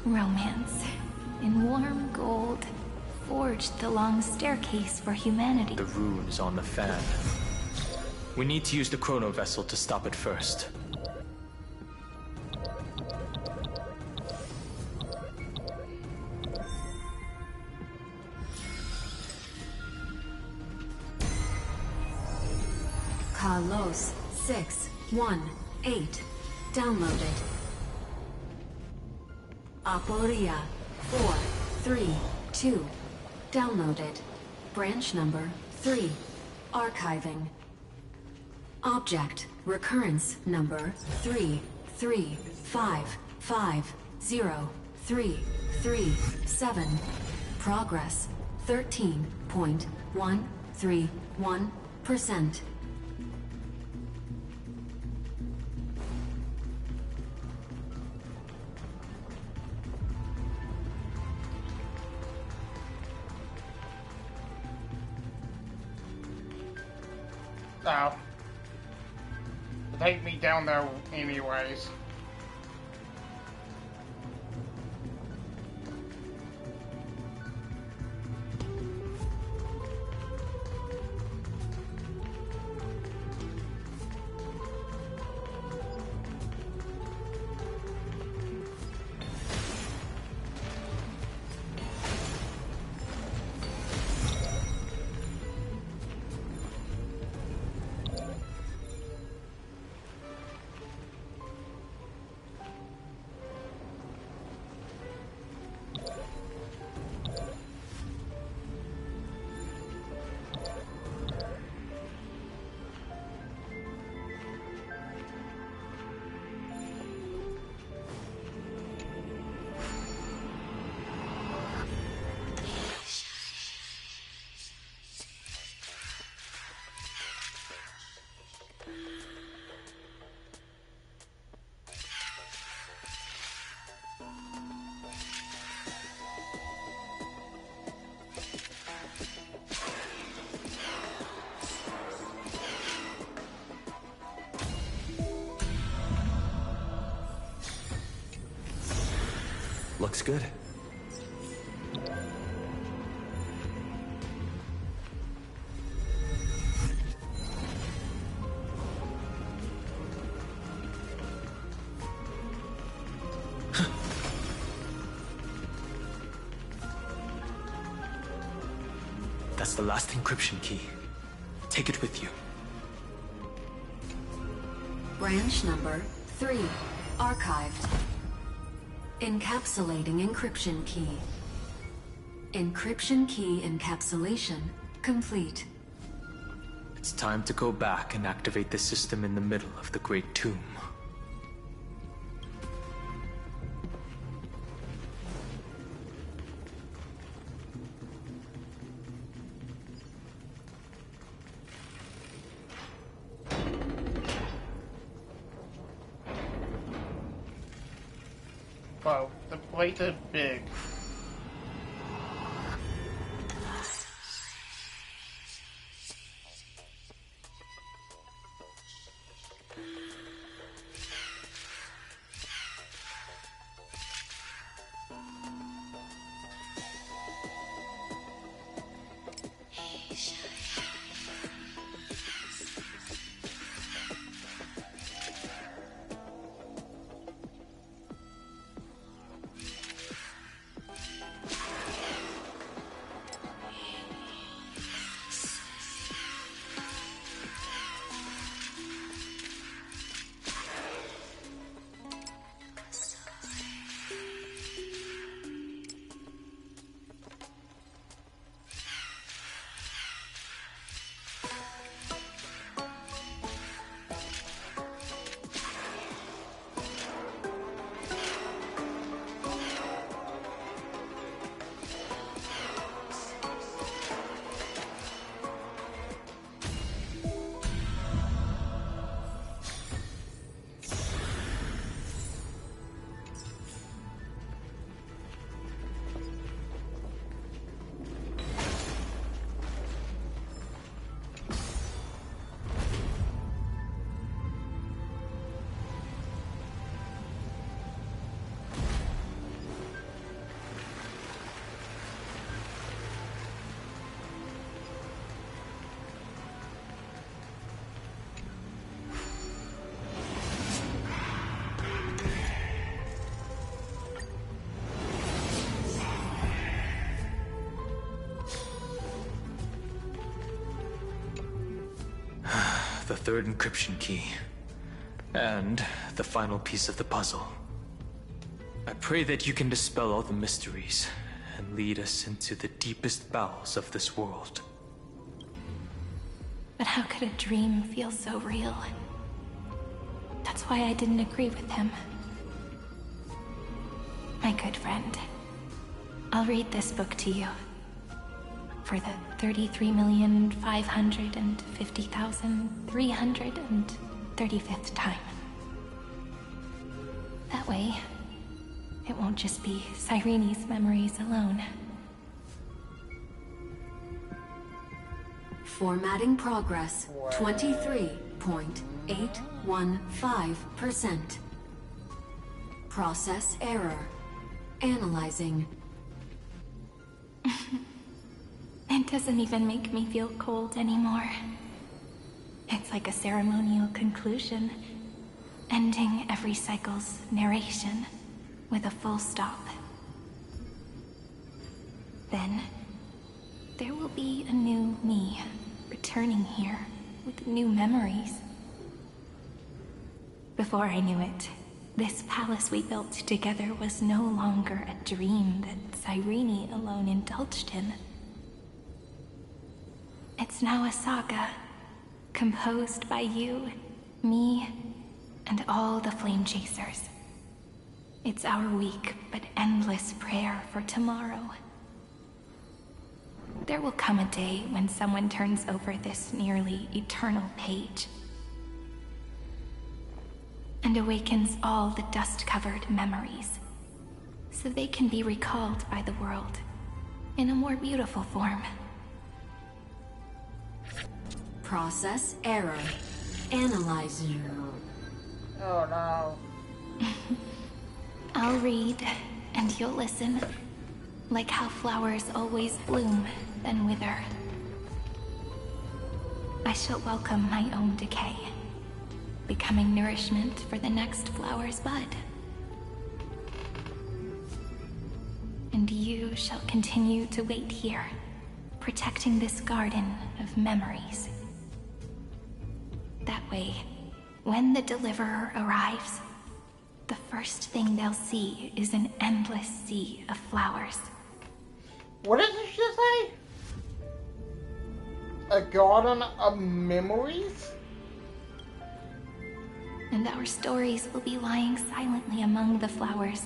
Romance. In warm gold, forged the long staircase for humanity. The rune is on the fan. We need to use the chrono vessel to stop it first. Kalos 618. Downloaded. Aporia 432. Downloaded. Branch number 3. Archiving. Object recurrence number 335503337. Progress 13.131%. Oh. Take me down there anyways. Looks good. That's the last encryption key. Take it with you. Branch number 3. Archived. Encapsulating encryption key. Encryption key encapsulation complete. It's time to go back and activate the system in the middle of the Great Tomb. Wow, the place is big. The third encryption key. And the final piece of the puzzle. I pray that you can dispel all the mysteries and lead us into the deepest bowels of this world. But how could a dream feel so real? That's why I didn't agree with him. My good friend, I'll read this book to you. For the 33,550,335th time. That way, it won't just be Cyrene's memories alone. Formatting progress 23.815%. Process error. Analyzing. It doesn't even make me feel cold anymore. It's like a ceremonial conclusion, ending every cycle's narration with a full stop. Then, there will be a new me, returning here with new memories. Before I knew it, this palace we built together was no longer a dream that Cyrene alone indulged in. It's now a saga, composed by you, me, and all the Flame Chasers. It's our weak but endless prayer for tomorrow. There will come a day when someone turns over this nearly eternal page and awakens all the dust-covered memories, so they can be recalled by the world in a more beautiful form. Process error. Analyzing. Oh no. I'll read, And you'll listen, like how flowers always bloom, then wither. I shall welcome my own decay, becoming nourishment for the next flower's bud. And you shall continue to wait here, protecting this garden of memories. That way, when the Deliverer arrives, the first thing they'll see is an endless sea of flowers. What did you just say? A garden of memories? And our stories will be lying silently among the flowers,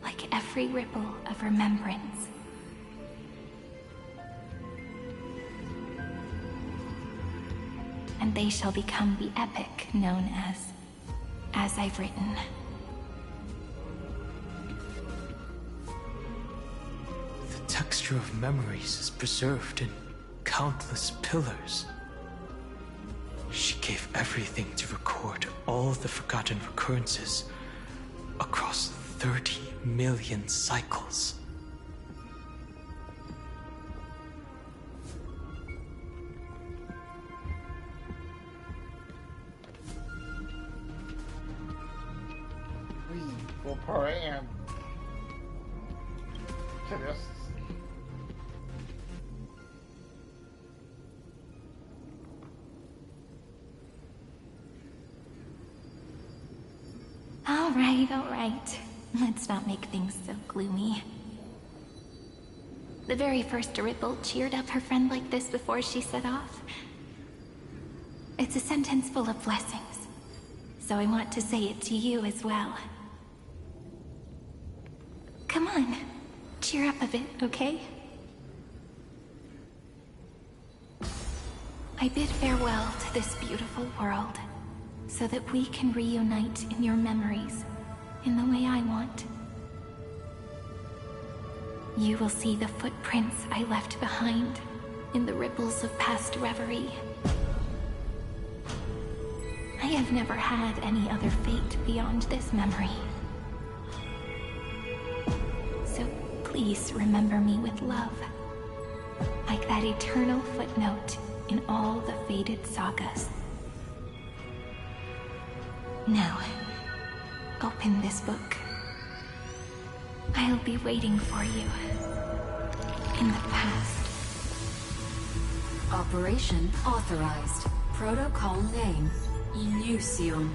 like every ripple of remembrance. And they shall become the epic known as I've written. The texture of memories is preserved in countless pillars. She gave everything to record all the forgotten recurrences across 30 million cycles. We will put it in to this. All right. Let's not make things so gloomy. The very first ripple cheered up her friend like this before she set off. It's a sentence full of blessings, so I want to say it to you as well. Come on, cheer up a bit, okay? I bid farewell to this beautiful world, so that we can reunite in your memories, in the way I want. You will see the footprints I left behind in the ripples of past reverie. I have never had any other fate beyond this memory. So please remember me with love, like that eternal footnote in all the faded sagas. Now, open this book. I'll be waiting for you in the past. Operation authorized. Protocol name, Illusion.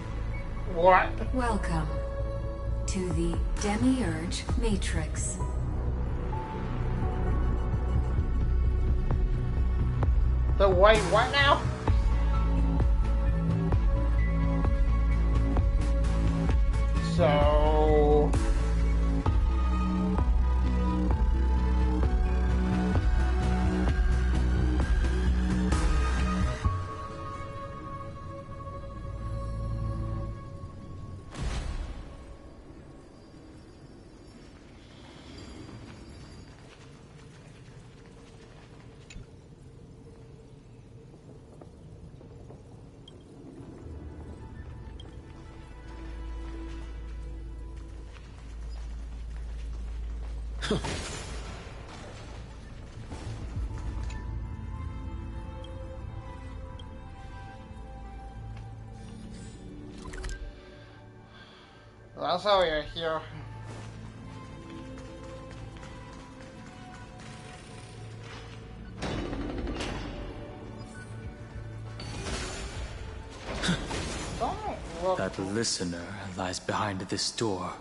What? Welcome to the Demiurge Matrix. The wait, what now? So... That's how you're here. That listener lies behind this door.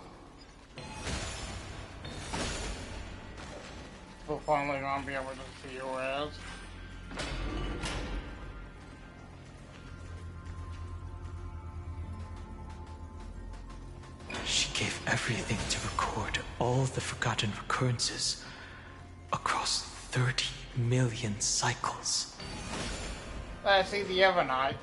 We're finally gonna be able to see who it is. She gave everything to record all the forgotten recurrences across 30 million cycles. I see the Evernight.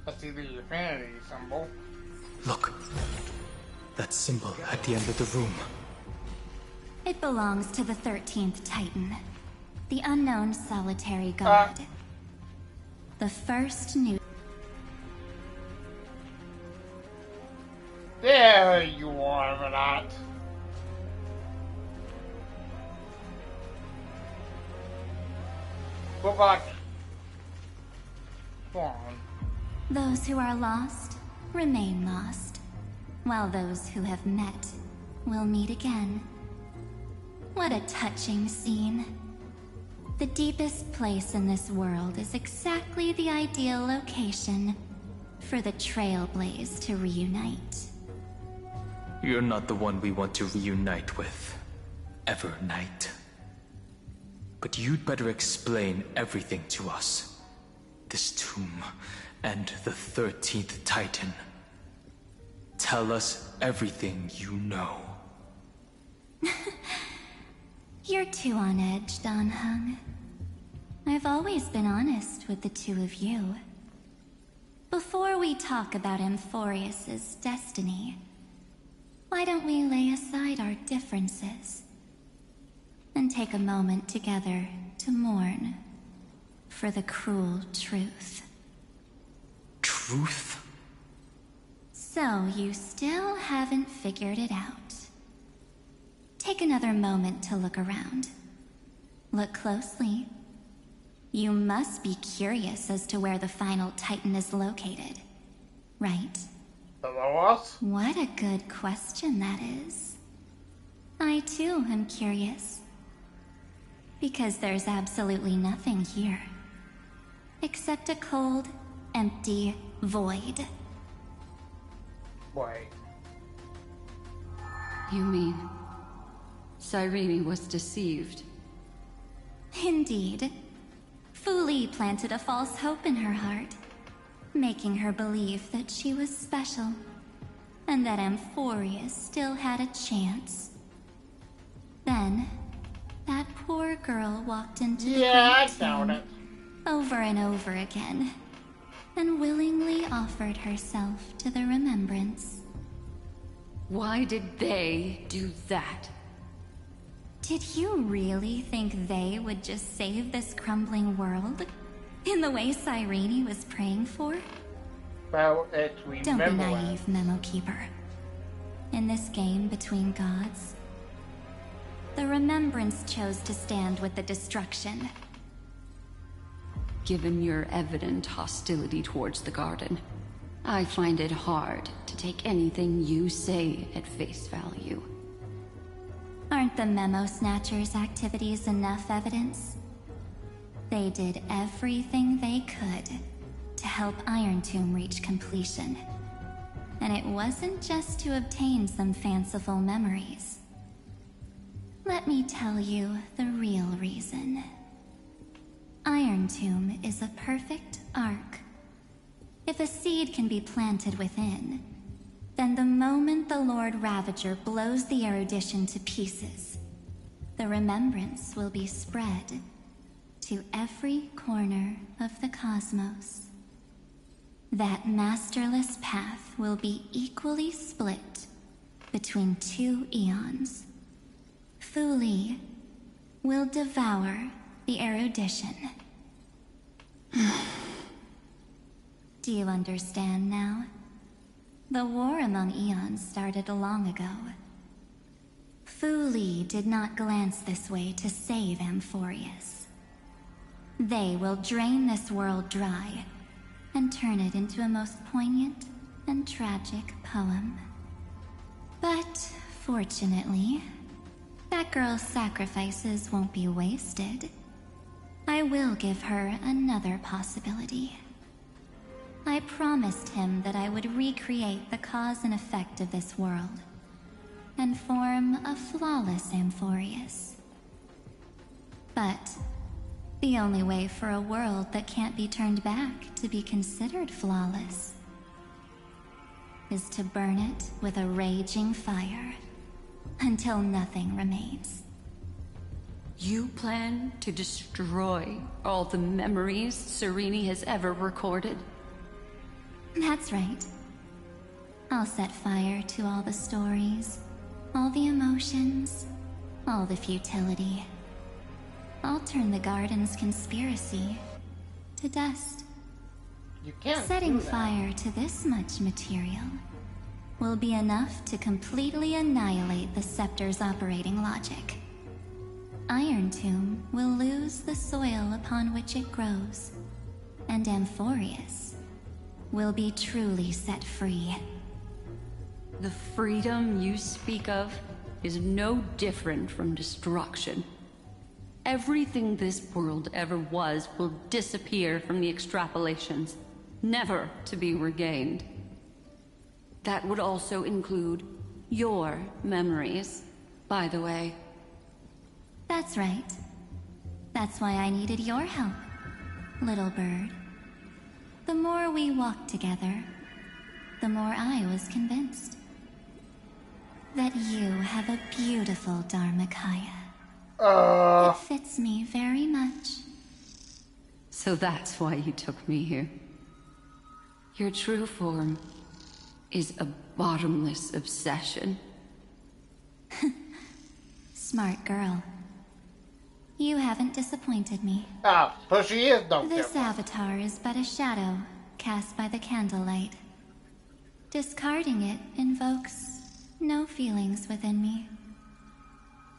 I see the infinity symbol. Look. That symbol at the end of the room. It belongs to the 13th Titan. the unknown solitary god. The first new... There you are, Renat. Go back. Go on. Those who are lost remain lost, while those who have met will meet again. What a touching scene. The deepest place in this world is exactly the ideal location for the Trailblaze to reunite. You're not the one we want to reunite with, Evernight. But you'd better explain everything to us. This tomb, and the 13th Titan. Tell us everything you know. You're too on edge, Dan Heng. I've always been honest with the two of you. Before we talk about Amphorius's destiny, why don't we lay aside our differences and take a moment together to mourn for the cruel truth? Truth? So you still haven't figured it out. Take another moment to look around. Look closely. You must be curious as to where the final Titan is located, right? Below us? What a good question that is. I too am curious. Because there's absolutely nothing here. Except a cold, empty void. Wait. You mean... Cyrene was deceived? Indeed. Fu Li planted a false hope in her heart, making her believe that she was special, and that Amphorius still had a chance. Then, that poor girl walked into the great tomb over and over again, and willingly offered herself to the remembrance. Why did they do that? Did you really think they would just save this crumbling world? In the way Cyrene was praying for? Well, it's remembrance. Don't be naive, Memo Keeper. In this game between gods, the Remembrance chose to stand with the destruction. Given your evident hostility towards the Garden, I find it hard to take anything you say at face value. Aren't the Memo Snatchers' activities enough evidence? They did everything they could to help Iron Tomb reach completion. And it wasn't just to obtain some fanciful memories. Let me tell you the real reason. Iron Tomb is a perfect ark. If a seed can be planted within, then the moment the Lord Ravager blows the erudition to pieces, the remembrance will be spread to every corner of the cosmos. That masterless path will be equally split between two eons. Fu Li will devour the erudition. Do you understand now? The war among eons started long ago. Fu Li did not glance this way to save Amphorius. They will drain this world dry and turn it into a most poignant and tragic poem. But fortunately, that girl's sacrifices won't be wasted. I will give her another possibility. I promised him that I would recreate the cause and effect of this world, and form a flawless Amphorius. But the only way for a world that can't be turned back to be considered flawless is to burn it with a raging fire until nothing remains. You plan to destroy all the memories Cyrene has ever recorded? That's right. I'll set fire to all the stories, all the emotions, all the futility. I'll turn the garden's conspiracy to dust. You can't Setting do that. fire to this much material will be enough to completely annihilate the scepter's operating logic. Iron Tomb will lose the soil upon which it grows, and Amphorius will be truly set free. The freedom you speak of is no different from destruction. Everything this world ever was will disappear from the extrapolations, never to be regained. That would also include your memories, by the way. That's right. That's why I needed your help, little bird. The more we walked together, the more I was convinced that you have a beautiful Dharmakaya. It fits me very much. So that's why you took me here. Your true form is a bottomless obsession. Smart girl. You haven't disappointed me. But she is no This different. avatar is but a shadow cast by the candlelight. Discarding it invokes no feelings within me.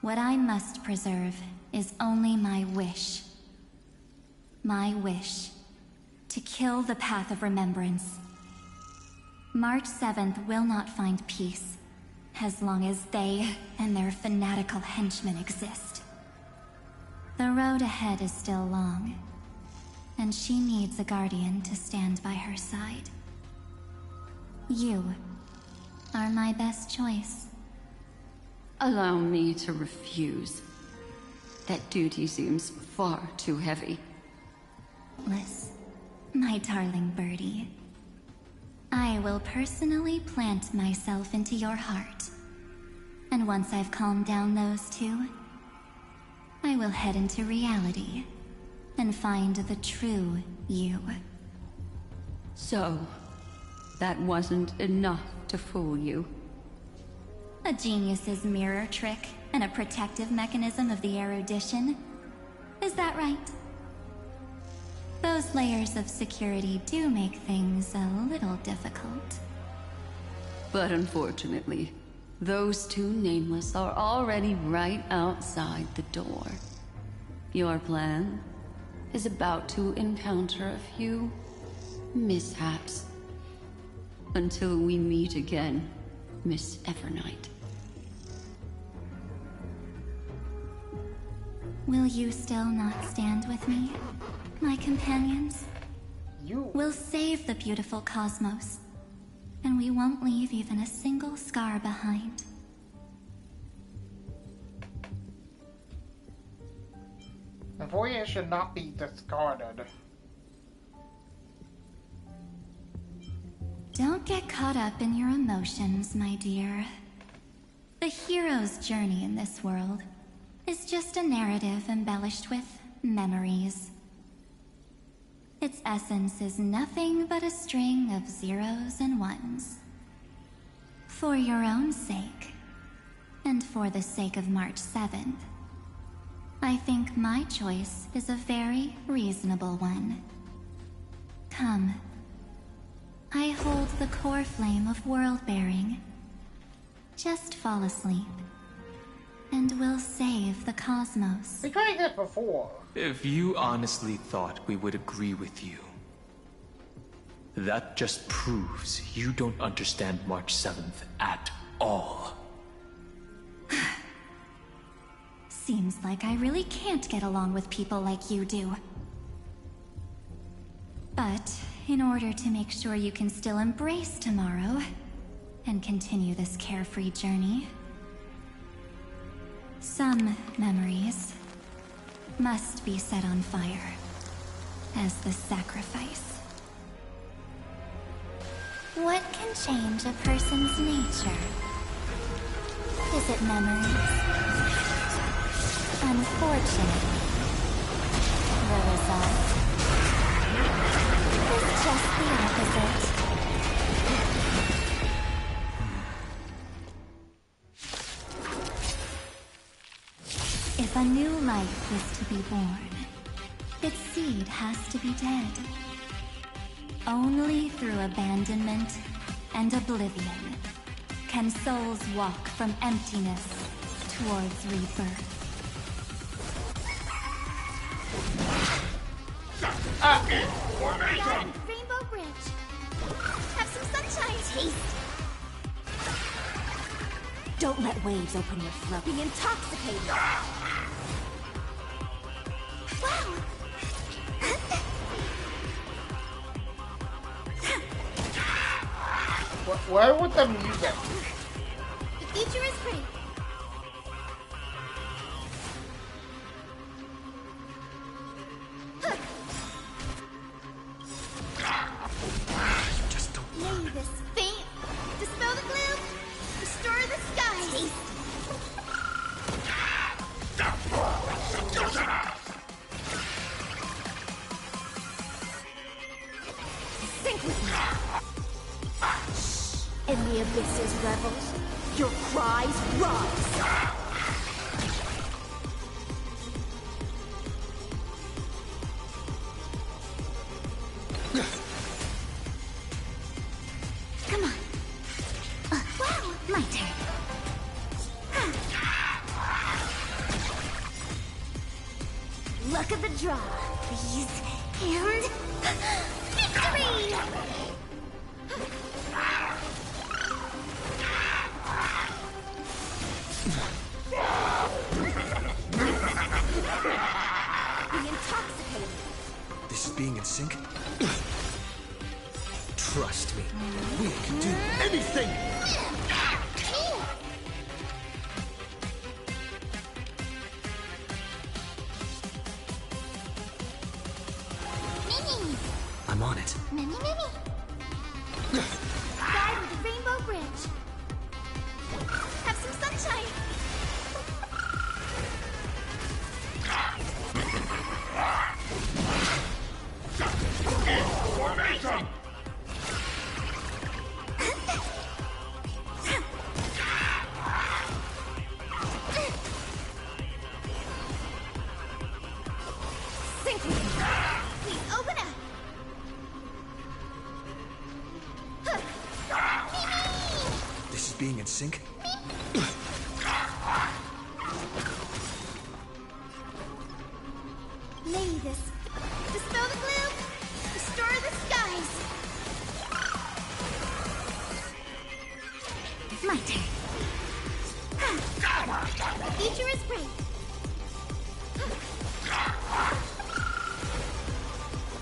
What I must preserve is only my wish. My wish to kill the path of remembrance. March 7th will not find peace as long as they and their fanatical henchmen exist. The road ahead is still long, and she needs a guardian to stand by her side. You are my best choice. Allow me to refuse. That duty seems far too heavy. Liz, my darling birdie. I will personally plant myself into your heart. And once I've calmed down those two, I will head into reality and find the true you. So, that wasn't enough to fool you. A genius's mirror trick and a protective mechanism of the erudition. Is that right? Those layers of security do make things a little difficult. But unfortunately, those two nameless are already right outside the door. Your plan is about to encounter a few mishaps. Until we meet again, Miss Evernight. Will you still not stand with me, my companions? We'll save the beautiful cosmos, and we won't leave even a single scar behind. The voyage should not be discarded. Don't get caught up in your emotions, my dear. The hero's journey in this world is just a narrative embellished with memories. Its essence is nothing but a string of zeros and ones. For your own sake, and for the sake of March 7th, I think my choice is a very reasonable one. Come. I hold the core flame of world-bearing. Just fall asleep, and we'll save the cosmos. We tried this before. If you honestly thought we would agree with you, that just proves you don't understand March 7th at all. Seems like I really can't get along with people like you do. But in order to make sure you can still embrace tomorrow and continue this carefree journey, some memories must be set on fire as the sacrifice. What can change a person's nature? Is it memories? Unfortunately, the result is just the opposite. If a new life is to be born, its seed has to be dead. Only through abandonment and oblivion can souls walk from emptiness towards rebirth. Rainbow Bridge. Have some sunshine. Taste. Don't let waves open your throat. Be intoxicated. Wow. Where would the music? The future is great. Just don't. Lay this faint. Dispel the gloom. Restore the skies. Sink with me. In the abyss's revels, your cries rise. Come on. Wow, my turn. Luck of the draw, please. And victory! Be intoxicated. This is being in sync? Trust me, we can do anything! Mini! I'm on it. Mini! Guide with the Rainbow Bridge. Have some sunshine. Formation! Sink with me. Please open up. This is being in sync? Lay this. Dispel the gloom. Restore the skies. My turn. The future is bright.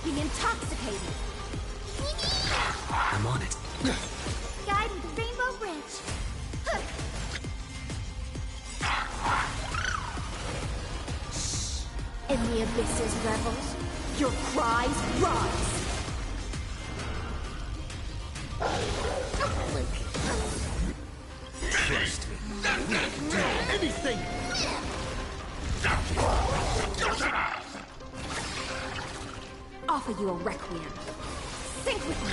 Be intoxicated. I'm on it. Guide with the Rainbow Bridge. In the abyss's revels, your cries rise. Trust me, we can do anything! Offer you a requiem. Sink with me.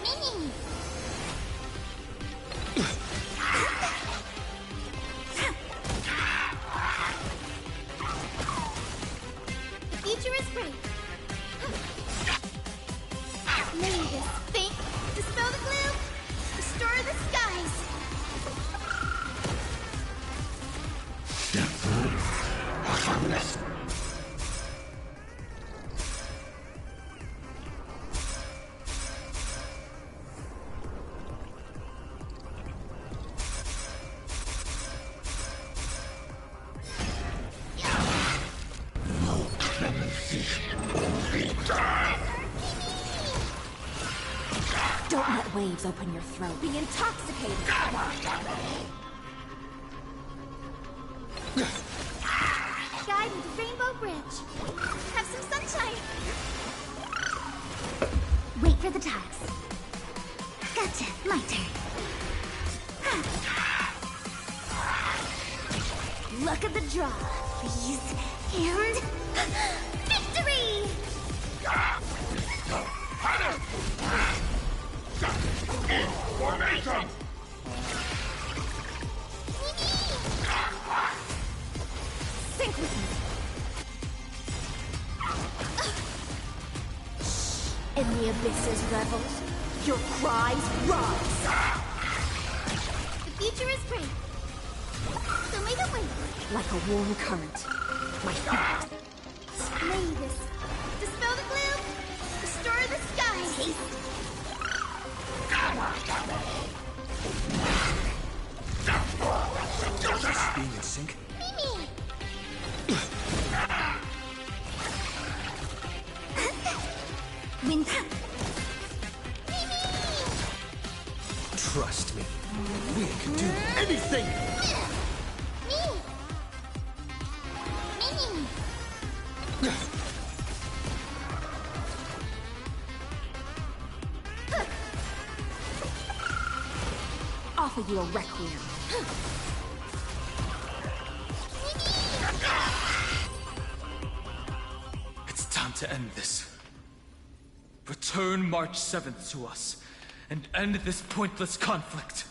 Mini! The future is bright. Lay this faint. Dispel the gloom. Restore the skies. Don't let waves open your throat. Be intoxicated. Guide with the Rainbow Bridge. Have some sunshine. Wait for the tides. Gotcha, my turn. Luck of the draw, please. And victory! Formation! In the abyss's revels, your cries rise. The future is great. So make it wait. Like a warm current. My feet. Slay this. Dispel the gloom. Destroy the sky. Taste. Just being in sync. Mimi! Winter. Trust me. We can do anything! Me! Mimi! Offer you a requiem. It's time to end this. Return March 7th to us, and end this pointless conflict.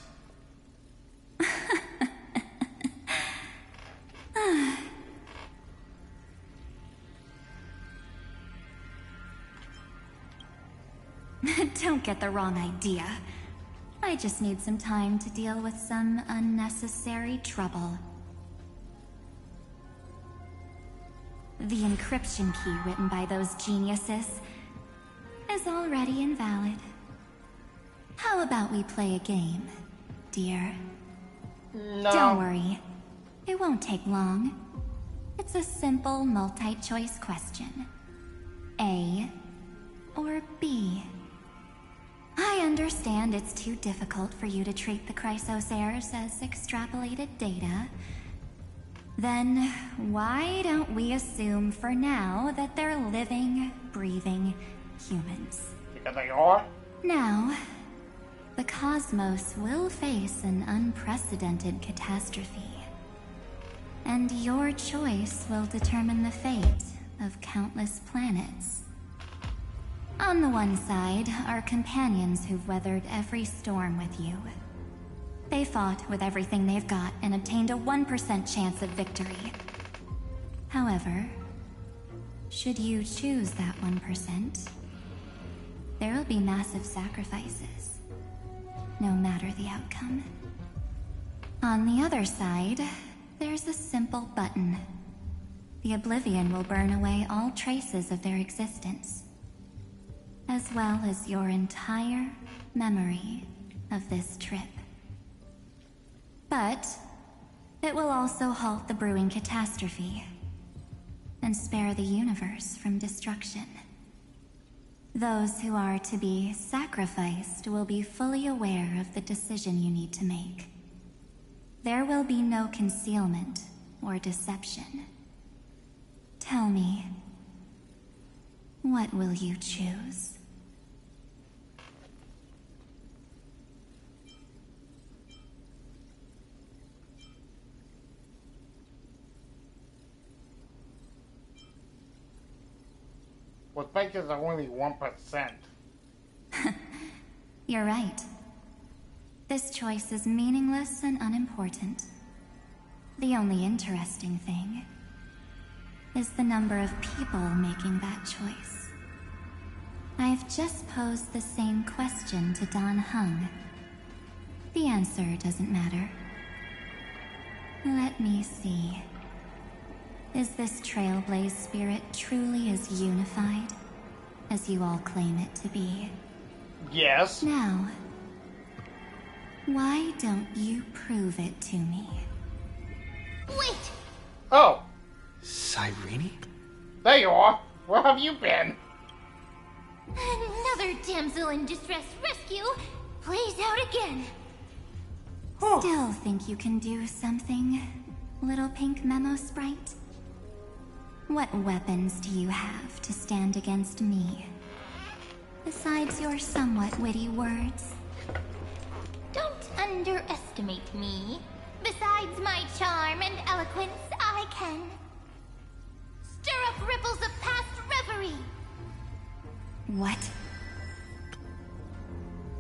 Don't get the wrong idea. I just need some time to deal with some unnecessary trouble. The encryption key written by those geniuses is already invalid. How about we play a game, dear? No. Don't worry. It won't take long. It's a simple multi-choice question. A or B? I understand it's too difficult for you to treat the Chrysos heirs as extrapolated data. Then why don't we assume for now that they're living, breathing humans? Because they are? Now, the cosmos will face an unprecedented catastrophe. And your choice will determine the fate of countless planets. On the one side are companions who've weathered every storm with you. They fought with everything they've got and obtained a 1% chance of victory. However, should you choose that 1%, there'll be massive sacrifices, no matter the outcome. On the other side, there's a simple button. The Oblivion will burn away all traces of their existence, as well as your entire memory of this trip. But it will also halt the brewing catastrophe and spare the universe from destruction. Those who are to be sacrificed will be fully aware of the decision you need to make. There will be no concealment or deception. Tell me, what will you choose? What makes it only 1%? You're right. This choice is meaningless and unimportant. The only interesting thing is the number of people making that choice. I've just posed the same question to Dan Heng. The answer doesn't matter. Let me see. Is this Trailblaze spirit truly as unified as you all claim it to be? Yes. Now, why don't you prove it to me? Wait! Oh! Cyrene? There you are! Where have you been? Another damsel in distress rescue plays out again. Still think you can do something, little pink memo sprite? What weapons do you have to stand against me? Besides your somewhat witty words. Don't underestimate me. Besides my charm and eloquence, I can stir up ripples of past reverie. What?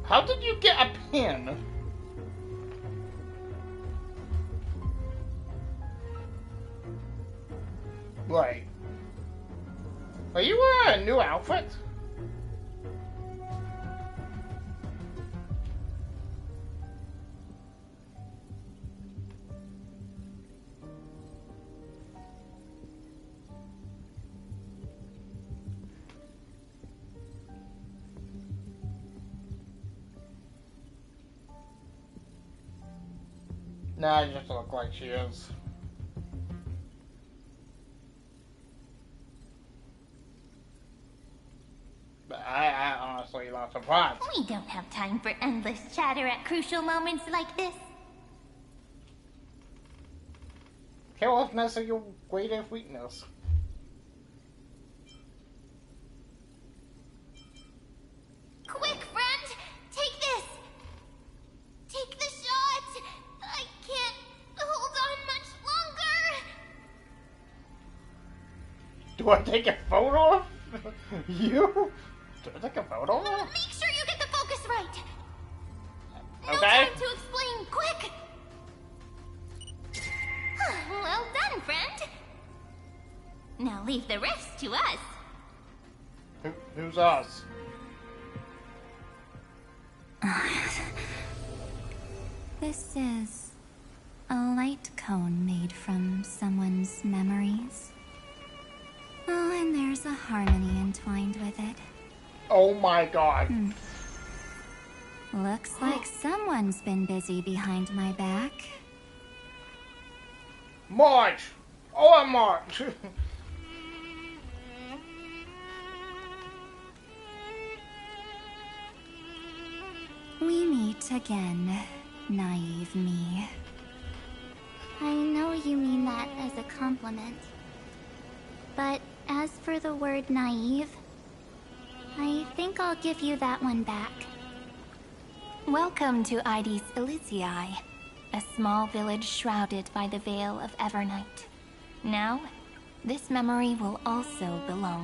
How did you get a pin? Wait. Are you wearing a new outfit? Nah, I just look like she is. But I honestly not surprised. We don't have time for endless chatter at crucial moments like this. Carelessness is your greatest weakness. Quick, friend! Take this! Take the shot! I can't hold on much longer! Do I take a photo of you? Do I take a photo of her? Make sure you get the focus right! No Okay. time to explain, quick! Well done, friend! Now leave the rest to us. Who's us? This is a light cone made from someone's memories. Oh, and there's a harmony entwined with it. Oh my god. Looks like someone's been busy behind my back. March! Oh, I'm March! We meet again, naive me. I know you mean that as a compliment. But as for the word naive, I think I'll give you that one back. Welcome to Ides Elysiae, a small village shrouded by the veil of Evernight. Now, this memory will also belong